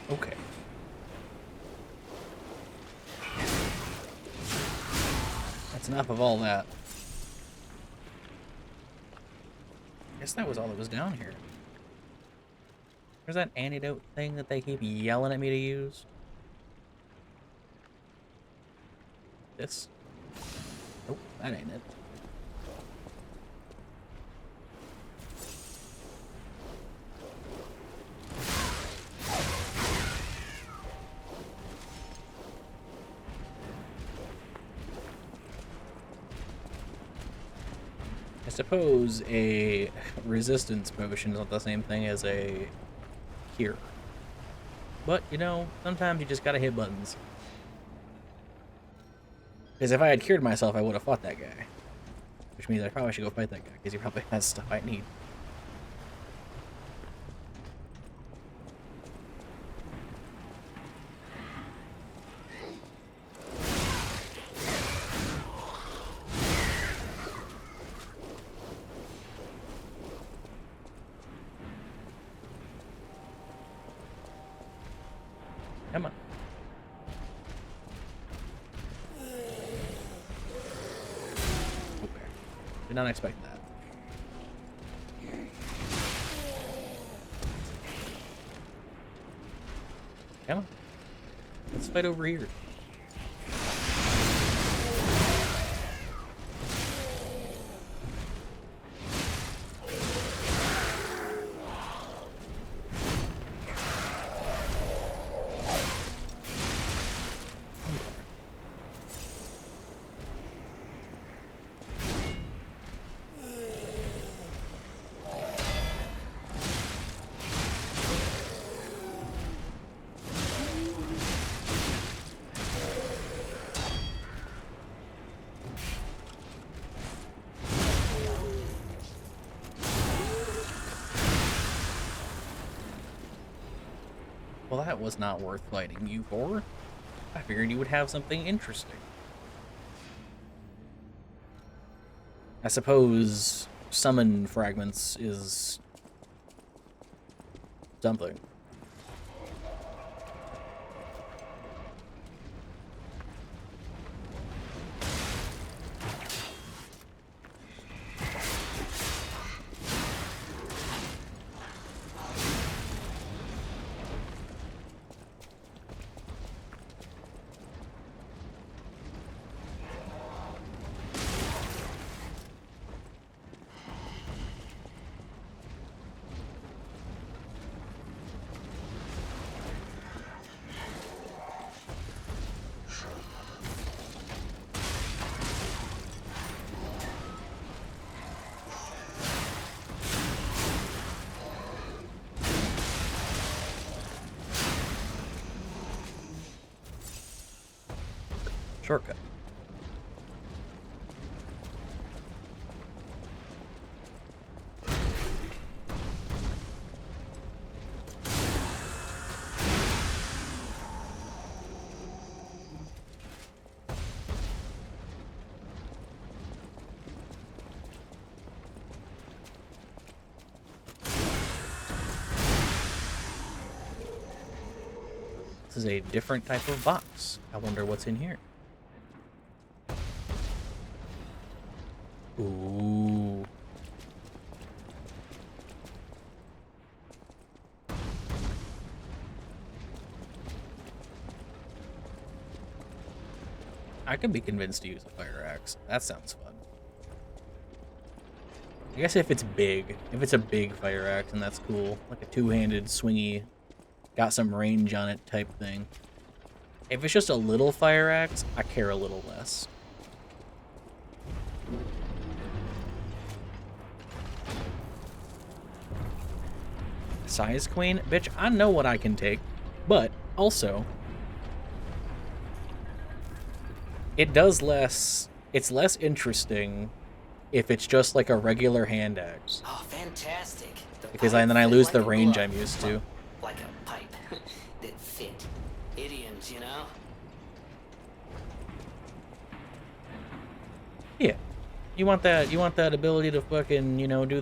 Okay. That's enough of all that. I guess that was all that was down here. There's that antidote thing that they keep yelling at me to use. This? Nope, that ain't it. I suppose a resistance potion is not the same thing as a cure. But, you know, sometimes you just gotta hit buttons. Because if I had cured myself, I would have fought that guy. Which means I probably should go fight that guy, because he probably has stuff I need. Come on. Okay. Did not expect that. Come on. Let's fight over here. Well, that was not worth fighting you for. I figured you would have something interesting. I suppose summon fragments is something. Shortcut. This is a different type of box. I wonder what's in here. Ooh. I could be convinced to use a fire axe. That sounds fun. I guess if it's big. If it's a big fire axe, and that's cool. Like a two-handed, swingy, got some range on it type thing. If it's just a little fire axe, I care a little less. Size Queen? Bitch, I know what I can take, but also it does less, it's less interesting if it's just like a regular hand axe. Oh, fantastic. Because then I lose the range I'm used to. Like that fit. Idioms, you know? Yeah. You want that ability to fucking, you know, do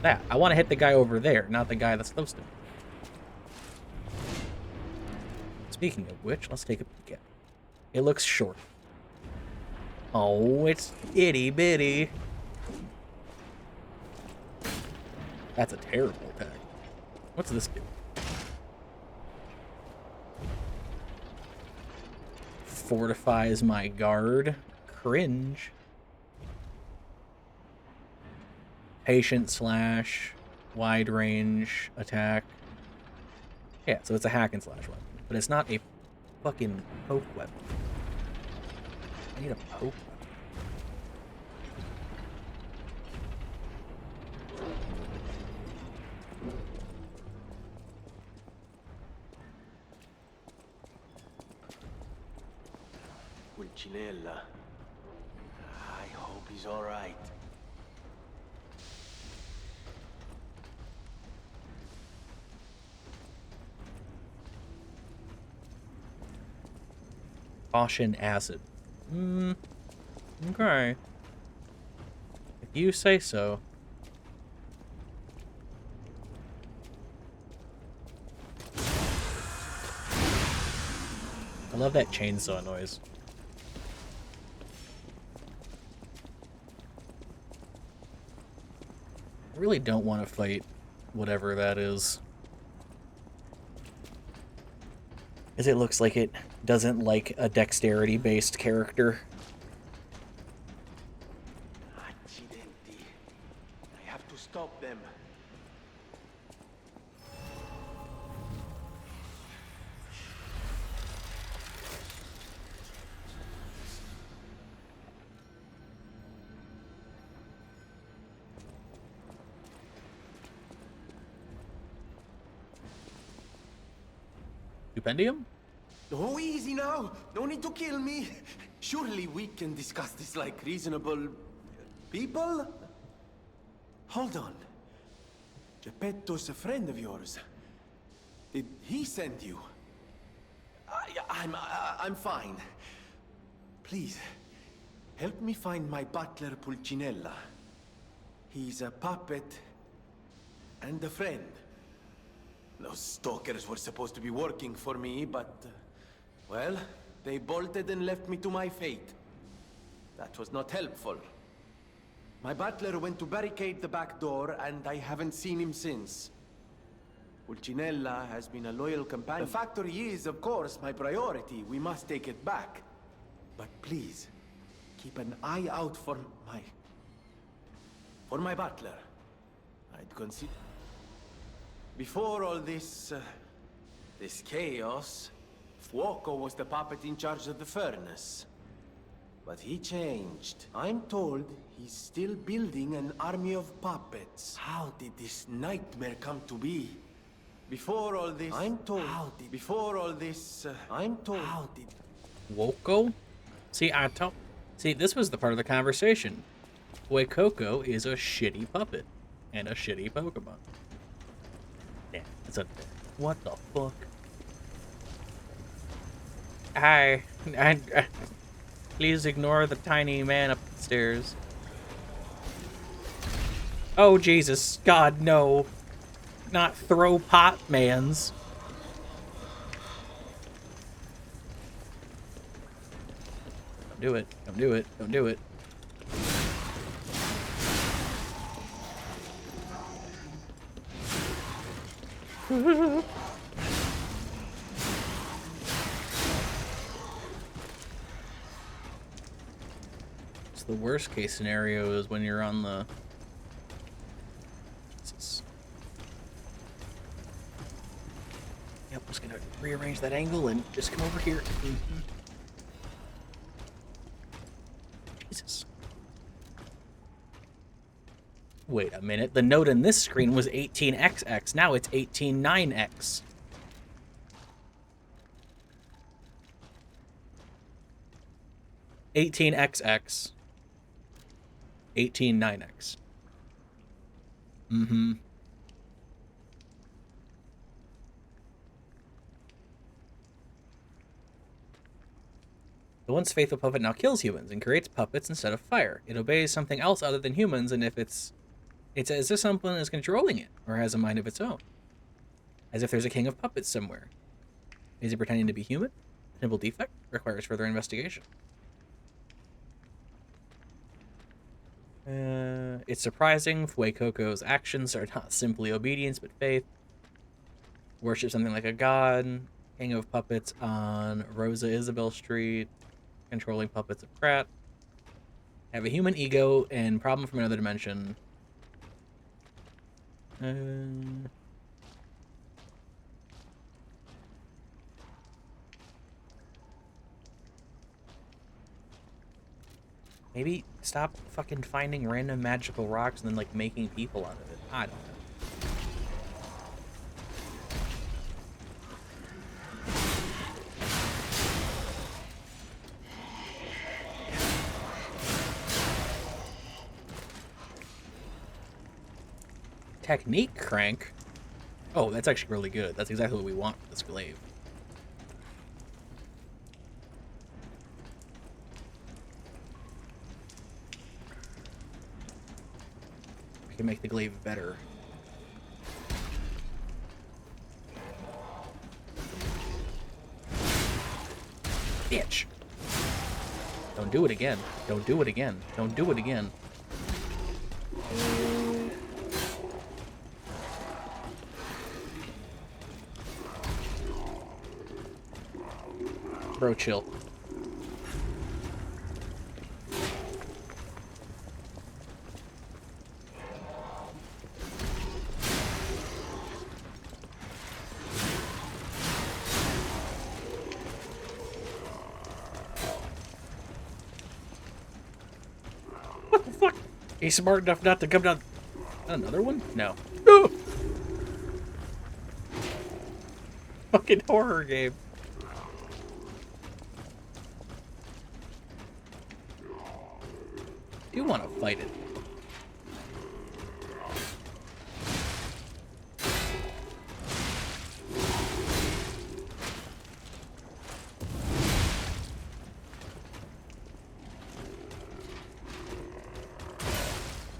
that. I want to hit the guy over there, not the guy that's close to me. Speaking of which, let's take a peek at it. It looks short. Oh, it's itty bitty. That's a terrible attack. What's this do? Fortifies my guard. Cringe. Patient slash. Wide range attack. Yeah, so it's a hack and slash weapon. But it's not a fucking poke weapon. I need a poke weapon. Pulcinella. I hope he's all right. Caution acid. Okay. If you say so. I love that chainsaw noise. I really don't want to fight whatever that is. As it looks like it doesn't like a dexterity-based character. Accidenti. I have to stop them. Stupendium? Oh, easy now. No need to kill me. Surely we can discuss this like reasonable people? Hold on. Geppetto's a friend of yours. Did he send you? I'm fine. Please, help me find my butler Pulcinella. He's a puppet and a friend. Those stalkers were supposed to be working for me, but... well, they bolted and left me to my fate. That was not helpful. My butler went to barricade the back door, and I haven't seen him since. Pulcinella has been a loyal companion. The factory is, of course, my priority. We must take it back. But please, keep an eye out for my butler. I'd consider... Before all this chaos, Fuoco was the puppet in charge of the furnace. But he changed. I'm told he's still building an army of puppets. How did this nightmare come to be? Before all this... I'm told... Before all this... I'm told... How did... Fuoco? See, this was the part of the conversation. Fuecoco is a shitty puppet. And a shitty Pokemon. What the fuck? Hi. Please ignore the tiny man upstairs. Oh, Jesus. God, no. Not throw pot mans. Don't do it. Don't do it. Don't do it. The worst case scenario is when you're on the... Yep, I'm just gonna rearrange that angle and just come over here. Jesus. Wait a minute, the note in this screen was 18XX, now it's 189X. $18XX. 189X. The once faithful puppet now kills humans and creates puppets instead of fire. It obeys something else other than humans, and if it's as if someone is controlling it or has a mind of its own. As if there's a king of puppets somewhere. Is it pretending to be human? A simple defect requires further investigation. It's surprising Fuecoco's actions are not simply obedience but faith. Worship something like a god. King of puppets on Rosa Isabel Street. Controlling puppets of Krat. Have a human ego and problem from another dimension. Maybe stop fucking finding random magical rocks and then, like, making people out of it. I don't know. Technique crank? Oh, that's actually really good. That's exactly what we want for this glaive. We can make the glaive better. Bitch! Don't do it again. Don't do it again. Don't do it again. Bro, chill. What the fuck? He's smart enough not to come down. Another one? No. No! Fucking horror game. You want to fight it.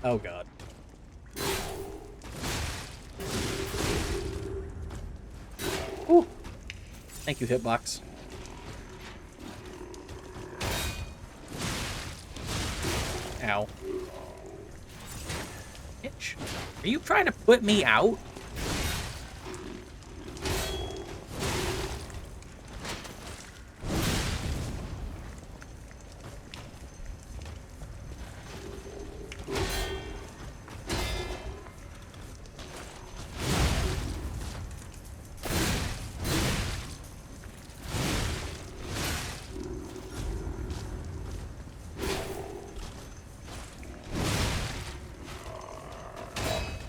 Oh god. Ooh. Thank you, Hitbox. Ow. Bitch. Are you trying to put me out?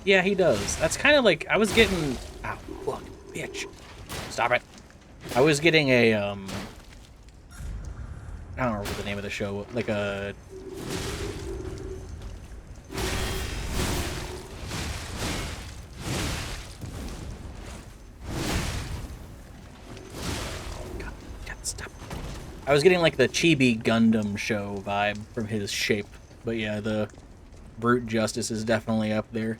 Yeah, he does. That's kind of like, I was getting... Ow, look, bitch. Stop it. I was getting a, I don't remember the name of the show. Like a... God, stop. I was getting like the Chibi Gundam show vibe from his shape. But yeah, the brute justice is definitely up there.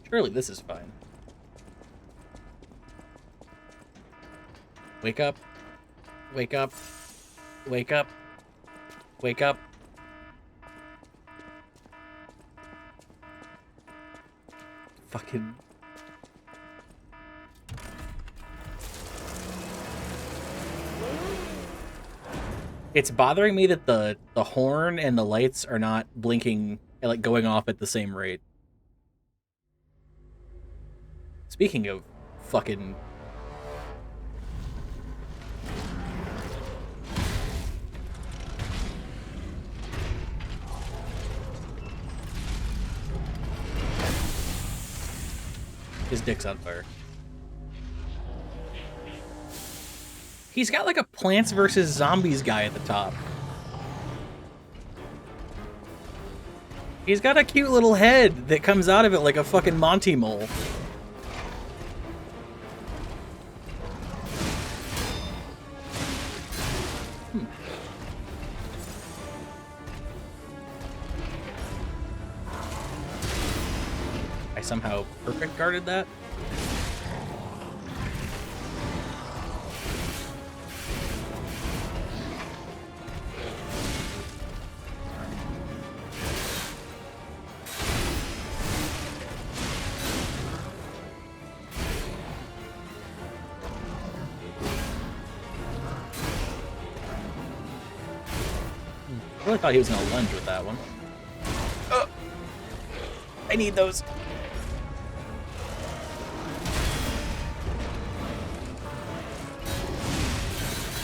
Surely this is fine. Wake up. Wake up. Wake up. Wake up. Fucking... It's bothering me that the horn and the lights are not blinking, like going off at the same rate. Speaking of fucking... His dick's on fire. He's got like a Plants vs. Zombies guy at the top. He's got a cute little head that comes out of it like a fucking Monty mole. I somehow perfect guarded that. I really thought he was gonna lunge with that one. I need those.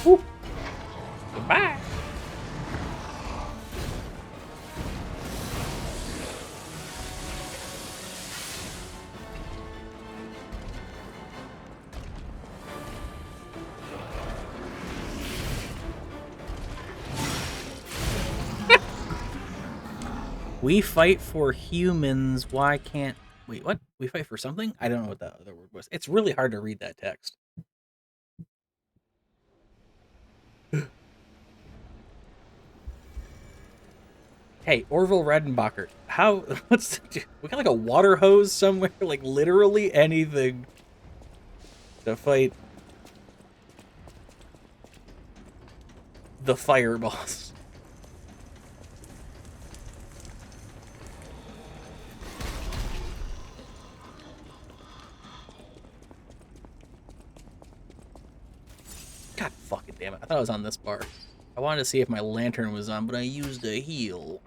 Woo. Goodbye. We fight for humans. Why can't... Wait, what? We fight for something? I don't know what that other word was. It's really hard to read that text. Hey, Orville Redenbacher, how... we got like a water hose somewhere? Like literally anything to fight the fire boss. God fucking damn it. I thought I was on this bar. I wanted to see if my lantern was on, but I used a heal.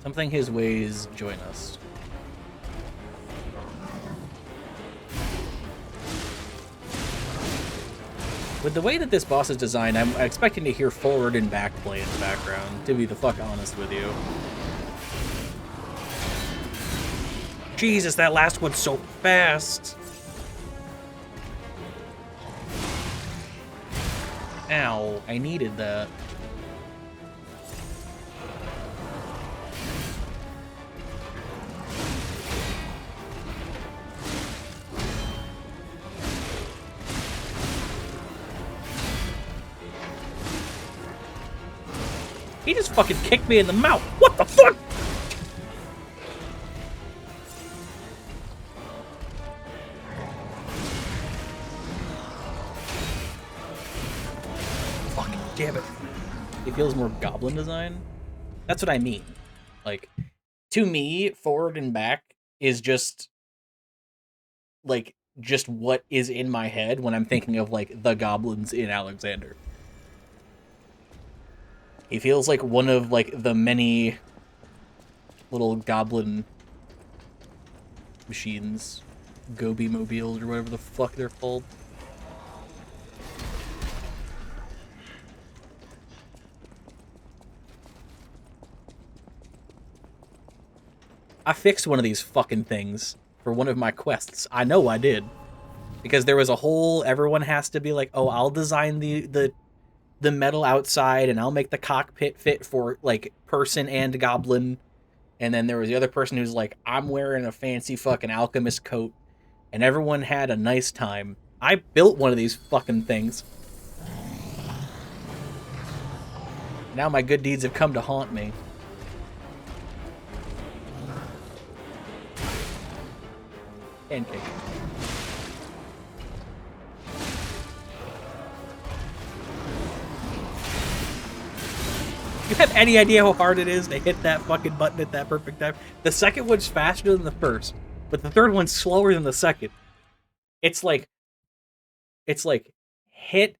Something his ways join us. With the way that this boss is designed, I'm expecting to hear forward and back play in the background, to be the fuck honest with you. Jesus, that last one's so fast! Ow, I needed that. He just fucking kicked me in the mouth. What the fuck? Fucking damn it. It feels more goblin design. That's what I mean. Like, to me, forward and back is just, like, just what is in my head when I'm thinking of, like, the goblins in Alexander. He feels like one of, like, the many little goblin machines. Gobi mobiles or whatever the fuck they're called. I fixed one of these fucking things for one of my quests. I know I did. Because there was a whole, everyone has to be like, oh, I'll design the metal outside, and I'll make the cockpit fit for, like, person and goblin. And then there was the other person who's like, I'm wearing a fancy fucking alchemist coat. And everyone had a nice time. I built one of these fucking things. Now my good deeds have come to haunt me. Pancake. You have any idea how hard it is to hit that fucking button at that perfect time? The second one's faster than the first, but the third one's slower than the second. It's like hit.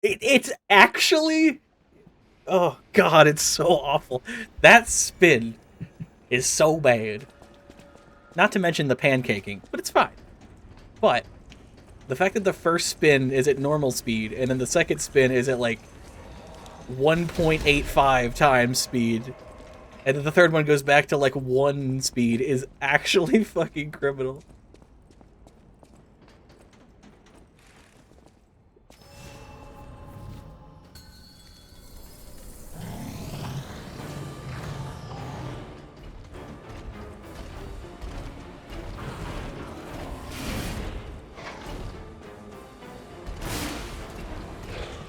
It's actually, oh god, it's so awful. That spin is so bad. Not to mention the pancaking, but it's fine. But the fact that the first spin is at normal speed, and then the second spin is at like 1.85 times speed, and then the third one goes back to like 1 speed is actually fucking criminal.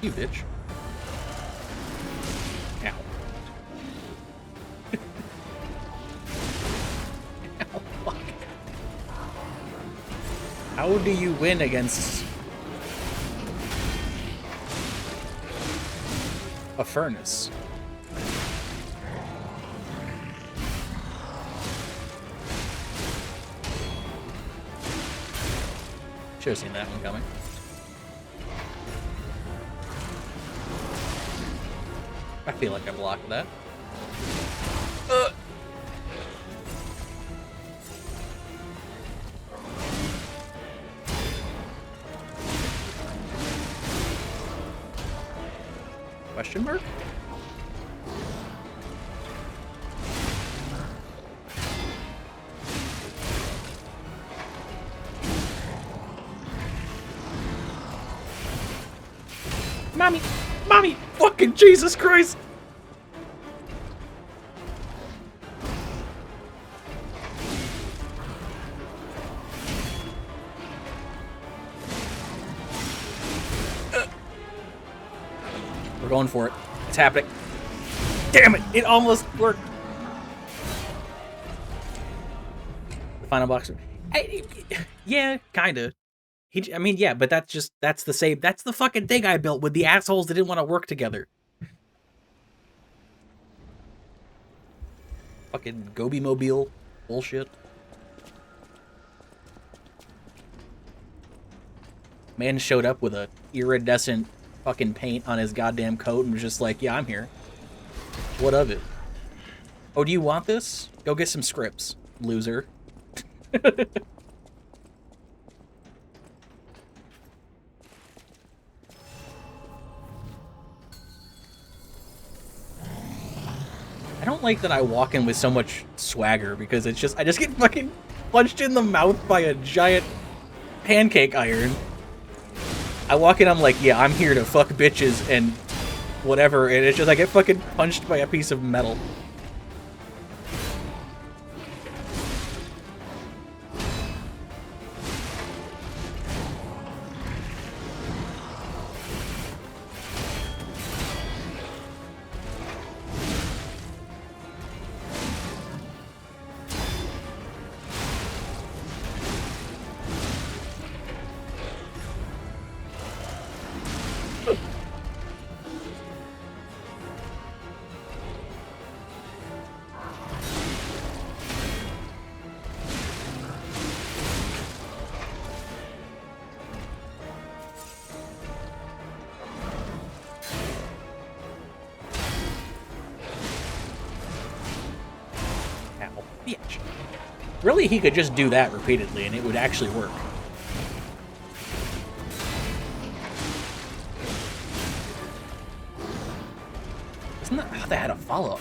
You bitch. Ow. Ow, fuck. How do you win against a furnace? Should have seen that one coming. I feel like I blocked that. Question mark? Mommy! Mommy! Fucking Jesus Christ! We're going for it. It's happening. Damn it! It almost worked. The final box. Yeah, kinda. I mean, yeah, but that's the same. That's the fucking thing I built with the assholes that didn't want to work together. Fucking Gobi Mobile bullshit. Man showed up with a iridescent fucking paint on his goddamn coat and was just like, yeah, I'm here. What of it? Oh, do you want this? Go get some scripts, loser. I don't like that I walk in with so much swagger because it's just, I just get fucking punched in the mouth by a giant pancake iron. I walk in, I'm like, yeah, I'm here to fuck bitches and whatever, and it's just, I get fucking punched by a piece of metal. Really, he could just do that repeatedly and it would actually work. Isn't that how they had a follow-up?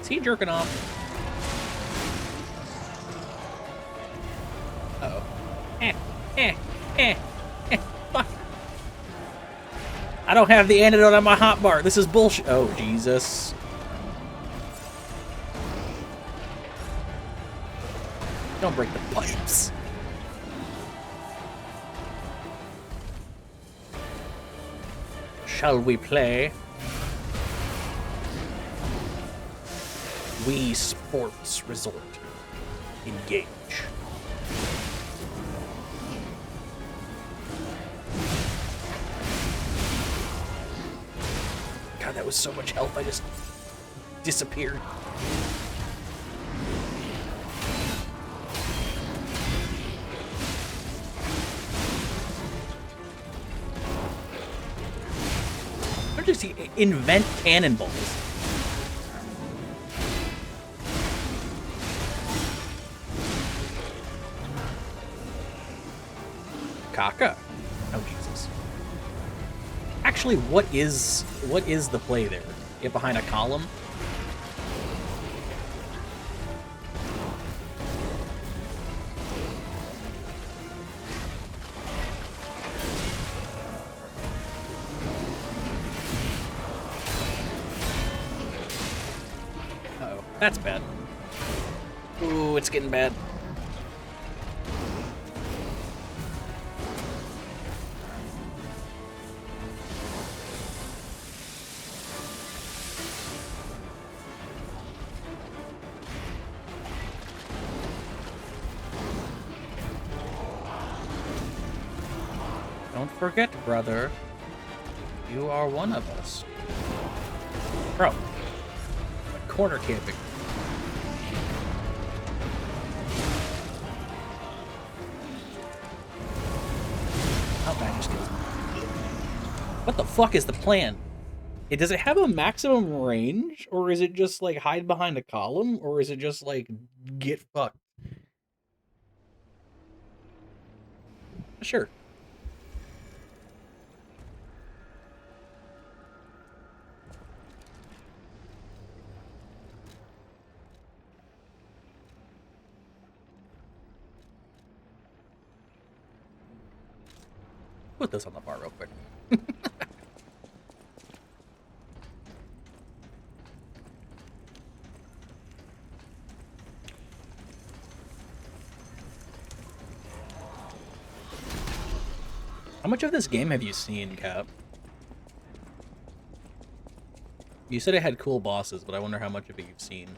Is he jerking off? Uh-oh. Fuck. I don't have the antidote on my hotbar. This is bullshit. Oh, Jesus. Don't break the pipes. Shall we play? Wii Sports Resort. Engage. God, that was so much health. I just disappeared. Where does he invent cannonballs? Kaka. Oh, Jesus. Actually, what is the play there? Get behind a column? That's bad. Ooh, it's getting bad. Don't forget, brother. You are one of us. Bro. Like corner camping. Oh, man, just kidding. What the fuck is the plan? Does it have a maximum range? Or is it just like hide behind a column? Or is it just like get fucked? Sure. Put this on the bar real quick. How much of this game have you seen, Cap? You said it had cool bosses, but I wonder how much of it you've seen.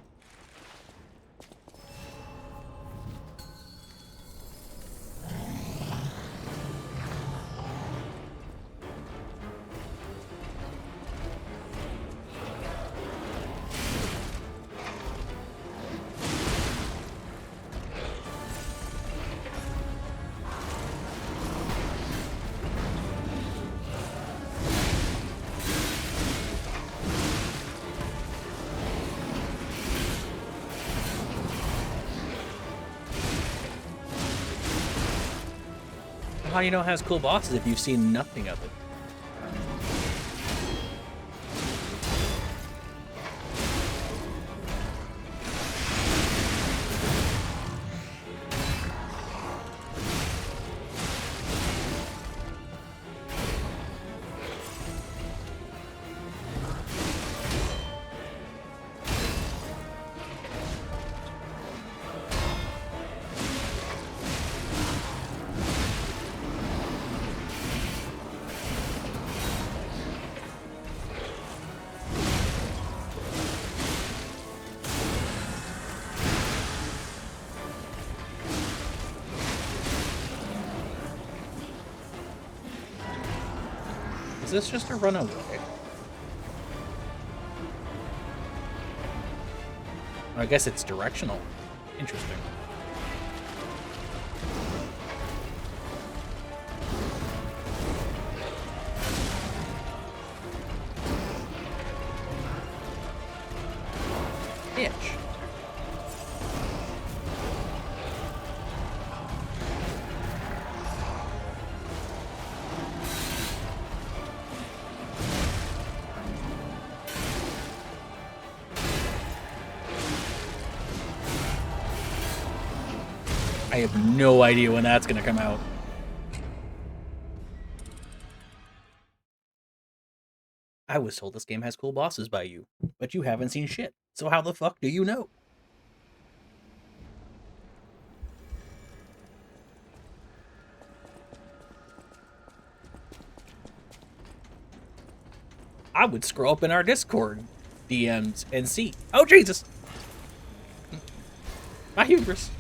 How do you know it has cool bosses if you've seen nothing of it? Is this just a runaway? I guess it's directional. Interesting. Bitch. I have no idea when that's gonna come out. I was told this game has cool bosses by you, but you haven't seen shit. So how the fuck do you know? I would scroll up in our Discord DMs and see. Oh, Jesus! My hubris.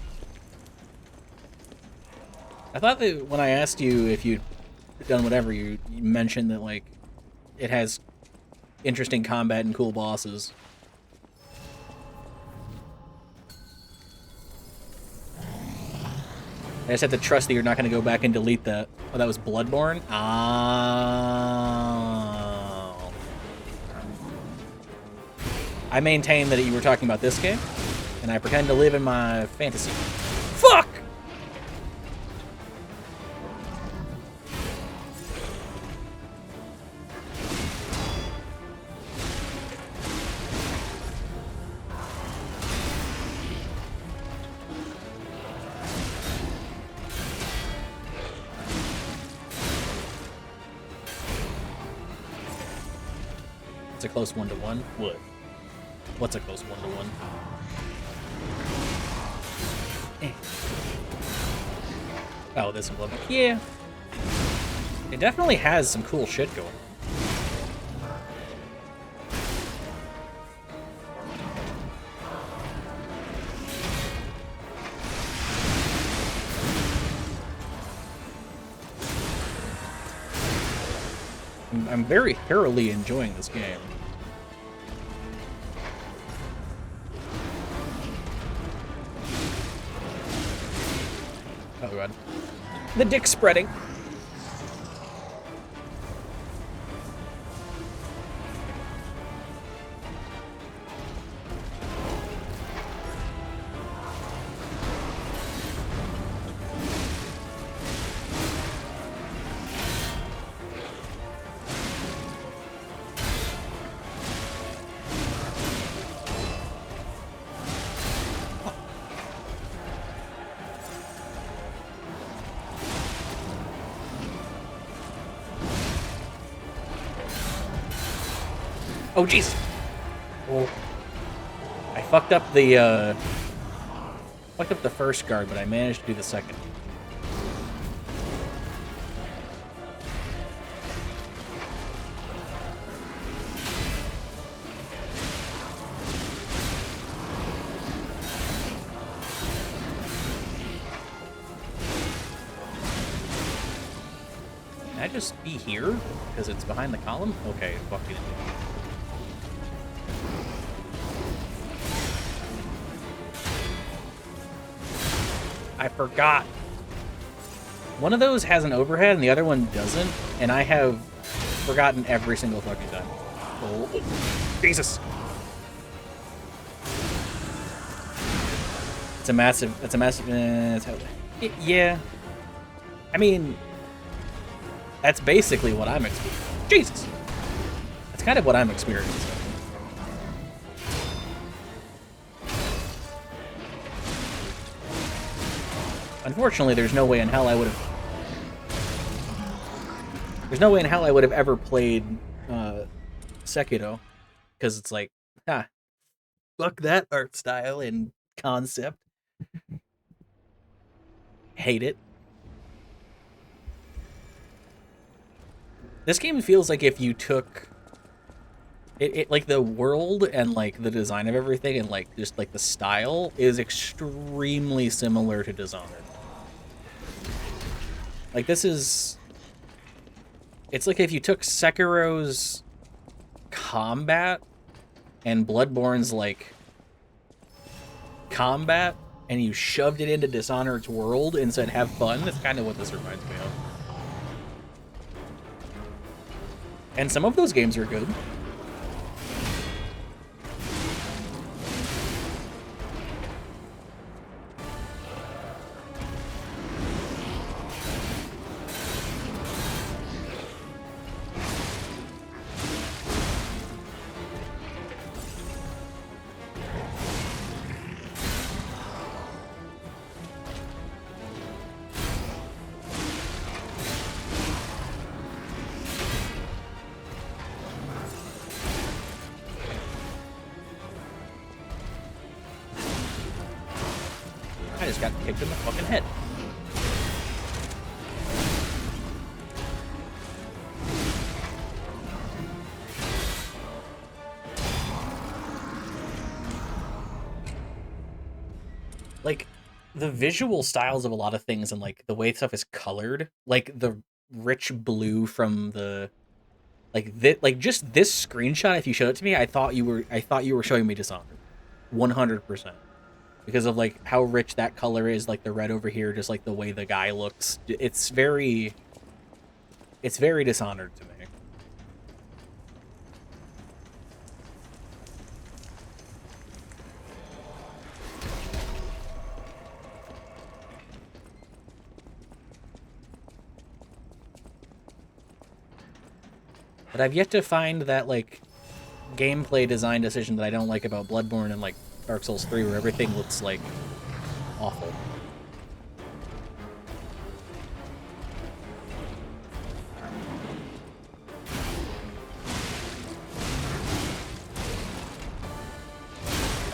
I thought that when I asked you if you'd done whatever, you mentioned that, like, it has interesting combat and cool bosses. I just have to trust that you're not going to go back and delete that. Oh, that was Bloodborne? Oh. I maintain that you were talking about this game, and I pretend to live in my fantasy. Fuck! It's a close 1-to-1. What? What's a close 1-to-1? Oh, this one. Yeah. It definitely has some cool shit going on. I'm very thoroughly enjoying this game. Oh god. The dick spreading. Oh, jeez. Oh. I fucked up the first guard, but I managed to do the second. Can I just be here? Because it's behind the column? Okay, fucking it. I forgot. One of those has an overhead and the other one doesn't, and I have forgotten every single fucking time. Oh, Jesus. It's a massive, yeah. I mean, that's basically what I'm experiencing. Jesus. That's kind of what I'm experiencing. Unfortunately, there's no way in hell I would have... There's no way in hell I would have ever played Sekiro. Because it's like, fuck that art style and concept. Hate it. This game feels like if you took... It like the world and like the design of everything and like just like the style is extremely similar to Dishonored. Like, this is... It's like if you took Sekiro's combat and Bloodborne's, like, combat and you shoved it into Dishonored's world and said, have fun. That's kind of what this reminds me of. And some of those games are good. I just got kicked in the fucking head. Like, the visual styles of a lot of things and, like, the way stuff is colored, like, the rich blue from the... Like, just this screenshot, if you showed it to me, I thought you were showing me Dishonored. 100%. Because of, like, how rich that color is, like, the red over here, just, like, the way the guy looks. It's very Dishonored to me. But I've yet to find that, like, gameplay design decision that I don't like about Bloodborne and, like, Dark Souls 3, where everything looks, like, awful.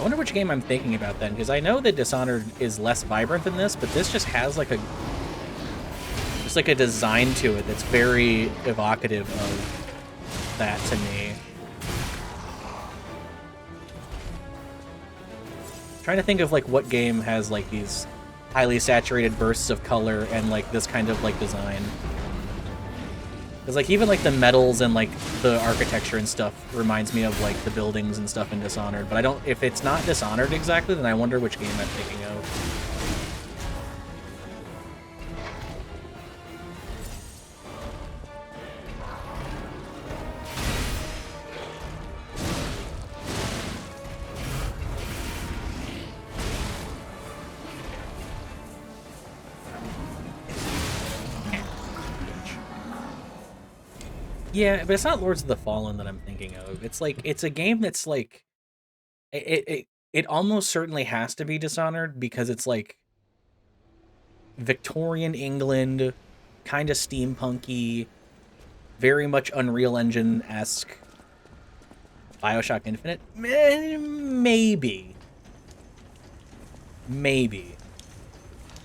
I wonder which game I'm thinking about then, because I know that Dishonored is less vibrant than this, but this just has like a design to it that's very evocative of that to me. I'm trying to think of like what game has like these highly saturated bursts of color and like this kind of like design. Because like even like the metals and like the architecture and stuff reminds me of like the buildings and stuff in Dishonored. But I don't, if it's not Dishonored exactly, then I wonder which game I'm thinking of. Yeah, but it's not Lords of the Fallen that I'm thinking of. It's like, it's a game that's like, it almost certainly has to be Dishonored because it's like Victorian England, kind of steampunky, very much Unreal Engine-esque. BioShock Infinite? Maybe. Maybe.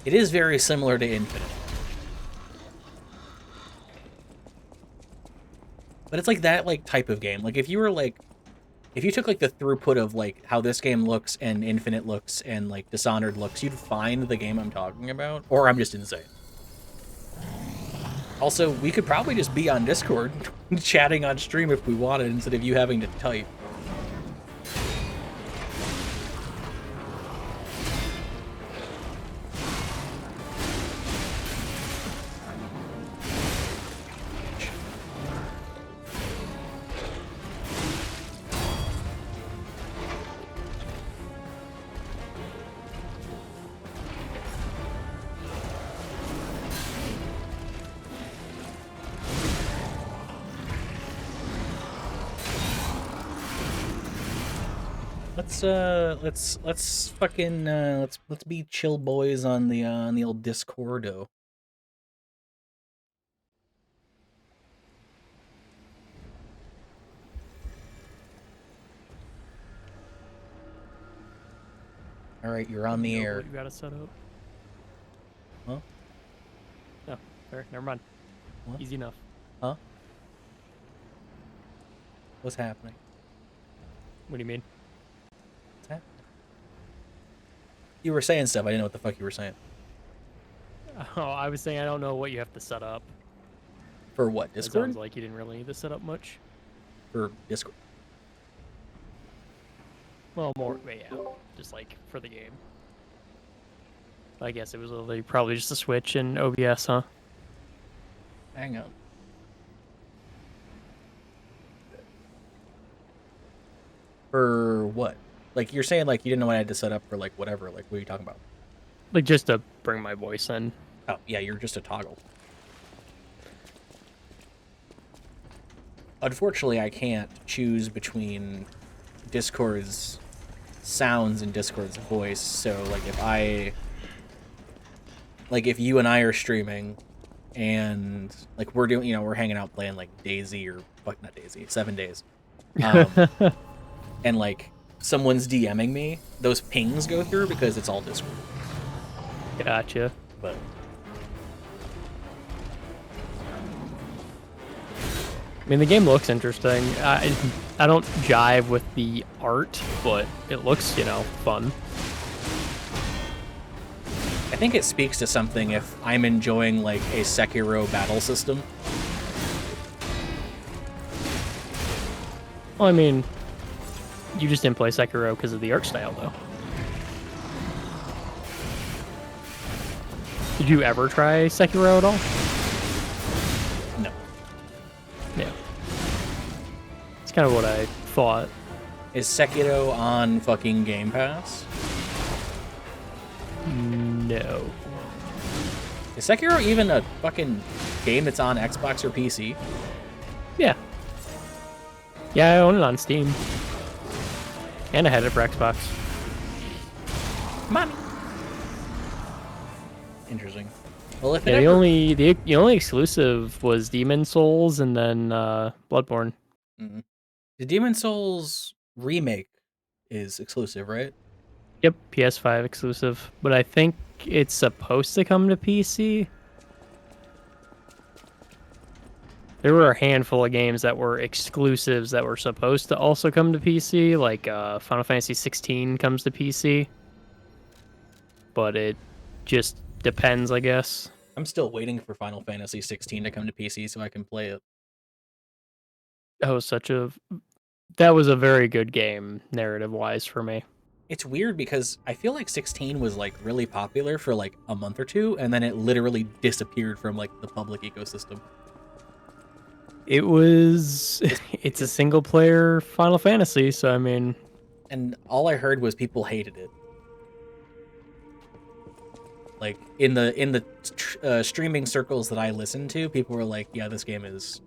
It is very similar to Infinite. But it's like that like type of game. Like if you were like, if you took like the throughput of like how this game looks and Infinite looks and like Dishonored looks, you'd find the game I'm talking about. Or I'm just insane. Also, we could probably just be on Discord chatting on stream if we wanted instead of you having to type. Let's fucking let's be chill boys on the old Discordo. All right, you're on the air. You gotta set up. Huh? No, fair. Never mind. What? Easy enough. Huh? What's happening? What do you mean? What's happening? You were saying stuff. I didn't know what the fuck you were saying. Oh, I was saying I don't know what you have to set up. For what? It Discord? sounds like you didn't really need to set up much. For Discord. Well, more, yeah, just like for the game. I guess it was literally probably just a Switch and OBS, huh? Hang on. For what? Like, you're saying, like, you didn't know what I had to set up for, like, whatever. Like, what are you talking about? Like, just to bring my voice in. Oh, yeah, you're just a toggle. Unfortunately, I can't choose between Discord's sounds and Discord's voice, so, like, if you and I are streaming, and, like, we're doing, you know, we're hanging out playing, like, DayZ, or, fuck, not DayZ, 7 Days. And, like, someone's DMing me, those pings go through because it's all Discord. Gotcha. But I mean, the game looks interesting. I don't jive with the art, but it looks, you know, fun. I think it speaks to something if I'm enjoying, like, a Sekiro battle system. Well, I mean, you just didn't play Sekiro because of the art style, though. Did you ever try Sekiro at all? No. Yeah. It's kind of what I thought. Is Sekiro on fucking Game Pass? No. Is Sekiro even a fucking game that's on Xbox or PC? Yeah. Yeah, I own it on Steam. And I had it for Xbox. Money. Interesting. Well, if Yeah, the only exclusive was Demon Souls and then Bloodborne. Mm-hmm. The Demon Souls remake is exclusive, right? Yep, PS5 exclusive, but I think it's supposed to come to PC. There were a handful of games that were exclusives that were supposed to also come to PC, like Final Fantasy 16 comes to PC. But it just depends, I guess. I'm still waiting for Final Fantasy 16 to come to PC so I can play it. That was a very good game, narrative-wise, for me. It's weird because I feel like 16 was like really popular for like a month or two, and then it literally disappeared from like the public ecosystem. It's a single-player Final Fantasy, so I mean... And all I heard was people hated it. Like, in the streaming circles that I listened to, people were like, yeah, this game is...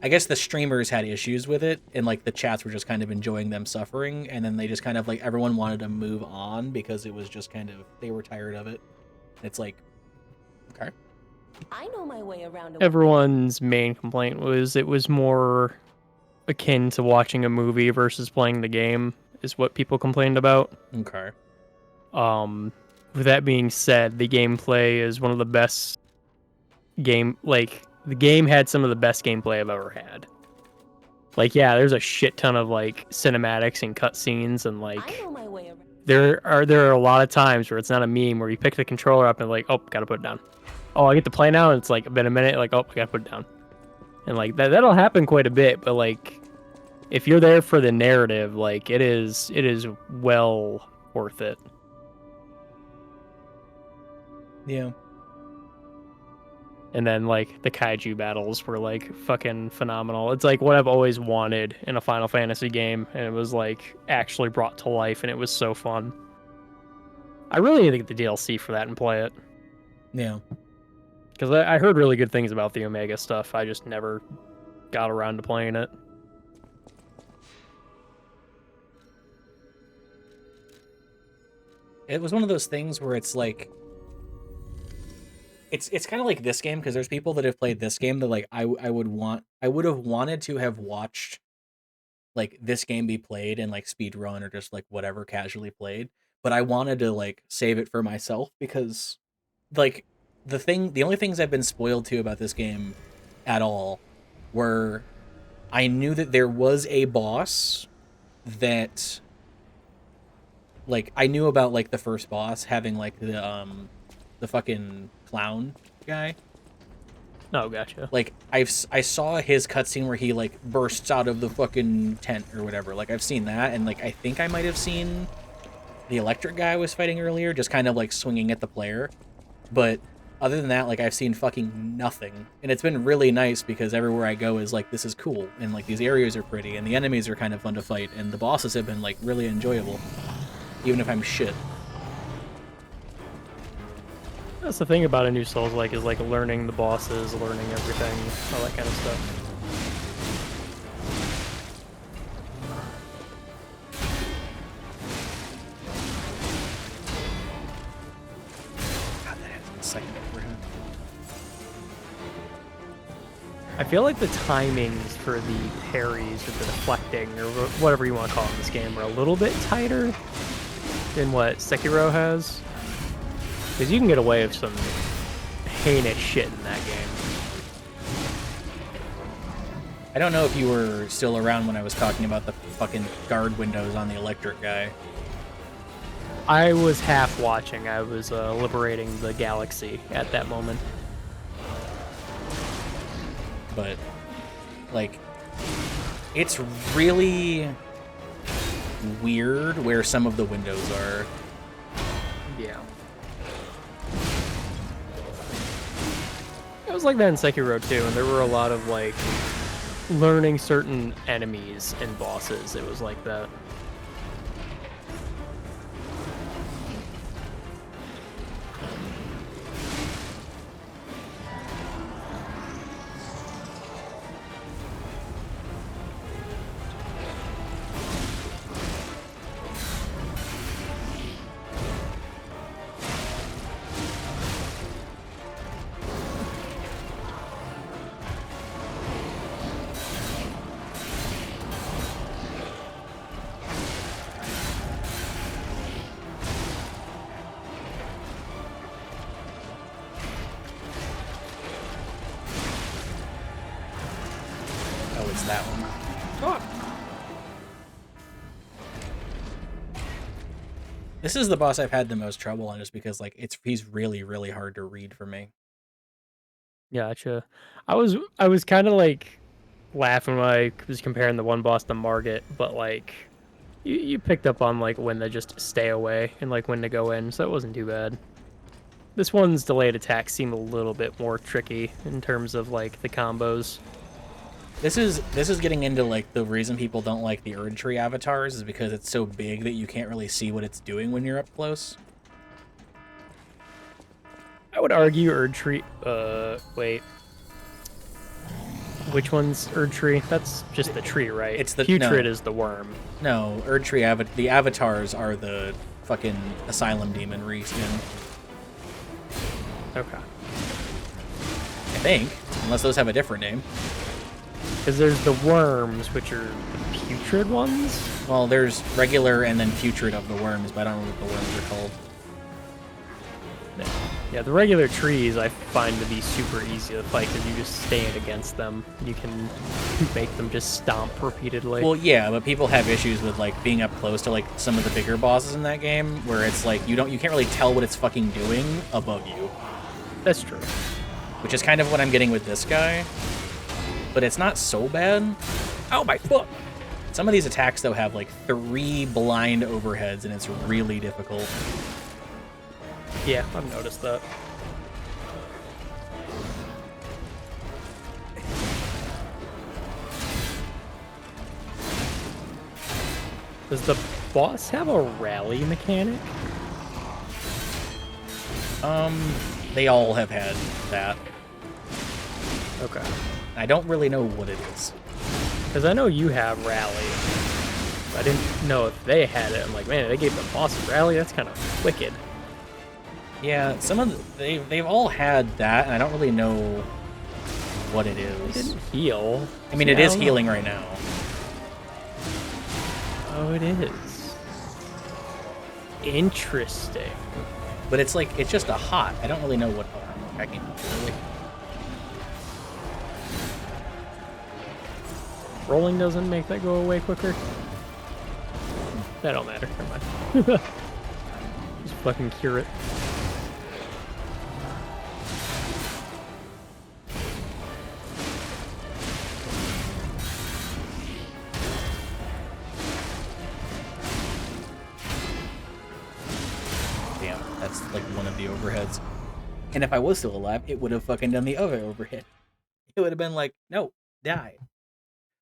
I guess the streamers had issues with it, and like the chats were just kind of enjoying them suffering, and then they just kind of like, everyone wanted to move on because it was just kind of, they were tired of it. It's like, okay. I know my way around. Everyone's main complaint was it was more akin to watching a movie versus playing the game, is what people complained about. Okay. With that being said, the gameplay is one of the best the game had some of the best gameplay I've ever had. Like, yeah, there's a shit ton of like cinematics and cutscenes, and like I know my way around. there are a lot of times where it's not a meme where you pick the controller up and like, oh, gotta put it down. Oh, I get to play now, and it's like been a minute, like, oh, I gotta put it down. And like that'll happen quite a bit, but like if you're there for the narrative, like it is well worth it. Yeah. And then like the kaiju battles were like fucking phenomenal. It's like what I've always wanted in a Final Fantasy game, and it was like actually brought to life, and it was so fun. I really need to get the DLC for that and play it. Yeah. Because I heard really good things about the Omega stuff. I just never got around to playing it. It was one of those things where it's like, it's kind of like this game, because there's people that have played this game that like I would have wanted to have watched like this game be played and like speed run or just like whatever casually played, but I wanted to like save it for myself because like the only things I've been spoiled to about this game at all were I knew that there was a boss that like I knew about like the first boss having like the fucking clown guy. Oh, gotcha. Like I saw his cutscene where he like bursts out of the fucking tent or whatever. Like I've seen that, and like I think I might have seen the electric guy I was fighting earlier, just kind of like swinging at the player. But other than that, like I've seen fucking nothing, and it's been really nice because everywhere I go is like, this is cool, and like these areas are pretty, and the enemies are kind of fun to fight, and the bosses have been like really enjoyable, even if I'm shit. That's the thing about a new Souls-like is like learning the bosses, learning everything, all that kind of stuff. God, that has been a second for him. I feel like the timings for the parries or the deflecting or whatever you want to call it in this game are a little bit tighter than what Sekiro has. Because you can get away with some heinous shit in that game. I don't know if you were still around when I was talking about the fucking guard windows on the electric guy. I was half watching. I was liberating the galaxy at that moment. But, like, it's really weird where some of the windows are. Yeah. It was like that in Sekiro too, and there were a lot of, like, learning certain enemies and bosses. It was like that. fuck? This is the boss I've had the most trouble on, just because like he's really, really hard to read for me. Gotcha. I was kind of like laughing when I was comparing the one boss to Margit, but like you picked up on like when to just stay away and like when to go in, so it wasn't too bad. This one's delayed attacks seem a little bit more tricky in terms of like the combos. This is getting into like the reason people don't like the Erdtree avatars is because it's so big that you can't really see what it's doing when you're up close. I would argue Erdtree. Wait. Which one's Erdtree? That's just the tree, right? It's the Putrid is the worm. No, Erdtree the avatars are the fucking Asylum Demon reskin. Okay. I think, unless those have a different name. Because there's the worms, which are the putrid ones? Well, there's regular and then putrid of the worms, but I don't know what the worms are called. Yeah, the regular trees I find to be super easy to fight because you just stand against them. You can make them just stomp repeatedly. Well, yeah, but people have issues with like being up close to like some of the bigger bosses in that game, where it's like you can't really tell what it's fucking doing above you. That's true. Which is kind of what I'm getting with this guy. But it's not so bad. Oh my foot! Some of these attacks, though, have like 3 blind overheads, and it's really difficult. Yeah, I've noticed that. Does the boss have a rally mechanic? They all have had that. Okay. I don't really know what it is. Because I know you have rally. I didn't know if they had it. I'm like, man, they gave the boss a rally? That's kind of wicked. Yeah, some of they've all had that, and I don't really know what it is. It didn't heal. I mean, it is healing right now. Oh, it is. Interesting. But it's like, it's just a hot. I don't really know what... Oh, I can't really... Rolling doesn't make that go away quicker? That don't matter. Never mind. Just fucking cure it. Damn, that's like one of the overheads. And if I was still alive, it would have fucking done the other overhead. It would have been like, no, die.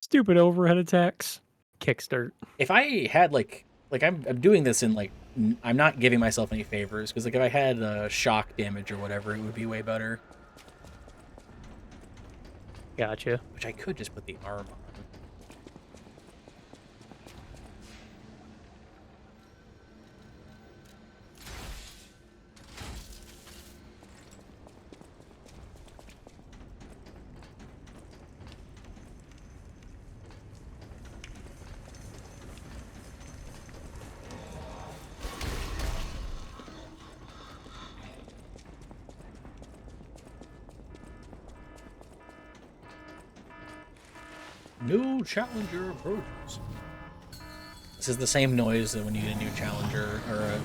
Stupid overhead attacks. Kickstart. If I had like I'm doing this in like, I'm not giving myself any favors, because like if I had shock damage or whatever, it would be way better. Gotcha. Which I could just put the arm on. New challenger approaches. This is the same noise that when you get a new challenger, or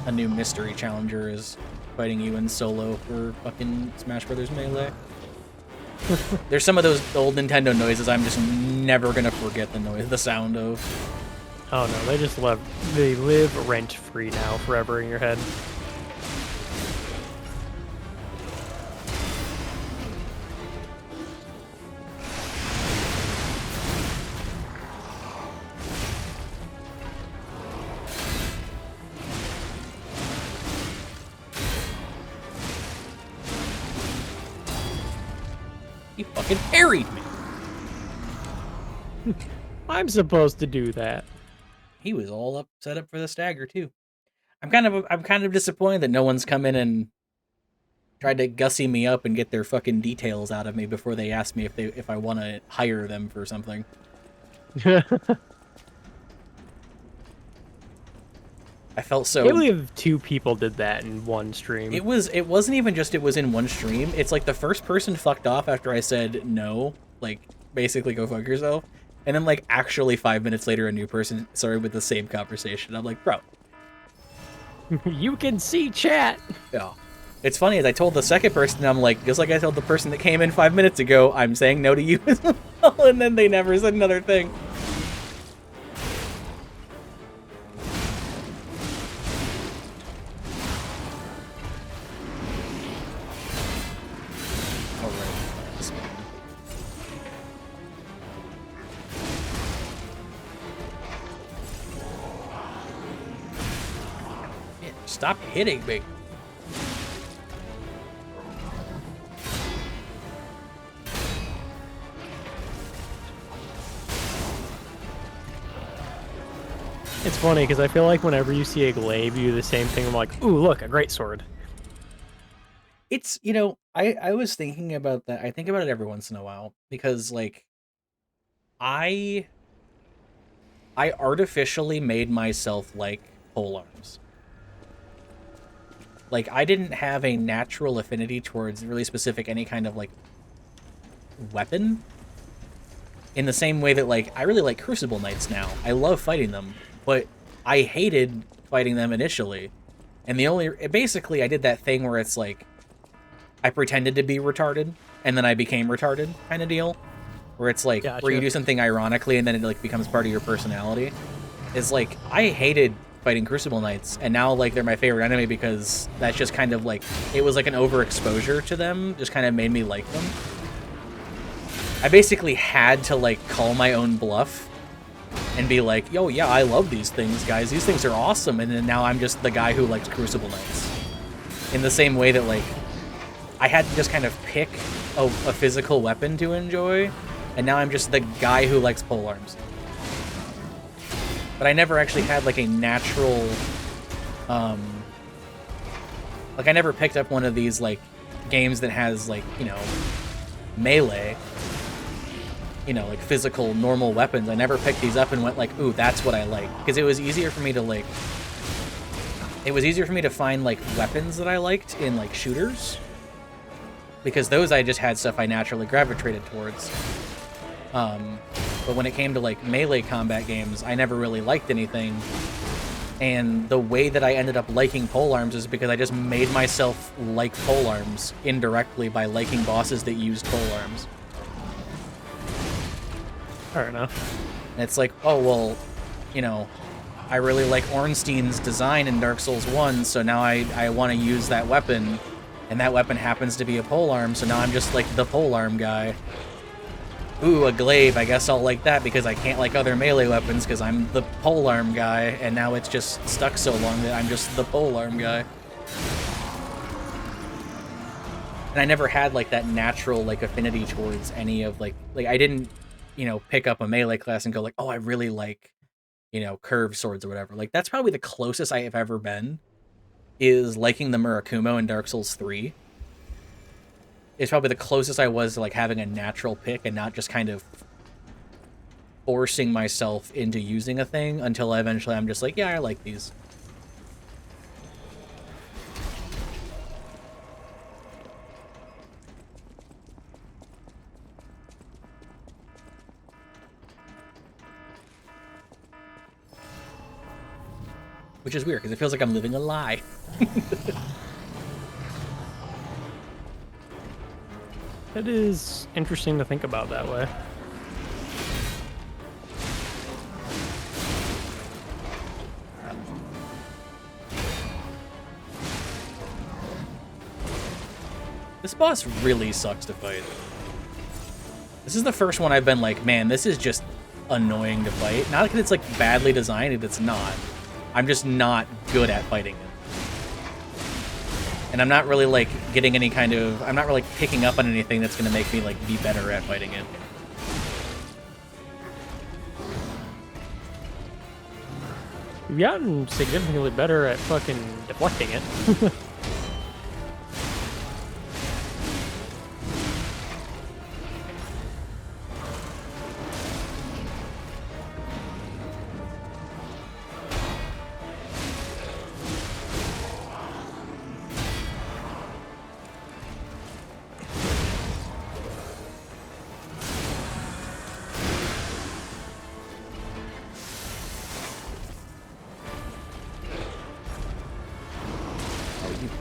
a new mystery challenger is fighting you in solo for fucking Smash Brothers Melee. There's some of those old Nintendo noises I'm just never gonna forget the sound of. Oh no, they live rent-free now, forever in your head. He fucking parried me. I'm supposed to do that. He was all set up for the stagger too. I'm kind of disappointed that no one's come in and tried to gussy me up and get their fucking details out of me before they ask me if I want to hire them for something. I felt so. I can't believe 2 people did that in one stream. It wasn't even just it was in one stream. It's like the first person fucked off after I said no, like basically go fuck yourself. And then, like, actually 5 minutes later, a new person started with the same conversation. I'm like, bro. You can see chat. Yeah. It's funny, as I told the second person, I'm like, just like I told the person that came in 5 minutes ago, I'm saying no to you as well. And then they never said another thing. Stop hitting me. It's funny because I feel like whenever you see a glaive, you do the same thing. I'm like, ooh, look, a great sword. It's, you know, I was thinking about that. I think about it every once in a while because, like, I artificially made myself like polearms. Like, I didn't have a natural affinity towards really specific any kind of, like, weapon. In the same way that, like, I really like Crucible Knights now. I love fighting them, but I hated fighting them initially. And basically, I did that thing where it's, like, I pretended to be retarded, and then I became retarded kind of deal. Where it's, like, Gotcha. where you do something ironically, and then it, like, becomes part of your personality. It's, like, I hated fighting Crucible Knights, and now, like, they're my favorite enemy because that's just kind of, like, it was, like, an overexposure to them, just kind of made me like them. I basically had to, like, call my own bluff and be like, yo, yeah, I love these things, guys. These things are awesome, and then now I'm just the guy who likes Crucible Knights. In the same way that, like, I had to just kind of pick a physical weapon to enjoy, and now I'm just the guy who likes polearms. But I never actually had, like, a natural, like, I never picked up one of these, like, games that has, like, you know, melee, you know, like, physical, normal weapons. I never picked these up and went, like, ooh, that's what I like. Because it was easier for me to, like, find, like, weapons that I liked in, like, shooters. Because those I just had stuff I naturally gravitated towards. But when it came to, like, melee combat games, I never really liked anything. And the way that I ended up liking polearms is because I just made myself like polearms indirectly by liking bosses that used polearms. Fair enough. And it's like, oh, well, you know, I really like Ornstein's design in Dark Souls 1, so now I want to use that weapon. And that weapon happens to be a polearm, so now I'm just, like, the polearm guy. Ooh, a glaive, I guess I'll like that because I can't like other melee weapons because I'm the polearm guy, and now it's just stuck so long that I'm just the polearm guy. And I never had, like, that natural, like, affinity towards any of, like, I didn't, you know, pick up a melee class and go, like, oh, I really like, you know, curved swords or whatever. Like, that's probably the closest I have ever been, is liking the Murakumo in Dark Souls 3. It's probably the closest I was to, like, having a natural pick and not just kind of forcing myself into using a thing until eventually I'm just like, yeah, I like these. Which is weird, because it feels like I'm living a lie. It is interesting to think about that way. This boss really sucks to fight. This is the first one I've been like, man, this is just annoying to fight. Not because it's, like, badly designed, it's not. I'm just not good at fighting it. And I'm not really, like, getting any kind of... I'm not really picking up on anything that's going to make me, like, be better at fighting it. You've gotten significantly better at fucking deflecting it.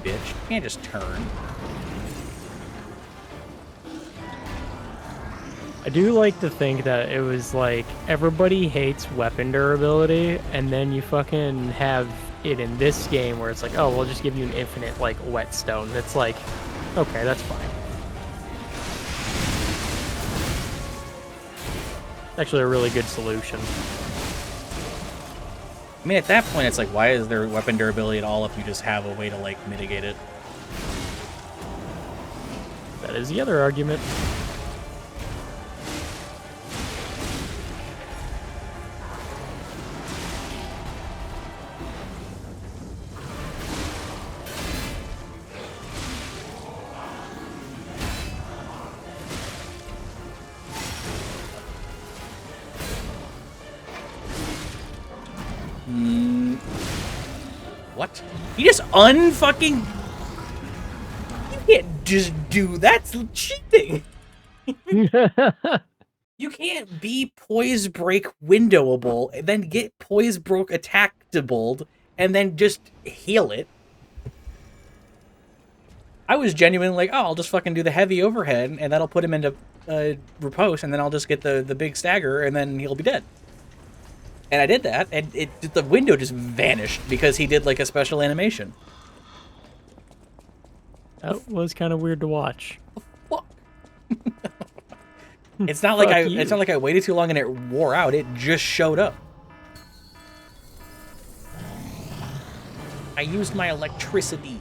bitch. You can't just turn. I do like to think that it was like everybody hates weapon durability, and then you fucking have it in this game where it's like, oh, we'll just give you an infinite like whetstone. It's like, okay, that's fine. Actually, a really good solution. I mean, at that point, it's like, why is there weapon durability at all if you just have a way to like mitigate it? That is the other argument. What? You just unfucking... You can't just do that. That's cheating. You can't be poise break windowable, and then get poise broke attackable, and then just heal it. I was genuinely like, oh, I'll just fucking do the heavy overhead, and that'll put him into riposte, and then I'll just get the big stagger, and then he'll be dead. And I did that, and the window just vanished because he did like a special animation. That was kind of weird to watch. Fuck. It's not like it's not like I waited too long and it wore out. It just showed up. I used my electricity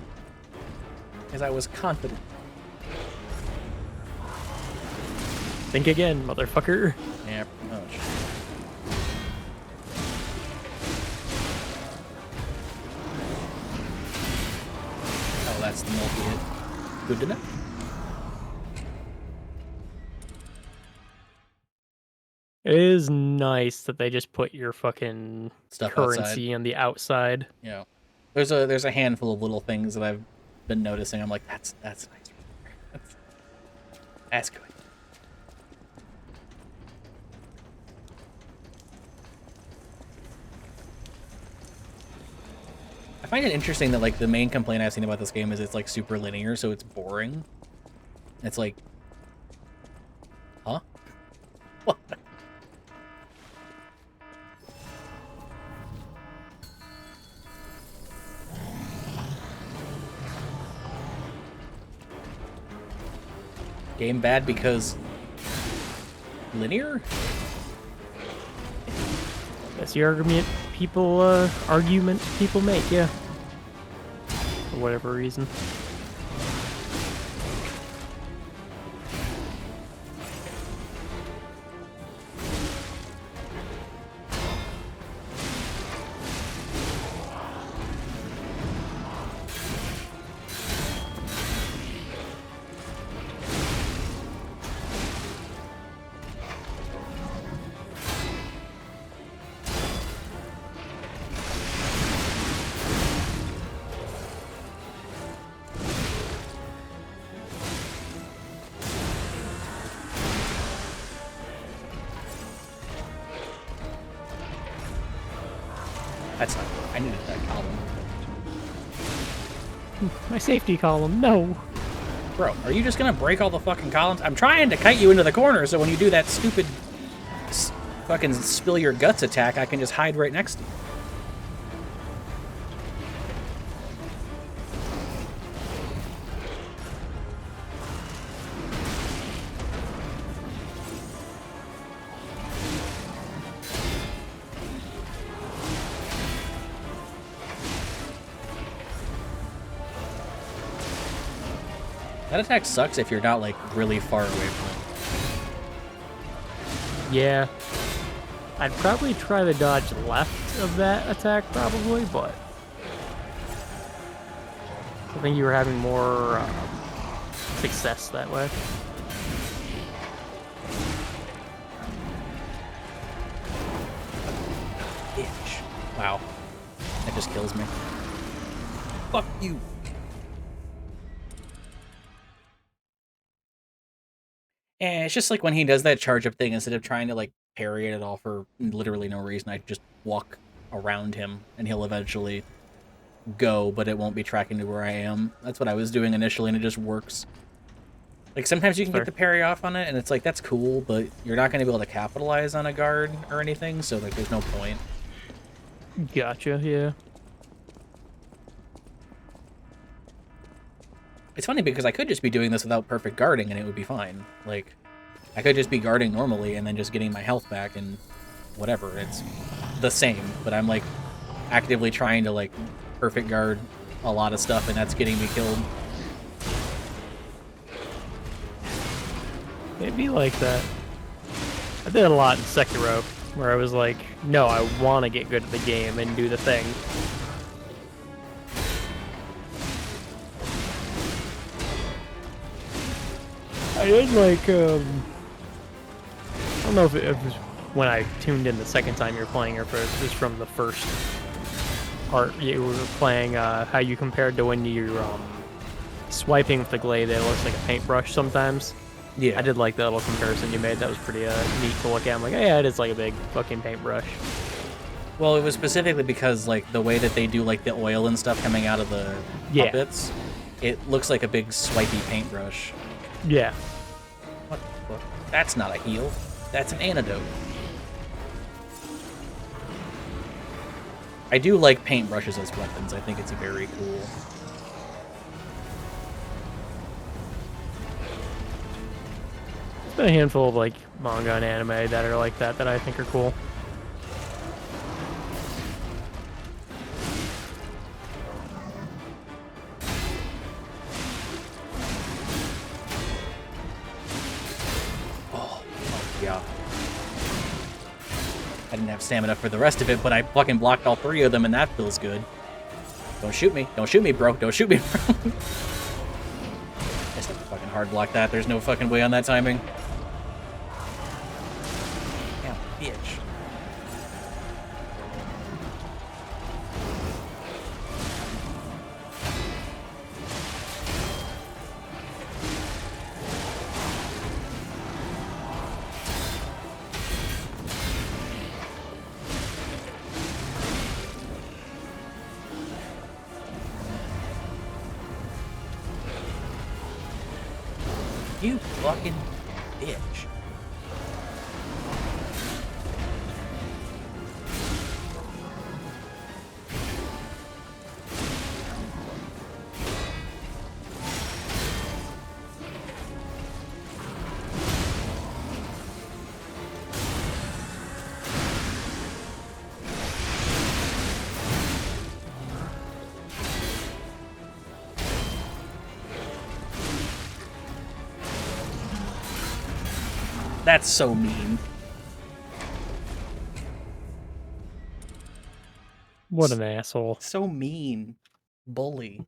because I was confident. Think again, motherfucker. Yeah, pretty much. Oh, that's the multi-hit. Good to know. It is nice that they just put your fucking Stuff currency outside. on the outside. Yeah. There's a handful of little things that I've been noticing. I'm like, that's nice. That's good. I find it interesting that like the main complaint I've seen about this game is it's like super linear, so it's boring. It's like, huh? What? Game bad because linear? That's the argument people make, yeah. For whatever reason. That's not. I needed that column. My safety column, no. Bro, are you just gonna break all the fucking columns? I'm trying to kite you into the corner so when you do that stupid fucking spill your guts attack, I can just hide right next to you. That attack sucks if you're not, like, really far away from it. Yeah. I'd probably try the dodge left of that attack, probably, but... I think you were having more success that way. Bitch. Wow. That just kills me. Fuck you. And it's just like when he does that charge up thing, instead of trying to like parry it at all for literally no reason, I just walk around him and he'll eventually go, but it won't be tracking to where I am. That's what I was doing initially, and it just works. Like, sometimes you can get the parry off on it, and it's like, that's cool, but you're not going to be able to capitalize on a guard or anything, so, like, there's no point. Gotcha, yeah. It's funny because I could just be doing this without perfect guarding, and it would be fine. Like, I could just be guarding normally and then just getting my health back and whatever. It's the same, but I'm, like, actively trying to, like, perfect guard a lot of stuff, and that's getting me killed. It'd be like that. I did a lot in Sekiro, where I was like, no, I want to get good at the game and do the thing. I did like, I don't know if it was when I tuned in the second time you're playing, or if it was from the first part you were playing, how you compared to when you're swiping with the glade, it looks like a paintbrush sometimes. Yeah. I did like that little comparison you made. That was pretty neat to look at. I'm like, oh, yeah, it is like a big fucking paintbrush. Well, it was specifically because, like, the way that they do, like, the oil and stuff coming out of the puppets, it looks like a big swipey paintbrush. Yeah. What the fuck? That's not a heal. That's an antidote. I do like paintbrushes as weapons. I think it's very cool. There's been a handful of, like, manga and anime that are like that I think are cool. Yeah. I didn't have stamina for the rest of it, but I fucking blocked all three of them, and that feels good. Don't shoot me. Don't shoot me, bro. Don't shoot me, bro. I just have to fucking hard block that. There's no fucking way on that timing. Damn, bitch. You fucking bitch. That's so mean. What an asshole. So mean. Bully.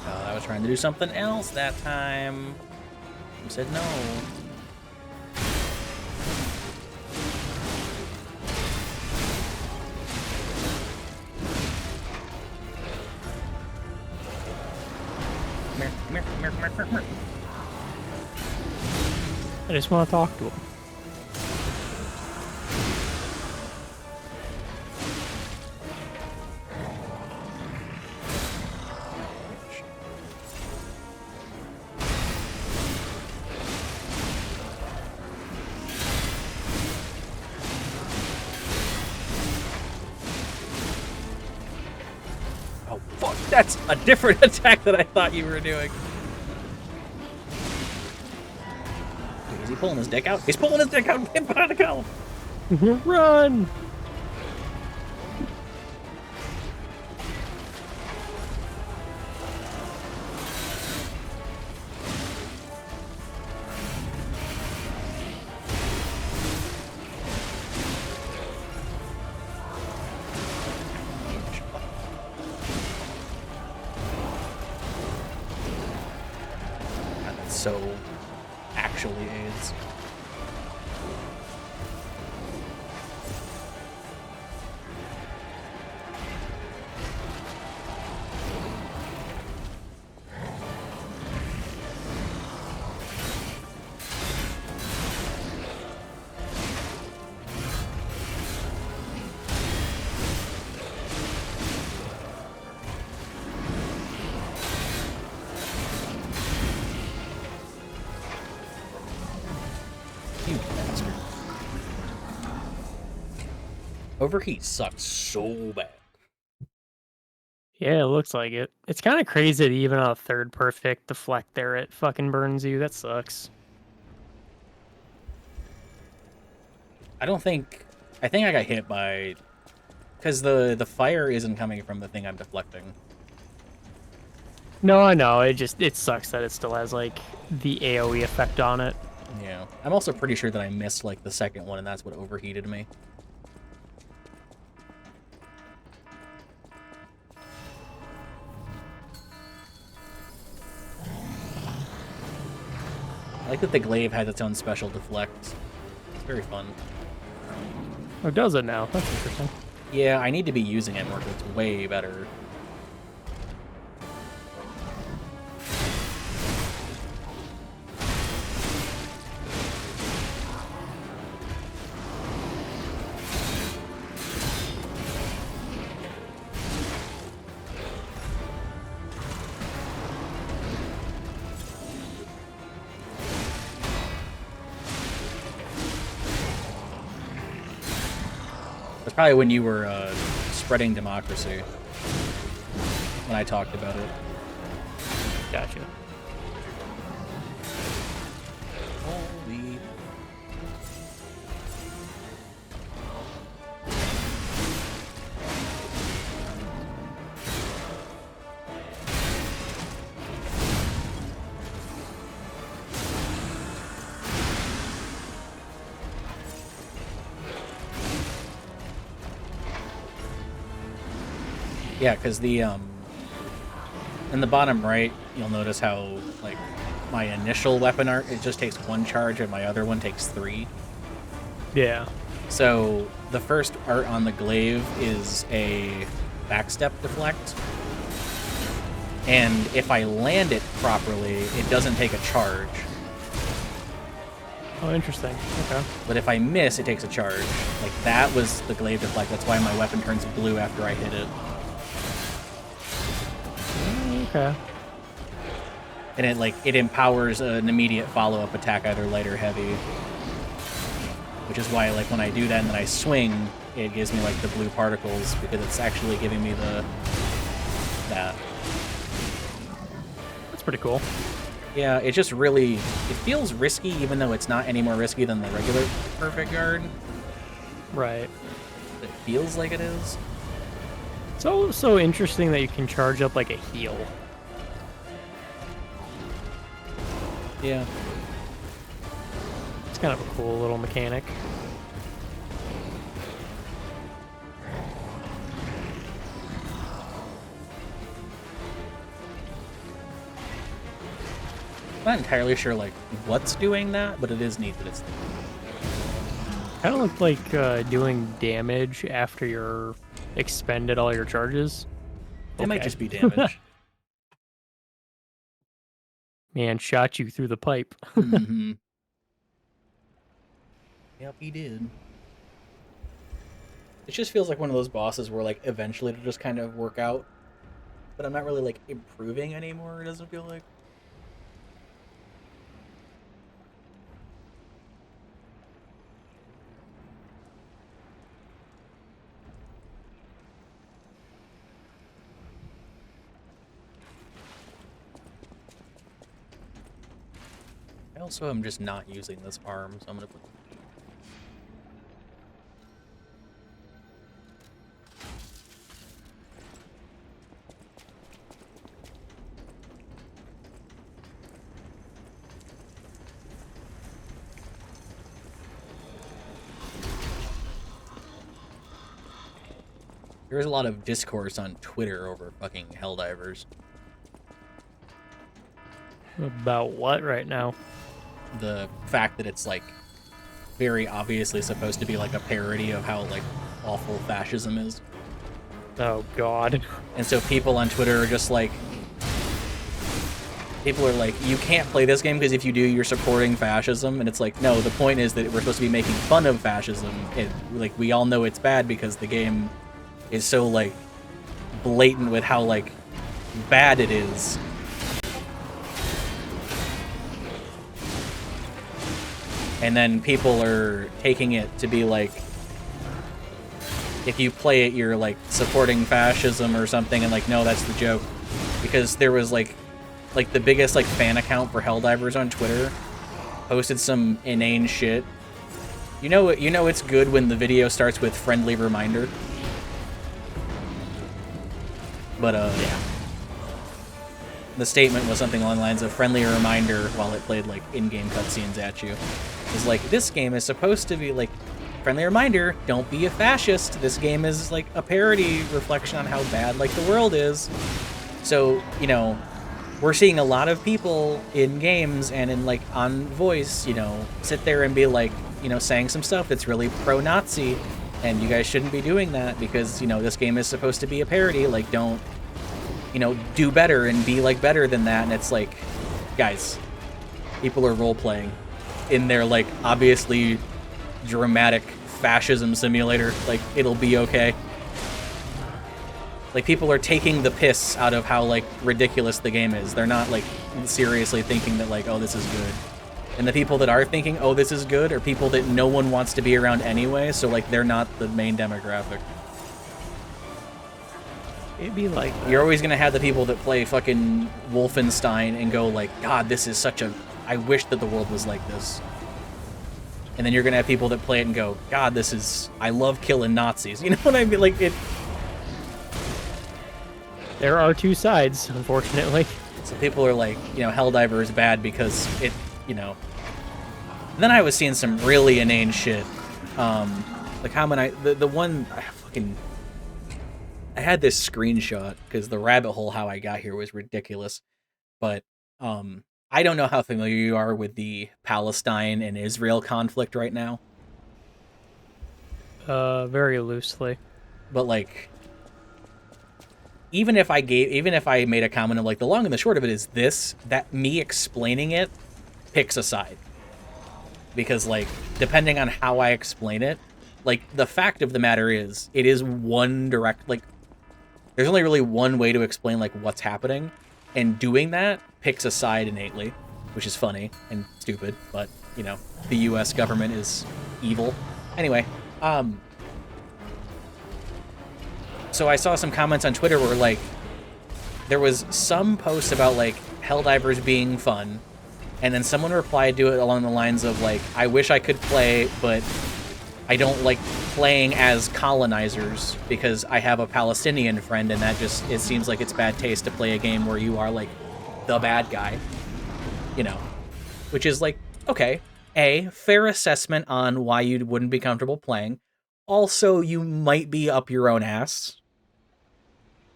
I was trying to do something else that time. You said no. Come here, come here, come here, come here, come here. I just want to talk to him. That's a different attack that I thought you were doing. Wait, is he pulling his dick out? He's pulling his dick out! Get behind the column! Run! So actually aids. You bastard. Overheat sucks so bad. Yeah, it looks like it. It's kind of crazy that even on a third perfect deflect there, it fucking burns you. That sucks. I think I got hit by... Because the fire isn't coming from the thing I'm deflecting. No, I know. It sucks that it still has, like, the AoE effect on it. Yeah. I'm also pretty sure that I missed, like, the second one, and that's what overheated me. I like that the glaive has its own special deflect. It's very fun. Oh, does it now? That's interesting. Yeah, I need to be using it more, because it's way better. That's probably when you were spreading democracy. When I talked about it. Gotcha. Holy. Yeah, because in the bottom right, you'll notice how, like, my initial weapon art, it just takes 1 charge, and my other one takes 3. Yeah. So, the first art on the glaive is a backstep deflect. And if I land it properly, it doesn't take a charge. Oh, interesting. Okay. But if I miss, it takes a charge. Like, that was the glaive deflect. That's why my weapon turns blue after I hit it. Okay. And it empowers an immediate follow-up attack, either light or heavy. Which is why, like, when I do that and then I swing, it gives me, like, the blue particles, because it's actually giving me that. That's pretty cool. Yeah, it just really... It feels risky, even though it's not any more risky than the regular Perfect Guard. Right. It feels like it is. So interesting that you can charge up, like, a heal. Yeah. It's kind of a cool little mechanic. I'm not entirely sure, like, what's doing that, but it is neat that it's there. Kind of looked like doing damage after you're expended all your charges. It might just be damage. Man shot you through the pipe. Mm-hmm. Yep, he did. It just feels like one of those bosses where, like, eventually it'll just kind of work out. But I'm not really, like, improving anymore, it doesn't feel like. I also am just not using this arm, so I'm gonna put. There's a lot of discourse on Twitter over fucking Helldivers. About what right now? The fact that it's like very obviously supposed to be like a parody of how like awful fascism is. Oh god. And so people on Twitter are just like, people are like, you can't play this game because if you do, you're supporting fascism. And it's like, no, the point is that we're supposed to be making fun of fascism. And like, we all know it's bad because the game is so like blatant with how like bad it is. And then people are taking it to be like, if you play it, you're like supporting fascism or something, and like, no, that's the joke. Because there was like the biggest like fan account for Helldivers on Twitter posted some inane shit. You know it's good when the video starts with friendly reminder. But yeah. The statement was something along the lines of friendly reminder while it played like in-game cutscenes at you. It's like, this game is supposed to be like friendly reminder, don't be a fascist. This game is like a parody reflection on how bad like the world is. So, you know, we're seeing a lot of people in games and in like on voice, you know, sit there and be like, you know, saying some stuff that's really pro-Nazi, and you guys shouldn't be doing that because, you know, this game is supposed to be a parody. Like, don't, you know, do better and be like better than that. And it's like, guys, people are role-playing in their like obviously dramatic fascism simulator. Like, it'll be okay. Like, people are taking the piss out of how like ridiculous the game is. They're not like seriously thinking that like, oh, this is good. And the people that are thinking, oh, this is good, are people that no one wants to be around anyway, so like they're not the main demographic. It'd be like that. You're always gonna have the people that play fucking Wolfenstein and go like, God, this is such a, I wish that the world was like this. And then you're gonna have people that play it and go, God, this is, I love killing Nazis. You know what I mean? Like, it. There are two sides, unfortunately. So people are like, you know, Helldiver is bad because it, you know. And then I was seeing some really inane shit. The comment the one, I had this screenshot because the rabbit hole how I got here was ridiculous. But I don't know how familiar you are with the Palestine and Israel conflict right now. Very loosely. But like, even if I made a comment of like, the long and the short of it is this, that me explaining it picks a side. Because like, depending on how I explain it, like, the fact of the matter is, it is one direct, like, there's only really one way to explain like what's happening, and doing that picks a side innately, which is funny and stupid, but, you know, the US government is evil. Anyway, so I saw some comments on Twitter where, like, there was some post about, like, Helldivers being fun, and then someone replied to it along the lines of, like, I wish I could play, but I don't like playing as colonizers because I have a Palestinian friend, and that just, it seems like it's bad taste to play a game where you are, like, the bad guy, you know, which is, like, okay, A, fair assessment on why you wouldn't be comfortable playing. Also, you might be up your own ass.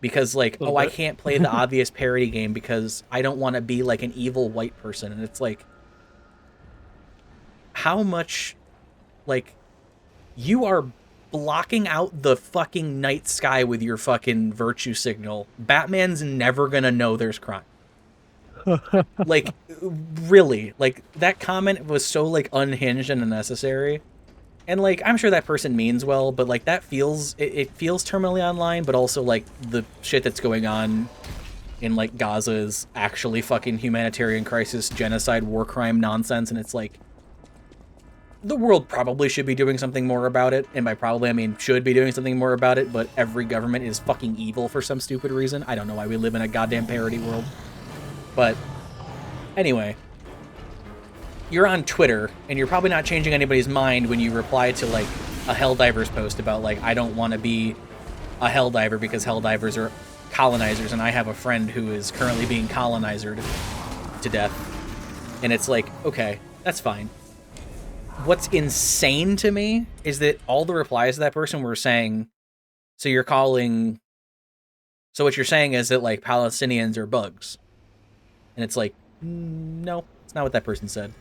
Because, like, oh, I can't play the obvious parody game because I don't want to be, like, an evil white person. And it's like, how much, like, you are blocking out the fucking night sky with your fucking virtue signal. Batman's never gonna know there's crime. Like, really. Like, that comment was so, like, unhinged and unnecessary. And, like, I'm sure that person means well, but, like, that feels, it feels terminally online, but also, like, the shit that's going on in, like, Gaza is actually fucking humanitarian crisis, genocide, war crime nonsense, and it's like, the world probably should be doing something more about it, and by probably, I mean should be doing something more about it, but every government is fucking evil for some stupid reason. I don't know why we live in a goddamn parody world. But, anyway. you're on Twitter, and you're probably not changing anybody's mind when you reply to, like, a Helldivers post about, like, I don't want to be a Helldiver because Helldivers are colonizers, and I have a friend who is currently being colonizered to death. And it's like, okay, that's fine. What's insane to me is that all the replies to that person were saying, so what you're saying is that, like, Palestinians are bugs. And it's like, no, it's not what that person said.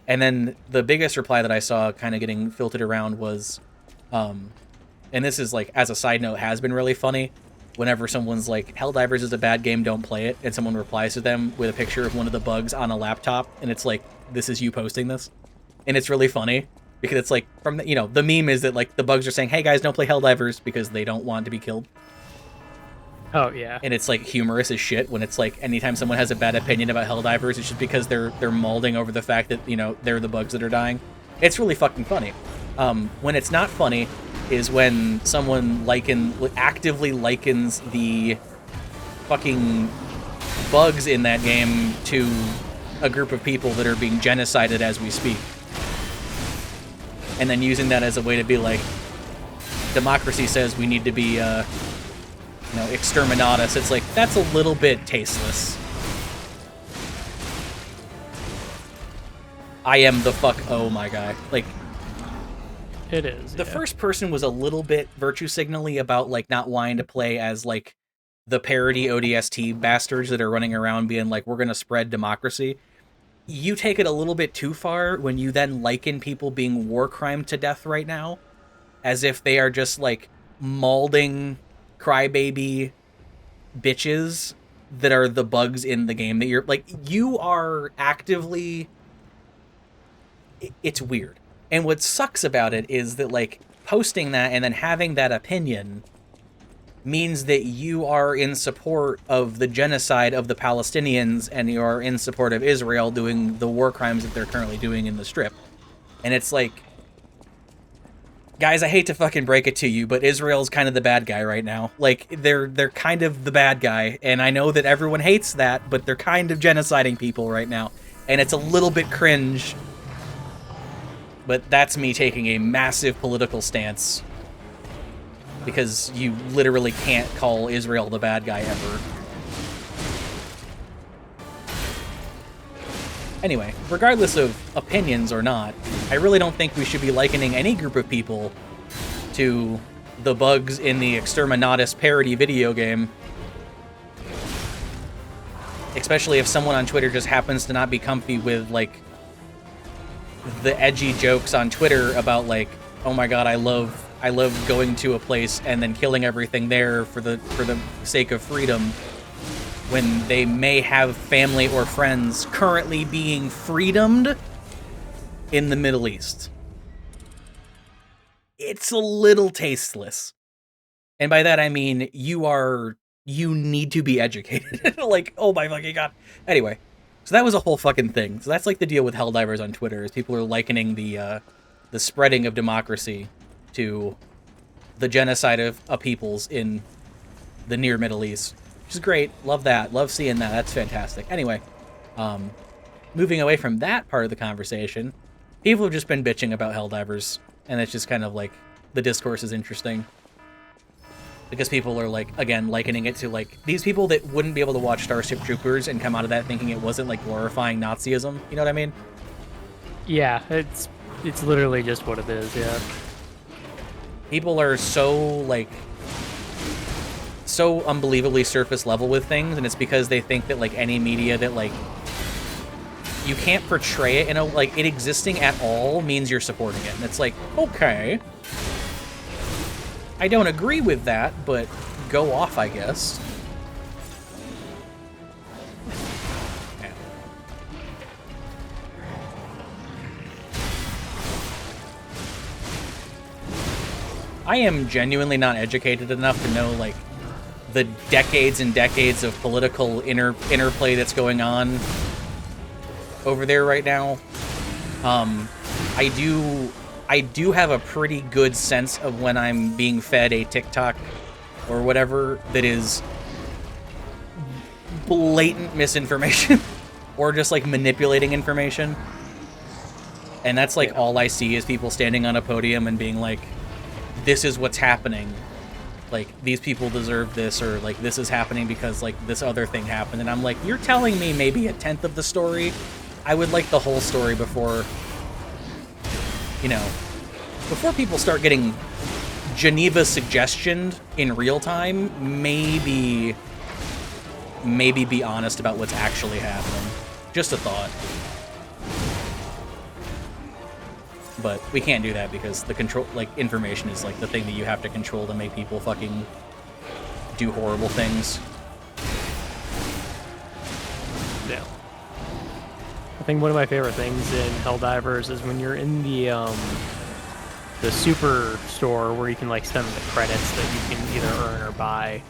And then the biggest reply that I saw kind of getting filtered around was, and this is, like, as a side note, has been really funny, whenever someone's like, Helldivers is a bad game, don't play it, and someone replies to them with a picture of one of the bugs on a laptop, and it's like, this is you posting this. And it's really funny, because it's like, from the, you know, the meme is that, like, the bugs are saying, hey guys, don't play Helldivers, because they don't want to be killed. Oh, yeah. And it's, like, humorous as shit when it's, like, anytime someone has a bad opinion about Helldivers, it's just because they're molding over the fact that, you know, they're the bugs that are dying. It's really fucking funny. When it's not funny is when someone actively likens the fucking bugs in that game to a group of people that are being genocided as we speak. And then using that as a way to be like, democracy says we need to be, exterminatus. It's like, that's a little bit tasteless. I am the fuck oh my guy. Like, it is. The first person was a little bit virtue signally about, like, not wanting to play as, like, the parody ODST bastards that are running around being like, we're gonna spread democracy. You take it a little bit too far when you then liken people being war crime to death right now as if they are just, like, mauling crybaby bitches that are the bugs in the game that you're like, you are actively, it's weird. And what sucks about it is that, like, posting that and then having that opinion means that you are in support of the genocide of the Palestinians and you are in support of Israel doing the war crimes that they're currently doing in the Strip. And it's like, guys, I hate to fucking break it to you, but Israel's kind of the bad guy right now. Like, they're kind of the bad guy, and I know that everyone hates that, but they're kind of genociding people right now. And it's a little bit cringe, but that's me taking a massive political stance. Because you literally can't call Israel the bad guy ever. Anyway, regardless of opinions or not, I really don't think we should be likening any group of people to the bugs in the Exterminatus parody video game. Especially if someone on Twitter just happens to not be comfy with, like, the edgy jokes on Twitter about, like, oh my god, I love going to a place and then killing everything there for the sake of freedom, when they may have family or friends currently being freedomed in the Middle East. It's a little tasteless. And by that I mean you need to be educated. Like, oh my fucking god. Anyway, so that was a whole fucking thing. So that's like the deal with Helldivers on Twitter, is people are likening the spreading of democracy to the genocide of peoples in the near Middle East. Which is great. Love that. Love seeing that. That's fantastic. Anyway, moving away from that part of the conversation, people have just been bitching about Helldivers, and it's just kind of like, the discourse is interesting. Because people are, like, again, likening it to, like, these people that wouldn't be able to watch Starship Troopers and come out of that thinking it wasn't, like, glorifying Nazism. You know what I mean? Yeah, it's literally just what it is, yeah. People are so unbelievably surface level with things, and it's because they think that, like, any media that, like, you can't portray it in a, like, it existing at all means you're supporting it. And it's like, okay, I don't agree with that, but go off, I guess. Yeah. I am genuinely not educated enough to know, like, the decades and decades of political interplay that's going on over there right now. I do have a pretty good sense of when I'm being fed a TikTok or whatever that is blatant misinformation or just, like, manipulating information. And that's like all I see is people standing on a podium and being like, this is what's happening. Like, these people deserve this, or like, this is happening because like this other thing happened. And I'm like, you're telling me maybe a tenth of the story? I would like the whole story before, you know, before people start getting Geneva suggestioned in real time, maybe be honest about what's actually happening. Just a thought. But we can't do that because the control, like, information is like the thing that you have to control to make people fucking do horrible things. Yeah. I think one of my favorite things in Helldivers is when you're in the super store where you can like spend the credits that you can either earn or buy.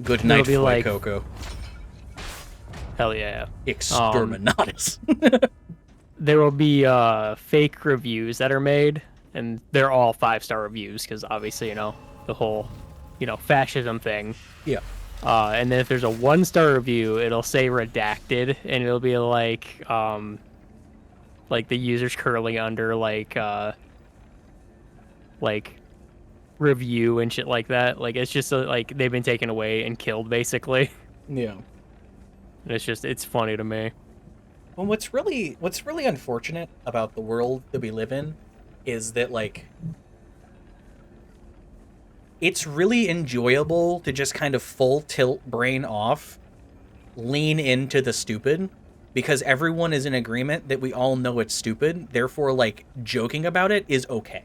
Good night, Foy like, Coco. Hell yeah. Exterminatus. There will be fake reviews that are made, and they're all 5-star reviews because obviously, you know, the whole, you know, fascism thing. Yeah. And then if there's a 1-star review, it'll say redacted, and it'll be like the user's curly under like review and shit like that. Like, it's just like they've been taken away and killed basically. Yeah. And it's funny to me. Well, what's really unfortunate about the world that we live in is that, like, it's really enjoyable to just kind of full tilt brain off, lean into the stupid, because everyone is in agreement that we all know it's stupid, therefore, like, joking about it is okay.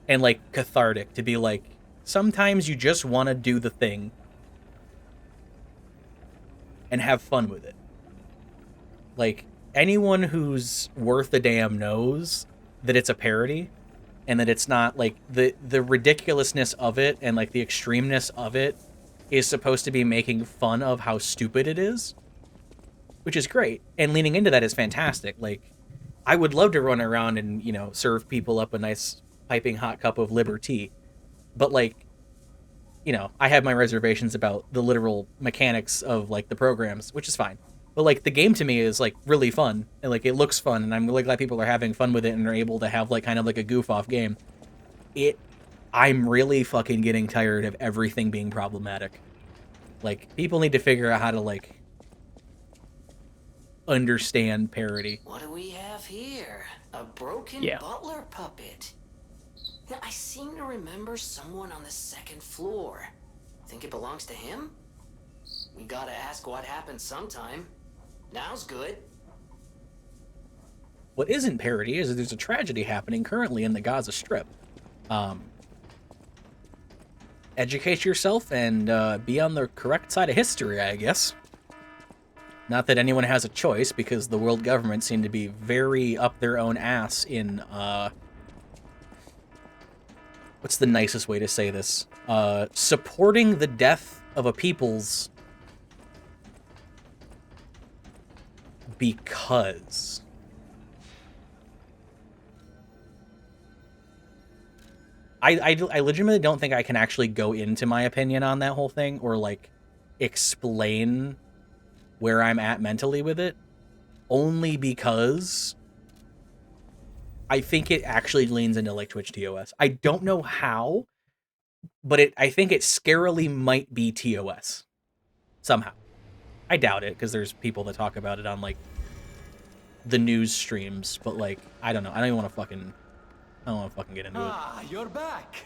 And, like, cathartic to be like, sometimes you just want to do the thing and have fun with it. Like, anyone who's worth a damn knows that it's a parody and that it's not, like, the ridiculousness of it and, like, the extremeness of it is supposed to be making fun of how stupid it is, which is great. And leaning into that is fantastic. Like, I would love to run around and, you know, serve people up a nice piping hot cup of liberty. But, like, you know, I have my reservations about the literal mechanics of, like, the programs, which is fine. But, like, the game to me is, like, really fun. And, like, it looks fun. And I'm really glad people are having fun with it and are able to have, like, kind of like a goof-off game. I'm really fucking getting tired of everything being problematic. Like, people need to figure out how to, like, understand parody. What do we have here? A broken butler puppet. I seem to remember someone on the second floor. Think it belongs to him? We gotta ask what happened sometime. Now's good. What isn't parody is that there's a tragedy happening currently in the Gaza Strip. Educate yourself and be on the correct side of history, I guess. Not that anyone has a choice, because the world government seem to be very up their own ass in, what's the nicest way to say this? Supporting the death of a people's because. I legitimately don't think I can actually go into my opinion on that whole thing or, like, explain where I'm at mentally with it, only because I think it actually leans into, like, Twitch TOS. I don't know how, but I think it scarily might be TOS somehow. I doubt it, because there's people that talk about it on, like, the news streams, but, like, I don't know. I don't want to fucking get into it. Ah, you're back!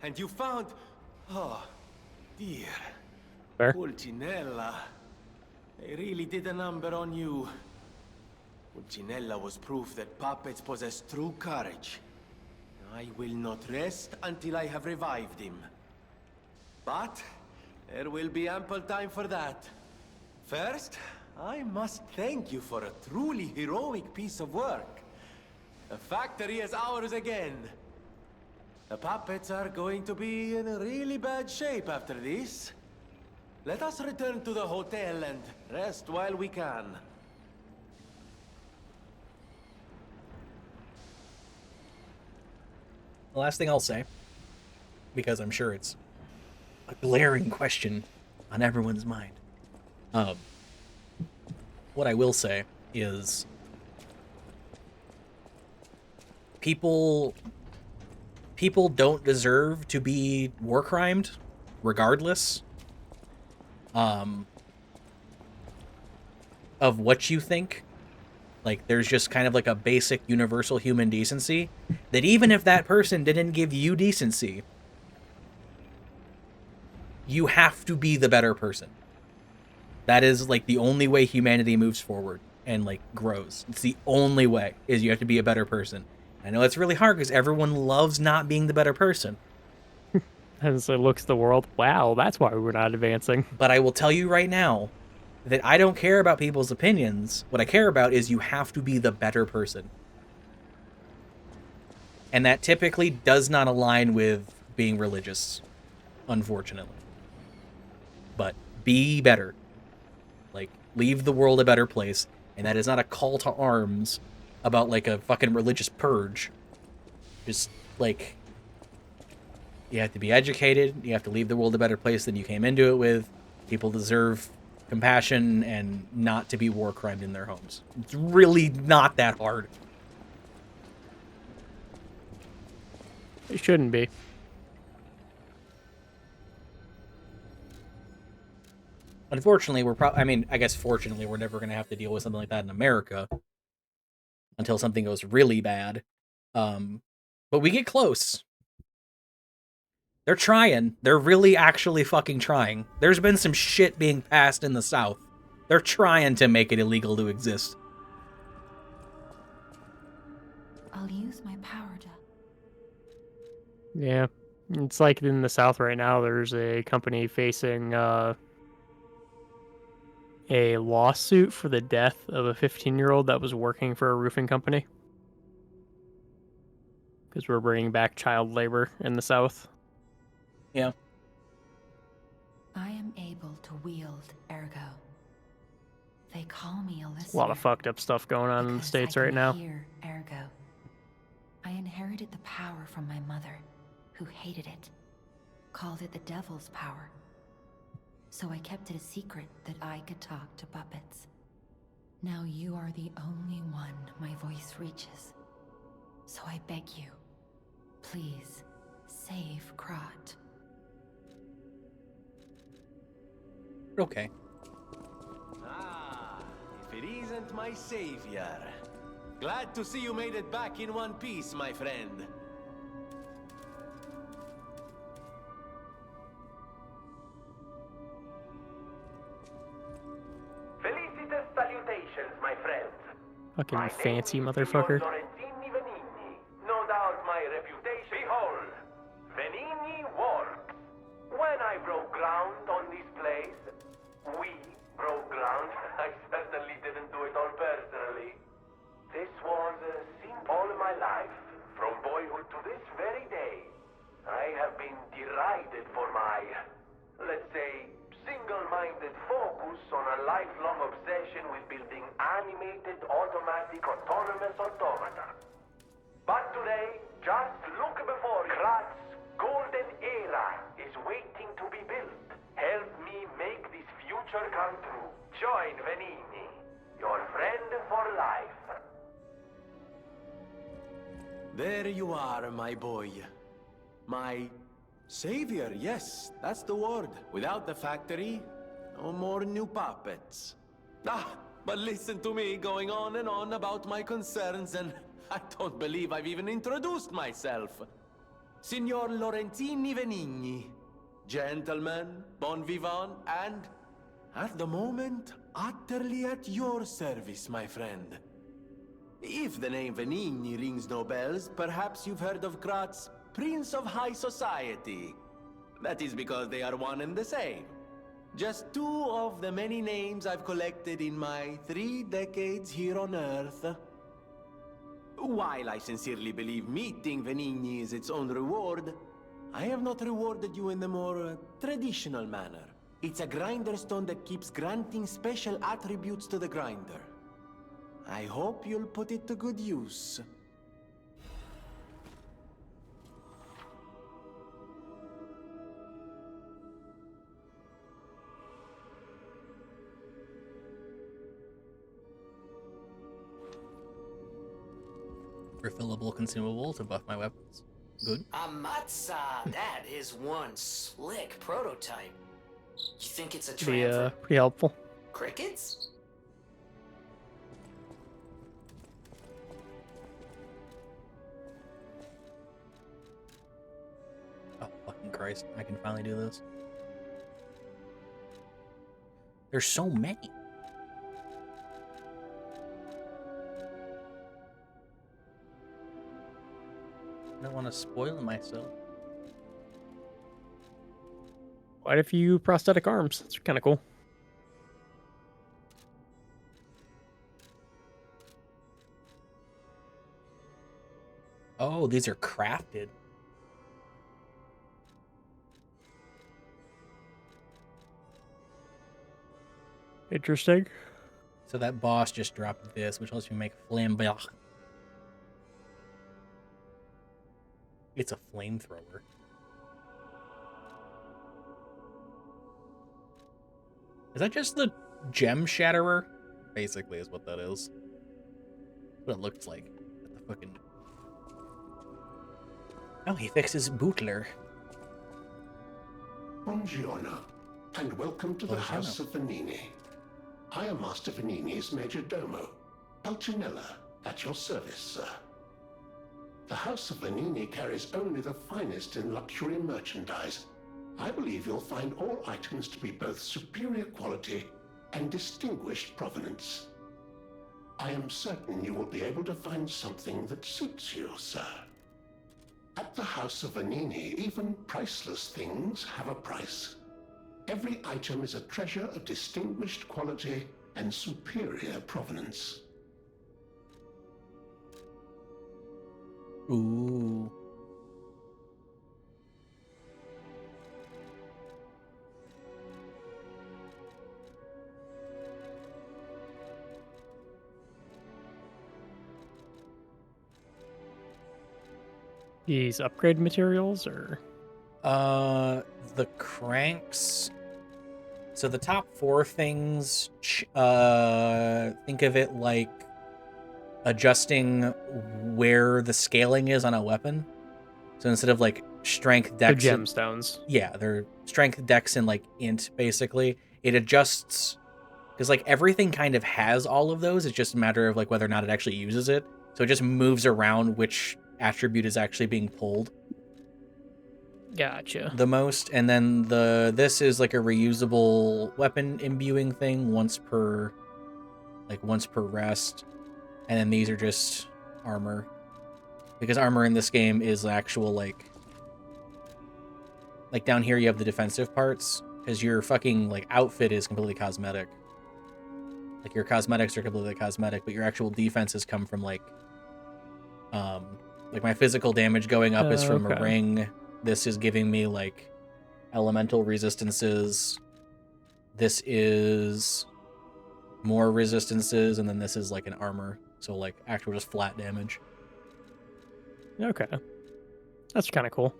And you found... Oh, dear. Where? Pulcinella. They really did a number on you. Pulcinella was proof that puppets possess true courage. I will not rest until I have revived him. But there will be ample time for that. First, I must thank you for a truly heroic piece of work. The factory is ours again. The puppets are going to be in really bad shape after this. Let us return to the hotel and rest while we can. The last thing I'll say, because I'm sure it's a glaring question on everyone's mind. What I will say is people don't deserve to be war crimed, regardless of what you think. Like, there's just kind of like a basic universal human decency that even if that person didn't give you decency, you have to be the better person. That is like the only way humanity moves forward and like grows. It's the only way, is you have to be a better person. I know it's really hard because everyone loves not being the better person. And so it looks at the world, wow, that's why we're not advancing. But I will tell you right now that I don't care about people's opinions. What I care about is you have to be the better person. And that typically does not align with being religious, unfortunately. But be better. Like, leave the world a better place. And that is not a call to arms about, like, a fucking religious purge. Just, like, you have to be educated. You have to leave the world a better place than you came into it with. People deserve compassion and not to be war crimed in their homes. It's really not that hard. It shouldn't be. Unfortunately, I mean, I guess fortunately, we're never going to have to deal with something like that in America until something goes really bad. But we get close. They're trying. They're really actually fucking trying. There's been some shit being passed in the South. They're trying to make it illegal to exist. I'll use my power to... Yeah. It's like in the South right now, there's a company facing a lawsuit for the death of a 15-year-old that was working for a roofing company. Because we're bringing back child labor in the South. Yeah. I am able to wield Ergo. They call me a listener. A lot of fucked up stuff going on in the States right now. Hear Ergo. I inherited the power from my mother, who hated it. Called it the devil's power. So I kept it a secret that I could talk to puppets. Now you are the only one my voice reaches. So I beg you, please, save Krat. Okay. Ah, if it isn't my savior. Glad to see you made it back in one piece, my friend. Felicitous salutations, my friends. Fucking fancy motherfucker. Lorenzini Venigni. No doubt my reputation. Behold, Venigni works. When I broke ground on this place, we broke ground. I certainly didn't do it all personally. This was all my life, from boyhood to this very day. I have been derided for my, let's say, single-minded focus on a lifelong obsession with building animated, automatic, autonomous automata. But today, just look before you. Krat's golden era is waiting to be built. Help me make this future come true. Join Venigni, your friend for life. There you are, my boy. My savior, yes, that's the word. Without the factory, no more new puppets. Ah, but listen to me going on and on about my concerns, and I don't believe I've even introduced myself. Signor Lorenzini Venigni. Gentleman, bon vivant, and, at the moment, utterly at your service, my friend. If the name Venigni rings no bells, perhaps you've heard of Krat's Prince of High Society. That is because they are one and the same. Just two of the many names I've collected in my 3 decades here on Earth. While I sincerely believe meeting Venigni is its own reward, I have not rewarded you in the more traditional manner. It's a grinder stone that keeps granting special attributes to the grinder. I hope you'll put it to good use. Refillable consumable to buff my weapons. Good. Amatsa, that is one slick prototype. You think it's a Pretty, transfer? pretty helpful. Crickets? Oh, fucking Christ. I can finally do this. There's so many. I don't want to spoil myself. Quite a few prosthetic arms. That's kind of cool. Oh, these are crafted. Interesting. So that boss just dropped this, which lets me make flamboyant. It's a flamethrower. Is that just the gem shatterer? Basically, is what that is. That's what it looks like. The fucking. Oh, he fixes Bootler. Buongiorno, and welcome to the House of Venini. I am Master Venini's Major Domo, Pulcinella, at your service, sir. The House of Venini carries only the finest in luxury merchandise. I believe you'll find all items to be both superior quality and distinguished provenance. I am certain you will be able to find something that suits you, sir. At the House of Venini, even priceless things have a price. Every item is a treasure of distinguished quality and superior provenance. Ooh. These upgrade materials, or the cranks. So the top 4 things, think of it like adjusting where the scaling is on a weapon. So instead of like strength, dex, the gemstones. Yeah, they're strength, dex, and like int. Basically, it adjusts because like everything kind of has all of those. It's just a matter of like whether or not it actually uses it. So it just moves around which attribute is actually being pulled. Gotcha. The most, and then this is like a reusable weapon imbuing thing once per rest, and then these are just armor, because armor in this game is actual like down here you have the defensive parts, because your fucking like outfit is completely cosmetic. Like your cosmetics are completely cosmetic, but your actual defenses come from like my physical damage going up is from a ring. This is giving me, like, elemental resistances. This is more resistances, and then this is, like, an armor. So, like, actual just flat damage. Okay. That's kind of cool.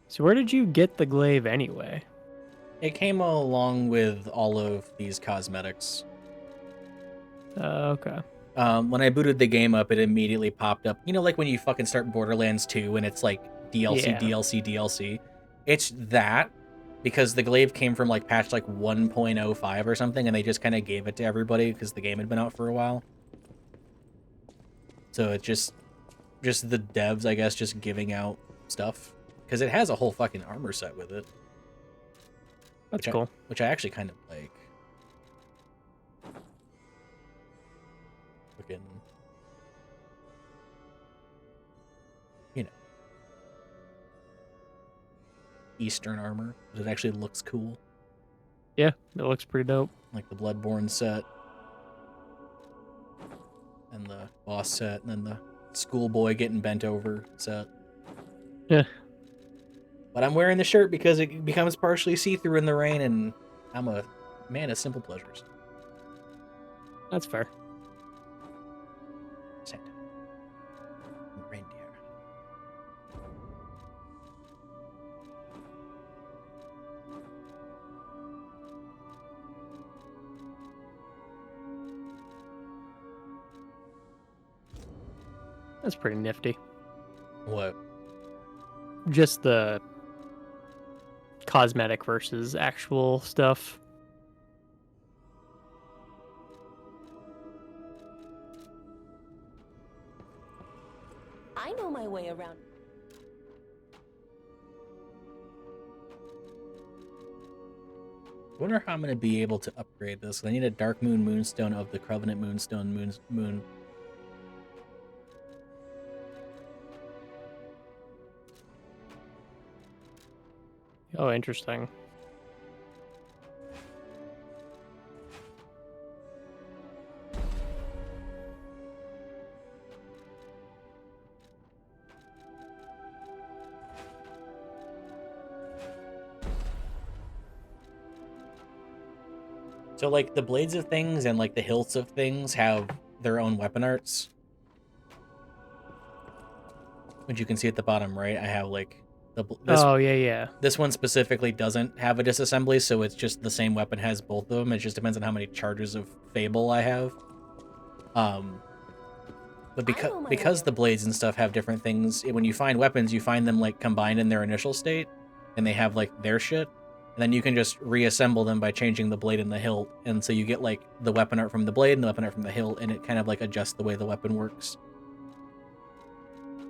So where did you get the glaive anyway? It came along with all of these cosmetics. Okay. When I booted the game up, it immediately popped up. You know, like when you fucking start Borderlands 2 and it's like DLC, Yeah. DLC, DLC. It's that, because the glaive came from like patch like 1.05 or something, and they just kind of gave it to everybody because the game had been out for a while. So it's just the devs, I guess, just giving out stuff. Because it has a whole fucking armor set with it. That's cool. Which I actually kind of like. Fucking, you know, Eastern armor. But it actually looks cool. Yeah, it looks pretty dope. Like the Bloodborne set. And the boss set. And then the schoolboy getting bent over set. Yeah. But I'm wearing the shirt because it becomes partially see-through in the rain, and I'm a man of simple pleasures. That's fair. Santa. That's pretty nifty. What? Just the cosmetic versus actual stuff. I know my way around. I wonder how I'm going to be able to upgrade this. I need a Dark Moon Moonstone of the Covenant Moonstone Moon. Oh, interesting. So, like, the blades of things and, like, the hilts of things have their own weapon arts. Which you can see at the bottom right. I have, like, oh, yeah. This one specifically doesn't have a disassembly, so it's just the same weapon has both of them. It just depends on how many charges of Fable I have. But because the blades and stuff have different things, when you find weapons, you find them, like, combined in their initial state, and they have, like, their shit. And then you can just reassemble them by changing the blade and the hilt. And so you get, like, the weapon art from the blade and the weapon art from the hilt, and it kind of, like, adjusts the way the weapon works.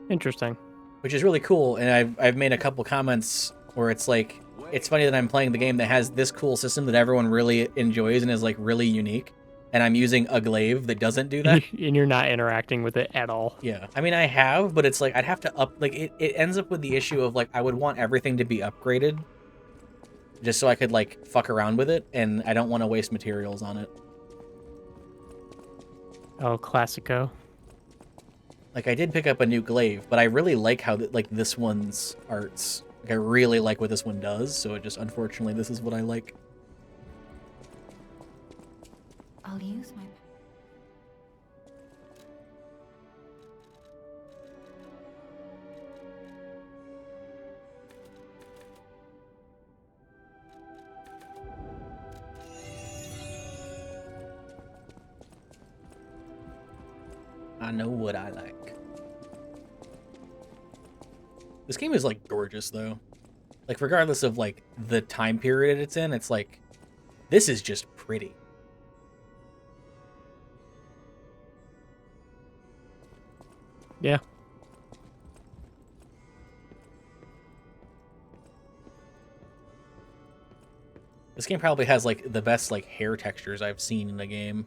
Interesting. Which is really cool, and I've made a couple comments where it's like, it's funny that I'm playing the game that has this cool system that everyone really enjoys and is, like, really unique, and I'm using a glaive that doesn't do that. And you're not interacting with it at all. Yeah. I mean, I have, but it's like, I'd have to it ends up with the issue of, like, I would want everything to be upgraded, just so I could, like, fuck around with it, and I don't want to waste materials on it. Oh, classico. Like, I did pick up a new glaive, but I really like how, like, this one's arts. Like, I really like what this one does, so it just, unfortunately, this is what I like. I'll use my... I know what I like. This game is, like, gorgeous, though. Like, regardless of, like, the time period it's in, it's like, this is just pretty. Yeah. This game probably has, like, the best, like, hair textures I've seen in a game.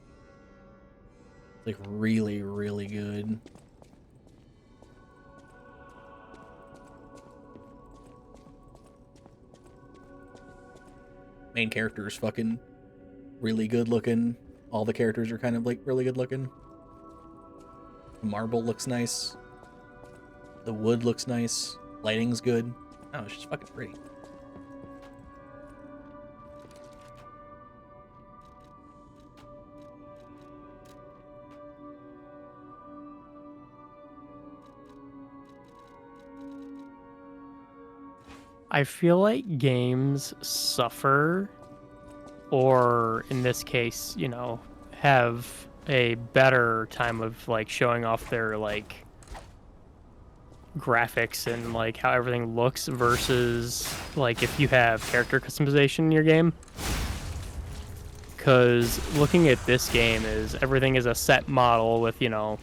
Like, really, really good. Main character is fucking really good looking. All the characters are kind of, like, really good looking. The marble looks nice. The wood looks nice. Lighting's good. Oh, it's just fucking pretty. I feel like games suffer, or in this case, you know, have a better time of, like, showing off their, like, graphics and, like, how everything looks versus, like, if you have character customization in your game. Because looking at this game is everything is a set model with, you know,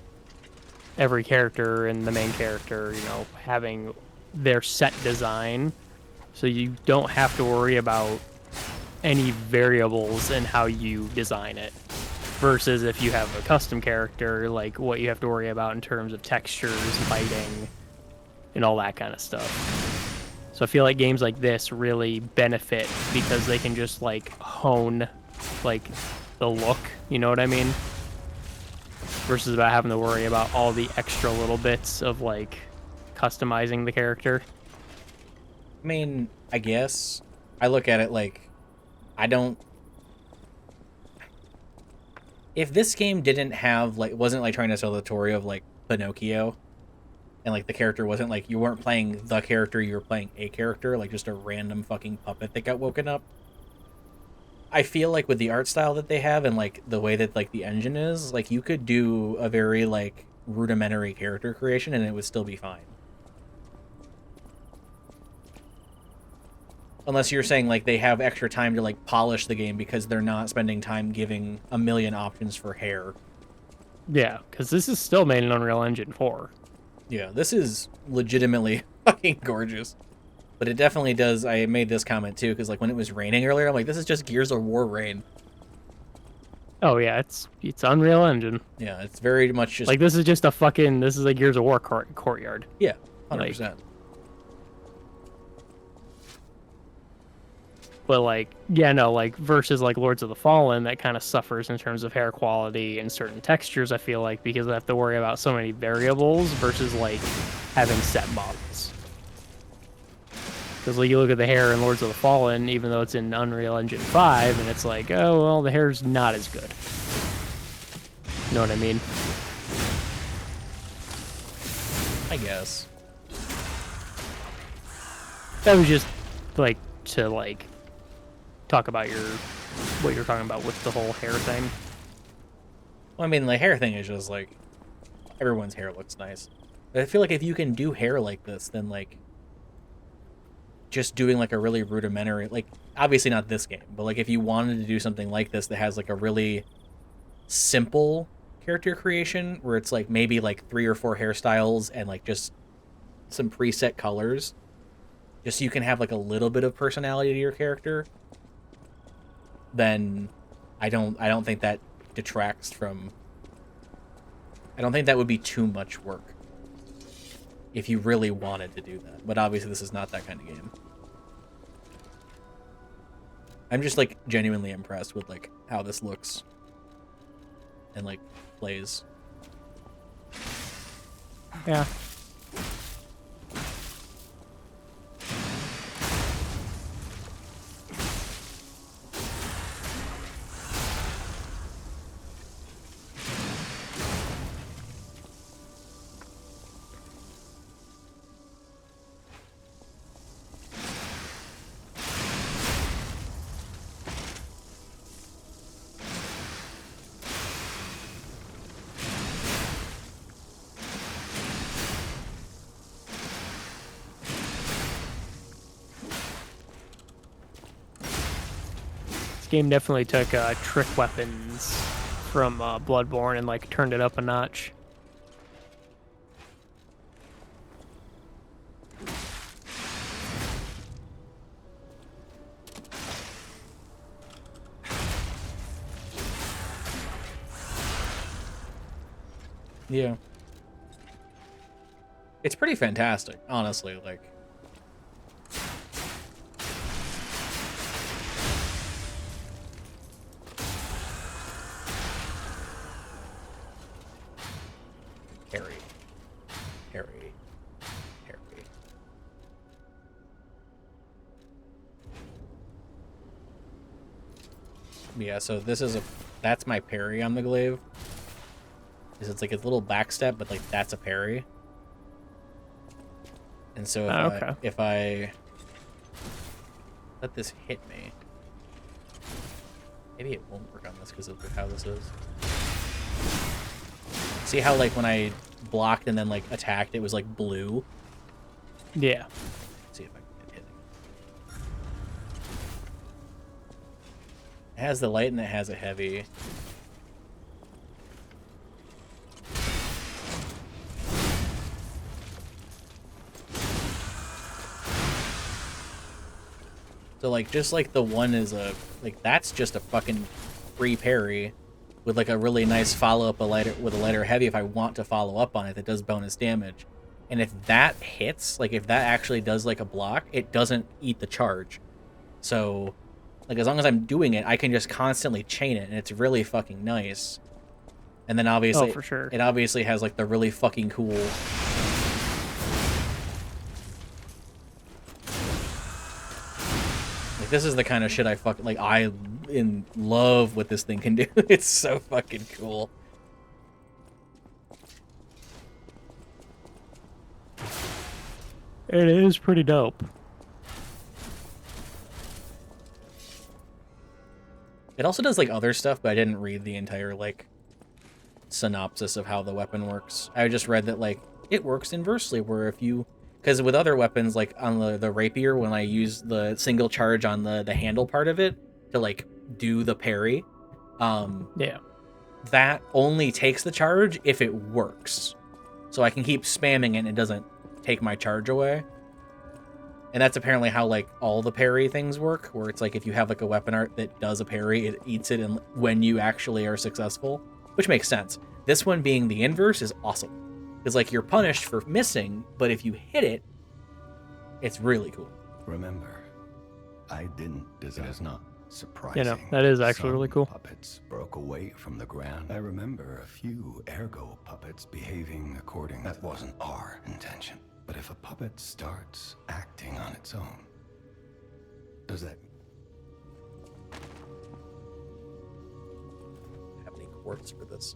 every character and the main character, you know, having their set design. So you don't have to worry about any variables in how you design it. Versus if you have a custom character, like what you have to worry about in terms of textures, lighting, and all that kind of stuff. So I feel like games like this really benefit because they can just, like, hone, like, the look, you know what I mean? Versus about having to worry about all the extra little bits of, like, customizing the character. I mean, I guess I look at it like, I don't. If this game didn't have, like, wasn't, like, trying to tell the story of, like, Pinocchio, and, like, the character wasn't, like, you weren't playing the character, you were playing a character, like, just a random fucking puppet that got woken up. I feel like with the art style that they have and, like, the way that, like, the engine is, like, you could do a very, like, rudimentary character creation and it would still be fine. Unless you're saying, like, they have extra time to, like, polish the game because they're not spending time giving a million options for hair. Yeah, because this is still made in Unreal Engine 4. Yeah, this is legitimately fucking gorgeous. But it definitely does, I made this comment too, because, like, when it was raining earlier, I'm like, this is just Gears of War rain. Oh, yeah, it's Unreal Engine. Yeah, it's very much just... Like, this is just this is a Gears of War courtyard. Yeah, 100%. But, like, yeah, no, like, versus, like, Lords of the Fallen, that kind of suffers in terms of hair quality and certain textures, I feel like, because I have to worry about so many variables versus, like, having set models. Because, like, you look at the hair in Lords of the Fallen, even though it's in Unreal Engine 5, and it's like, oh, well, the hair's not as good. You know what I mean? I guess. That was just, like, to, like, talk about what you're talking about with the whole hair thing. Well, I mean, the hair thing is just, like, everyone's hair looks nice. But I feel like if you can do hair like this, then, like, just doing, like, a really rudimentary, like, obviously not this game, but, like, if you wanted to do something like this that has, like, a really simple character creation, where it's, like, maybe, like, 3 or 4 hairstyles and, like, just some preset colors, just so you can have, like, a little bit of personality to your character, then I don't think that detracts from... I don't think that would be too much work if you really wanted to do that. But obviously this is not that kind of game. I'm just, like, genuinely impressed with, like, how this looks and, like, plays. Yeah. Game definitely took trick weapons from Bloodborne and, like, turned it up a notch. Yeah. It's pretty fantastic, honestly, like... Harry. Yeah, so this is that's my parry on the glaive. It's like a little backstep, but, like, that's a parry. And so if I let this hit me, maybe it won't work on this because of how this is. See how, like, when I blocked and then, like, attacked, it was, like, blue? Yeah. Let's see if I can hit it. It has the light and it has a heavy. So, like, just like the one is a, like, that's just a fucking free parry with, like, a really nice follow-up with a lighter heavy if I want to follow up on it that does bonus damage. And if that hits, like, if that actually does, like, a block, it doesn't eat the charge. So, like, as long as I'm doing it, I can just constantly chain it, and it's really fucking nice. And then obviously, oh, for sure. It obviously has, like, the really fucking cool... This is the kind of shit I in love what this thing can do. It's so fucking cool. It is pretty dope. It also does, like, other stuff, but I didn't read the entire, like, synopsis of how the weapon works. I just read that like it works inversely, where if you, because with other weapons like on the rapier, when I use the single charge on the handle part of it to like do the parry, Yeah. that only takes the charge if it works. So I can keep spamming it and it doesn't take my charge away. And that's apparently how like all the parry things work, where it's like if you have like a weapon art that does a parry, it eats it and when you actually are successful, which makes sense. This one being the inverse is awesome. Because like you're punished for missing, but if you hit it, it's really cool. Remember, I didn't design. It is not surprising. You know, that is actually Some really cool. Puppets broke away from the ground. I remember a few ergo puppets behaving according. That wasn't our intention. But if a puppet starts acting on its own, does that... Have any quartz for this?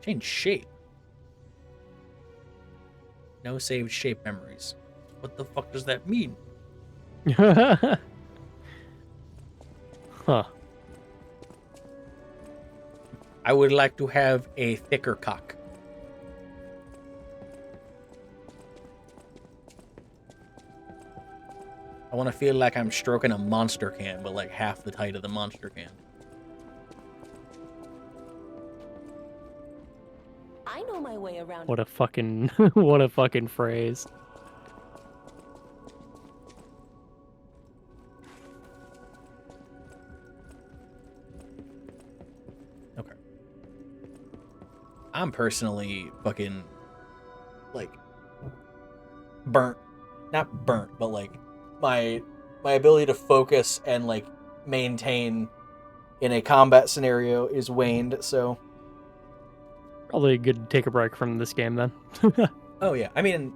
Change shape. No saved shape memories. What the fuck does that mean? Huh. I would like to have a thicker cock. I want to feel like I'm stroking a monster can, but like half the height of the monster can. I know my way around. What a fucking what a fucking phrase. Okay. I'm personally fucking like burnt. Not burnt, but like my ability to focus and like maintain in a combat scenario is waned, so Probably good to take a break from this game then. oh yeah, I mean,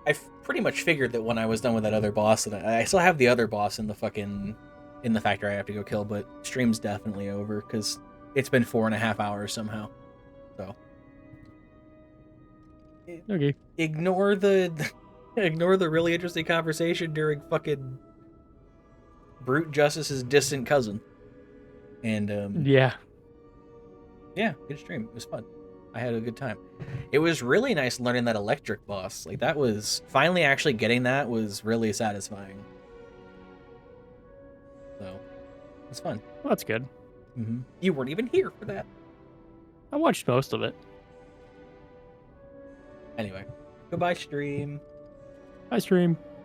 I pretty much figured that when I was done with that other boss, that I still have the other boss in the factory I have to go kill, but stream's definitely over because it's been 4.5 hours somehow. So Okay. ignore the really interesting conversation during fucking Brute Justice's distant cousin, and Yeah. good stream. It was fun. I had a good time. It was really nice learning that electric boss. Like that was finally actually getting that was really satisfying. So it's fun. Well, that's good. Mm-hmm. You weren't even here for that. I watched most of it. Anyway, goodbye stream. Bye, stream.